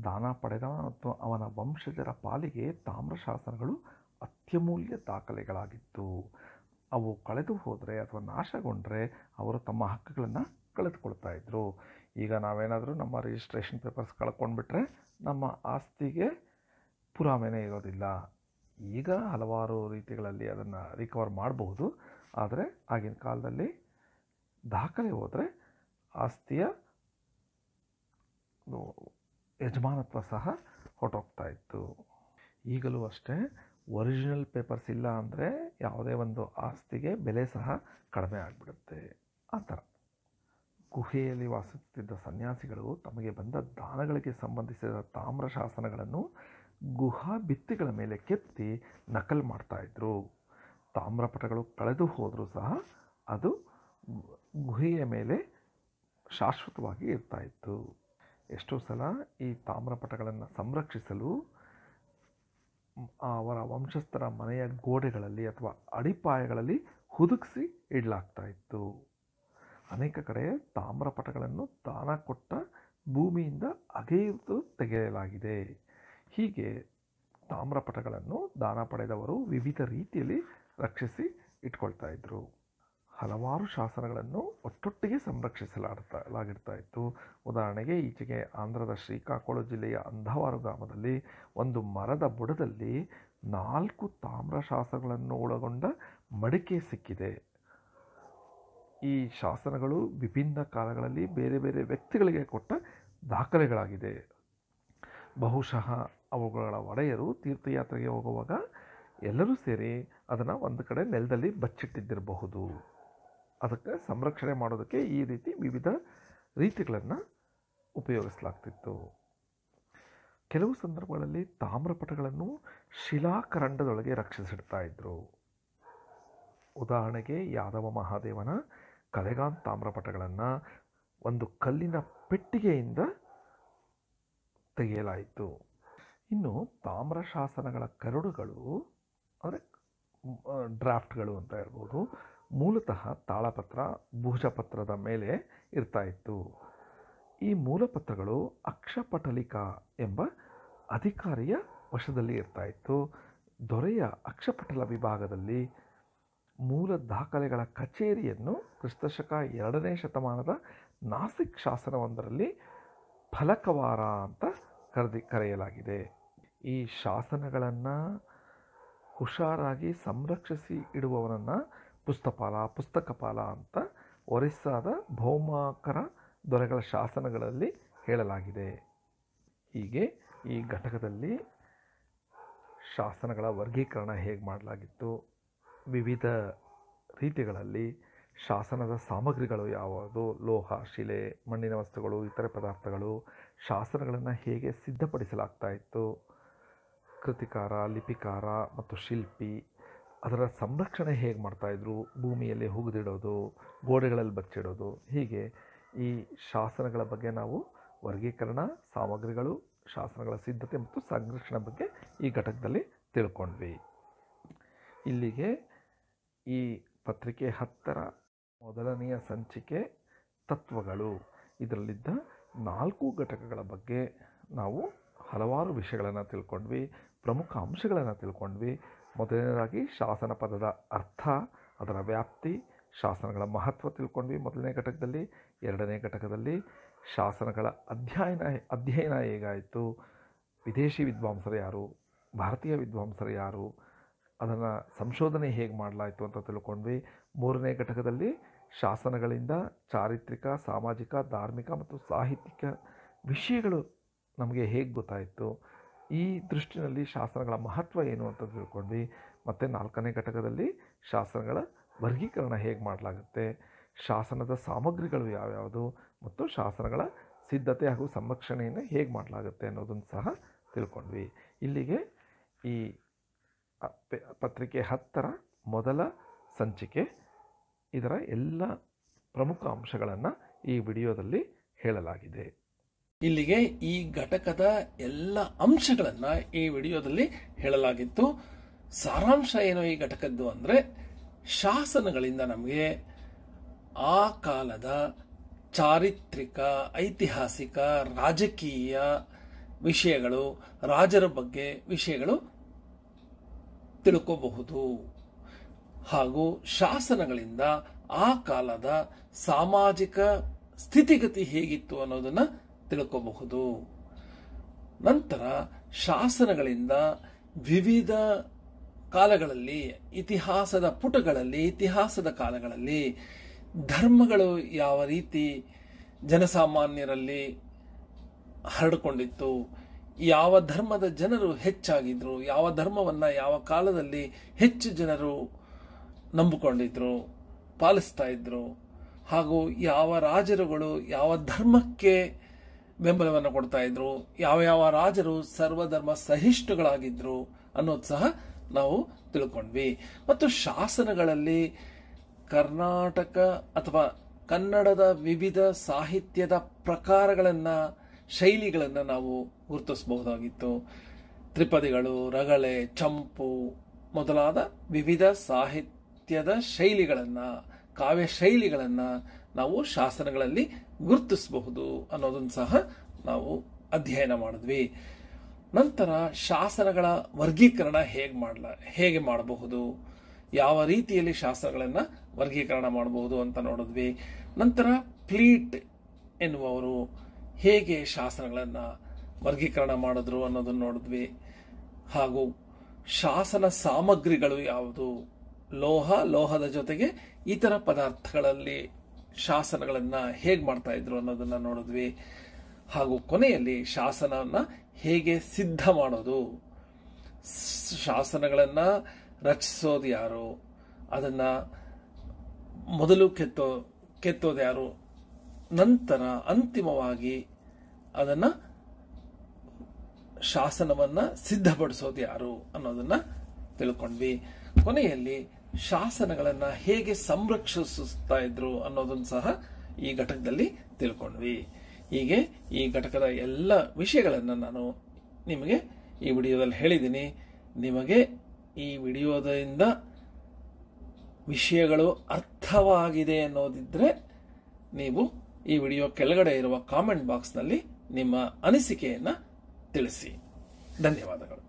ದಾನ ಪಡೆದವ ಮತ್ತು ಅವನ ವಂಶಜರ ಪಾಲಿಗೆ ತಾಮ್ರ ಶಾಸನಗಳು ಅತ್ಯಮೂಲ್ಯ ದಾಖಲೆಗಳಾಗಿತ್ತು. ಅವು ಕಳೆದು ಹೋದರೆ ಅಥವಾ ನಾಶಗೊಂಡ್ರೆ ಅವರು ತಮ್ಮ ಹಕ್ಕುಗಳನ್ನು ಕಳೆದುಕೊಳ್ತಾ ಇದ್ದರು. ಈಗ ನಾವೇನಾದರೂ ನಮ್ಮ ರಿಜಿಸ್ಟ್ರೇಷನ್ ಪೇಪರ್ಸ್ ಕಳ್ಕೊಂಡ್ಬಿಟ್ರೆ ನಮ್ಮ ಆಸ್ತಿಗೆ ಪುರಾವೆನೇ ಇರೋದಿಲ್ಲ. ಈಗ ಹಲವಾರು ರೀತಿಗಳಲ್ಲಿ ಅದನ್ನು ರಿಕವರ್ ಮಾಡಬಹುದು. ಆದರೆ ಆಗಿನ ಕಾಲದಲ್ಲಿ ದಾಖಲೆ ಹೋದರೆ ಆಸ್ತಿಯ ಯಜಮಾನತ್ವ ಸಹ ಹೊರಟೋಗ್ತಾ ಇತ್ತು. ಈಗಲೂ ಅಷ್ಟೇ, ಒರಿಜಿನಲ್ ಪೇಪರ್ಸ್ ಇಲ್ಲ ಅಂದರೆ ಯಾವುದೇ ಒಂದು ಆಸ್ತಿಗೆ ಬೆಲೆ ಸಹ ಕಡಿಮೆ ಆಗಿಬಿಡುತ್ತೆ. ಆ ಥರ ಗುಹೆಯಲ್ಲಿ ವಾಸಿಸುತ್ತಿದ್ದ ಸನ್ಯಾಸಿಗಳು ತಮಗೆ ಬಂದ ದಾನಗಳಿಗೆ ಸಂಬಂಧಿಸಿದ ತಾಮ್ರ ಶಾಸನಗಳನ್ನು ಗುಹಾ ಭಿತ್ತಿಗಳ ಮೇಲೆ ಕೆತ್ತಿ ನಕಲು ಮಾಡ್ತಾಯಿದ್ರು. ತಾಮ್ರಪಟಗಳು ಕಳೆದು ಹೋದರೂ ಸಹ ಅದು ಗುಹೆಯ ಮೇಲೆ ಶಾಶ್ವತವಾಗಿ ಇರ್ತಾಯಿತ್ತು. ಎಷ್ಟೋ ಸಲ ಈ ತಾಮ್ರಪಟಗಳನ್ನು ಸಂರಕ್ಷಿಸಲು ಅವರ ವಂಶಸ್ಥರ ಮನೆಯ ಗೋಡೆಗಳಲ್ಲಿ ಅಥವಾ ಅಡಿಪಾಯಗಳಲ್ಲಿ ಹುದುಗಿಸಿ ಇಡಲಾಗ್ತಾ ಇತ್ತು. ಅನೇಕ ಕಡೆ ತಾಮ್ರಪಟಗಳನ್ನು ದಾನ ಕೊಟ್ಟ ಭೂಮಿಯಿಂದ ಅಗೆದು ತೆಗೆಯಲಾಗಿದೆ. ಹೀಗೆ ತಾಮ್ರಪಟಗಳನ್ನು ದಾನ ಪಡೆದವರು ವಿವಿಧ ರೀತಿಯಲ್ಲಿ ರಕ್ಷಿಸಿ ಇಟ್ಕೊಳ್ತಾ ಇದ್ದರು. ಹಲವಾರು ಶಾಸನಗಳನ್ನು ಒಟ್ಟೊಟ್ಟಿಗೆ ಸಂರಕ್ಷಿಸಲಾಗಿರ್ತಾ ಇತ್ತು. ಉದಾಹರಣೆಗೆ, ಈಚೆಗೆ ಆಂಧ್ರದ ಶ್ರೀಕಾಕುಳ ಜಿಲ್ಲೆಯ ಅಂಧವಾರು ಗ್ರಾಮದಲ್ಲಿ ಒಂದು ಮರದ ಬುಡದಲ್ಲಿ 4 ತಾಮ್ರ ಶಾಸನಗಳನ್ನು ಒಳಗೊಂಡ ಮಡಿಕೆ ಸಿಕ್ಕಿದೆ. ಈ ಶಾಸನಗಳು ವಿಭಿನ್ನ ಕಾಲಗಳಲ್ಲಿ ಬೇರೆ ಬೇರೆ ವ್ಯಕ್ತಿಗಳಿಗೆ ಕೊಟ್ಟ ದಾಖಲೆಗಳಾಗಿದೆ. ಬಹುಶಃ ಅವುಗಳ ಒಡೆಯರು ತೀರ್ಥಯಾತ್ರೆಗೆ ಹೋಗುವಾಗ ಎಲ್ಲರೂ ಸೇರಿ ಅದನ್ನು ಒಂದು ಕಡೆ ನೆಲದಲ್ಲಿ ಬಚ್ಚಿಟ್ಟಿದ್ದಿರಬಹುದು. ಅದಕ್ಕೆ ಸಂರಕ್ಷಣೆ ಮಾಡೋದಕ್ಕೆ ಈ ರೀತಿ ವಿವಿಧ ರೀತಿಗಳನ್ನು ಉಪಯೋಗಿಸಲಾಗ್ತಿತ್ತು. ಕೆಲವು ಸಂದರ್ಭಗಳಲ್ಲಿ ತಾಮ್ರಪಟಗಳನ್ನು ಶಿಲಾಕರಂಡದೊಳಗೆ ರಕ್ಷಿಸಿಡ್ತಾ ಇದ್ದರು. ಉದಾಹರಣೆಗೆ, ಯಾದವ ಮಹಾದೇವನ ಕಲೆಗಾನ್ ತಾಮ್ರಪಟಗಳನ್ನು ಒಂದು ಕಲ್ಲಿನ ಪೆಟ್ಟಿಗೆಯಿಂದ ತೆಗೆಯಲಾಯಿತು. ಇನ್ನು ತಾಮ್ರ ಶಾಸನಗಳ ಕರಡುಗಳು ಅಂದರೆ ಡ್ರಾಫ್ಟ್ಗಳು ಅಂತ ಹೇಳ್ಬೋದು, ಮೂಲತಃ ತಾಳಪತ್ರ, ಭುಜಪತ್ರದ ಮೇಲೆ ಇರ್ತಾಯಿತ್ತು. ಈ ಮೂಲಪತ್ರಗಳು ಅಕ್ಷಪಟಲಿಕಾ ಎಂಬ ಅಧಿಕಾರಿಯ ವಶದಲ್ಲಿ ಇರ್ತಾಯಿತ್ತು. ದೊರೆಯ ಅಕ್ಷಪಟಲ ವಿಭಾಗದಲ್ಲಿ ಮೂಲ ದಾಖಲೆಗಳ ಕಚೇರಿಯನ್ನು ಕ್ರಿಸ್ತಶಕ 2ನೇ ಶತಮಾನದ ನಾಸಿಕ್ ಶಾಸನವೊಂದರಲ್ಲಿ ಫಲಕವಾರ ಅಂತ ಕರೆಯಲಾಗಿದೆ. ಈ ಶಾಸನಗಳನ್ನು ಹುಷಾರಾಗಿ ಸಂರಕ್ಷಿಸಿ ಇಡುವವನನ್ನು ಪುಸ್ತಕಪಾಲ ಅಂತ ಒರಿಸ್ಸಾದ ಭೌಮಾಕರ ದೊರೆಗಳ ಶಾಸನಗಳಲ್ಲಿ ಹೇಳಲಾಗಿದೆ. ಹೀಗೆ ಈ ಘಟಕದಲ್ಲಿ ಶಾಸನಗಳ ವರ್ಗೀಕರಣ ಹೇಗೆ ಮಾಡಲಾಗಿತ್ತು, ವಿವಿಧ ರೀತಿಗಳಲ್ಲಿ ಶಾಸನದ ಸಾಮಗ್ರಿಗಳು ಯಾವುದು, ಲೋಹ, ಶಿಲೆ, ಮಣ್ಣಿನ ವಸ್ತುಗಳು, ಇತರೆ ಪದಾರ್ಥಗಳು, ಶಾಸನಗಳನ್ನು ಹೇಗೆ ಸಿದ್ಧಪಡಿಸಲಾಗ್ತಾ ಇತ್ತು, ಕೃತಿಕಾರ, ಲಿಪಿಕಾರ ಮತ್ತು ಶಿಲ್ಪಿ ಅದರ ಸಂರಕ್ಷಣೆ ಹೇಗೆ ಮಾಡ್ತಾಯಿದ್ರು, ಭೂಮಿಯಲ್ಲಿ ಹುಗಿದಿಡೋದು, ಗೋಡೆಗಳಲ್ಲಿ ಬಚ್ಚಿಡೋದು, ಹೀಗೆ ಈ ಶಾಸನಗಳ ಬಗ್ಗೆ ನಾವು ವರ್ಗೀಕರಣ, ಸಾಮಗ್ರಿಗಳು, ಶಾಸನಗಳ ಸಿದ್ಧತೆ ಮತ್ತು ಸಂರಕ್ಷಣೆ ಬಗ್ಗೆ ಈ ಘಟಕದಲ್ಲಿ ತಿಳ್ಕೊಂಡ್ವಿ. ಇಲ್ಲಿಗೆ ಈ ಪತ್ರಿಕೆ 10ರ ಮೊದಲನೆಯ ಸಂಚಿಕೆ ತತ್ವಗಳು ಇದರಲ್ಲಿದ್ದ 4 ಘಟಕಗಳ ಬಗ್ಗೆ ನಾವು ಹಲವಾರು ವಿಷಯಗಳನ್ನು ತಿಳ್ಕೊಂಡ್ವಿ, ಪ್ರಮುಖ ಅಂಶಗಳನ್ನು ತಿಳ್ಕೊಂಡ್ವಿ. ಮೊದಲನೇದಾಗಿ ಶಾಸನ ಪದದ ಅರ್ಥ, ಅದರ ವ್ಯಾಪ್ತಿ, ಶಾಸನಗಳ ಮಹತ್ವ ತಿಳ್ಕೊಂಡ್ವಿ ಮೊದಲನೇ ಘಟಕದಲ್ಲಿ. 2ನೇ ಘಟಕದಲ್ಲಿ ಶಾಸನಗಳ ಅಧ್ಯಯನ ಹೇಗಾಯಿತು, ವಿದೇಶಿ ವಿದ್ವಾಂಸರು ಯಾರು, ಭಾರತೀಯ ವಿದ್ವಾಂಸರು ಯಾರು, ಅದನ್ನು ಸಂಶೋಧನೆ ಹೇಗೆ ಮಾಡಲಾಯಿತು ಅಂತ ತಿಳ್ಕೊಂಡ್ವಿ. 3ನೇ ಘಟಕದಲ್ಲಿ ಶಾಸನಗಳಿಂದ ಚಾರಿತ್ರಿಕ, ಸಾಮಾಜಿಕ, ಧಾರ್ಮಿಕ ಮತ್ತು ಸಾಹಿತ್ಯಿಕ ವಿಷಯಗಳು ನಮಗೆ ಹೇಗೆ ಗೊತ್ತಾಯಿತು, ಈ ದೃಷ್ಟಿನಲ್ಲಿ ಶಾಸನಗಳ ಮಹತ್ವ ಏನು ಅಂತ ತಿಳ್ಕೊಂಡ್ವಿ. ಮತ್ತು 4ನೇ ಘಟಕದಲ್ಲಿ ಶಾಸನಗಳ ವರ್ಗೀಕರಣ ಹೇಗೆ ಮಾಡಲಾಗುತ್ತೆ, ಶಾಸನದ ಸಾಮಗ್ರಿಗಳು ಯಾವ್ಯಾವುದು ಮತ್ತು ಶಾಸನಗಳ ಸಿದ್ಧತೆ ಹಾಗೂ ಸಂರಕ್ಷಣೆಯನ್ನು ಹೇಗೆ ಮಾಡಲಾಗುತ್ತೆ ಅನ್ನೋದನ್ನು ಸಹ ತಿಳ್ಕೊಂಡ್ವಿ. ಇಲ್ಲಿಗೆ ಈ ಪತ್ರಿಕೆ 10ರ ಮೊದಲ ಸಂಚಿಕೆ ಇದರ ಎಲ್ಲ ಪ್ರಮುಖ ಅಂಶಗಳನ್ನು ಈ ವಿಡಿಯೋದಲ್ಲಿ ಹೇಳಲಾಗಿದೆ. ಇಲ್ಲಿಗೆ ಈ ಘಟಕದ ಎಲ್ಲ ಅಂಶಗಳನ್ನು ಈ ವಿಡಿಯೋದಲ್ಲಿ ಹೇಳಲಾಗಿತ್ತು. ಸಾರಾಂಶ ಏನು ಈ ಘಟಕದ್ದು ಅಂದರೆ, ಶಾಸನಗಳಿಂದ ನಮಗೆ ಆ ಕಾಲದ ಚಾರಿತ್ರಿಕ, ಐತಿಹಾಸಿಕ, ರಾಜಕೀಯ ವಿಷಯಗಳು, ರಾಜರ ಬಗ್ಗೆ ವಿಷಯಗಳು ತಿಳ್ಕೋಬಹುದು. ಹಾಗೂ ಶಾಸನಗಳಿಂದ ಆ ಕಾಲದ ಸಾಮಾಜಿಕ ಸ್ಥಿತಿಗತಿ ಹೇಗಿತ್ತು ಅನ್ನೋದನ್ನು ತಿಳ್ಕೋಬಹುದು. ನಂತರ ಶಾಸನಗಳಿಂದ ವಿವಿಧ ಕಾಲಗಳಲ್ಲಿ, ಇತಿಹಾಸದ ಪುಟಗಳಲ್ಲಿ, ಇತಿಹಾಸದ ಕಾಲಗಳಲ್ಲಿ ಧರ್ಮಗಳು ಯಾವ ರೀತಿ ಜನಸಾಮಾನ್ಯರಲ್ಲಿ ಹರಡಿಕೊಂಡಿತ್ತು, ಯಾವ ಧರ್ಮದ ಜನರು ಹೆಚ್ಚಾಗಿದ್ರು, ಯಾವ ಧರ್ಮವನ್ನು ಯಾವ ಕಾಲದಲ್ಲಿ ಹೆಚ್ಚು ಜನರು ನಂಬಿಕೊಂಡಿದ್ರು, ಪಾಲಿಸ್ತಾ ಇದ್ರು, ಹಾಗೂ ಯಾವ ರಾಜರುಗಳು ಯಾವ ಧರ್ಮಕ್ಕೆ ಬೆಂಬಲವನ್ನು ಕೊಡ್ತಾ ಇದ್ರು, ಯಾವ ರಾಜರು ಸರ್ವಧರ್ಮ ಸಹಿಷ್ಣುಗಳಾಗಿದ್ರು ಅನ್ನೋದು ಸಹ ನಾವು ತಿಳ್ಕೊಂಡ್ವಿ. ಮತ್ತು ಶಾಸನಗಳಲ್ಲಿ ಕರ್ನಾಟಕ ಅಥವಾ ಕನ್ನಡದ ವಿವಿಧ ಸಾಹಿತ್ಯದ ಪ್ರಕಾರಗಳನ್ನು, ಶೈಲಿಗಳನ್ನು ನಾವು ಗುರುತಿಸಬಹುದಾಗಿತ್ತು. ತ್ರಿಪದಿಗಳು, ರಗಳೆ, ಚಂಪು ಮೊದಲಾದ ವಿವಿಧ ಸಾಹಿತ್ಯದ ಶೈಲಿಗಳನ್ನು, ಕಾವ್ಯ ಶೈಲಿಗಳನ್ನು ನಾವು ಶಾಸನಗಳಲ್ಲಿ ಗುರುತಿಸಬಹುದು ಅನ್ನೋದನ್ನು ಸಹ ನಾವು ಅಧ್ಯಯನ ಮಾಡಿದ್ವಿ. ನಂತರ ಶಾಸನಗಳ ವರ್ಗೀಕರಣ ಹೇಗೆ ಮಾಡಬಹುದು, ಯಾವ ರೀತಿಯಲ್ಲಿ ಶಾಸನಗಳನ್ನು ವರ್ಗೀಕರಣ ಮಾಡಬಹುದು ಅಂತ ನೋಡಿದ್ವಿ. ನಂತರ ಪ್ಲೀಟ್ ಎನ್ನುವವರು ಹೇಗೆ ಶಾಸನಗಳನ್ನು ವರ್ಗೀಕರಣ ಮಾಡಿದ್ರು ಅನ್ನೋದನ್ನು ನೋಡಿದ್ವಿ. ಹಾಗೂ ಶಾಸನ ಸಾಮಗ್ರಿಗಳು ಯಾವುದು, ಲೋಹದ ಜೊತೆಗೆ ಇತರ ಪದಾರ್ಥಗಳಲ್ಲಿ ಶಾಸನಗಳನ್ನು ಹೇಗೆ ಮಾಡ್ತಾ ಇದ್ರು ಅನ್ನೋದನ್ನು ನೋಡಿದ್ವಿ. ಹಾಗೂ ಕೊನೆಯಲ್ಲಿ ಶಾಸನವನ್ನು ಹೇಗೆ ಸಿದ್ಧ ಮಾಡೋದು, ಶಾಸನಗಳನ್ನು ರಚಿಸೋದು ಯಾರು, ಅದನ್ನು ಮೊದಲು ಕೆತ್ತೋದು ಯಾರು, ನಂತರ ಅಂತಿಮವಾಗಿ ಅದನ್ನು ಶಾಸನವನ್ನು ಸಿದ್ಧಪಡಿಸೋದು ಯಾರು ಅನ್ನೋದನ್ನು ತಿಳ್ಕೊಂಡ್ವಿ. ಕೊನೆಯಲ್ಲಿ ಶಾಸನಗಳನ್ನು ಹೇಗೆ ಸಂರಕ್ಷಿಸ್ತಾ ಇದ್ರು ಅನ್ನೋದನ್ನು ಸಹ ಈ ಘಟಕದಲ್ಲಿ ತಿಳ್ಕೊಂಡ್ವಿ. ಹೀಗೆ ಈ ಘಟಕದ ಎಲ್ಲ ವಿಷಯಗಳನ್ನು ನಾನು ನಿಮಗೆ ಈ ವಿಡಿಯೋದಲ್ಲಿ ಹೇಳಿದ್ದೀನಿ. ನಿಮಗೆ ಈ ವಿಡಿಯೋದಿಂದ ವಿಷಯಗಳು ಅರ್ಥವಾಗಿದೆ ಅನ್ನೋದಿದ್ರೆ ನೀವು ಈ ವಿಡಿಯೋ ಕೆಳಗಡೆ ಇರುವ ಕಾಮೆಂಟ್ ಬಾಕ್ಸ್ನಲ್ಲಿ ನಿಮ್ಮ ಅನಿಸಿಕೆಯನ್ನು ತಿಳಿಸಿ. ಧನ್ಯವಾದಗಳು.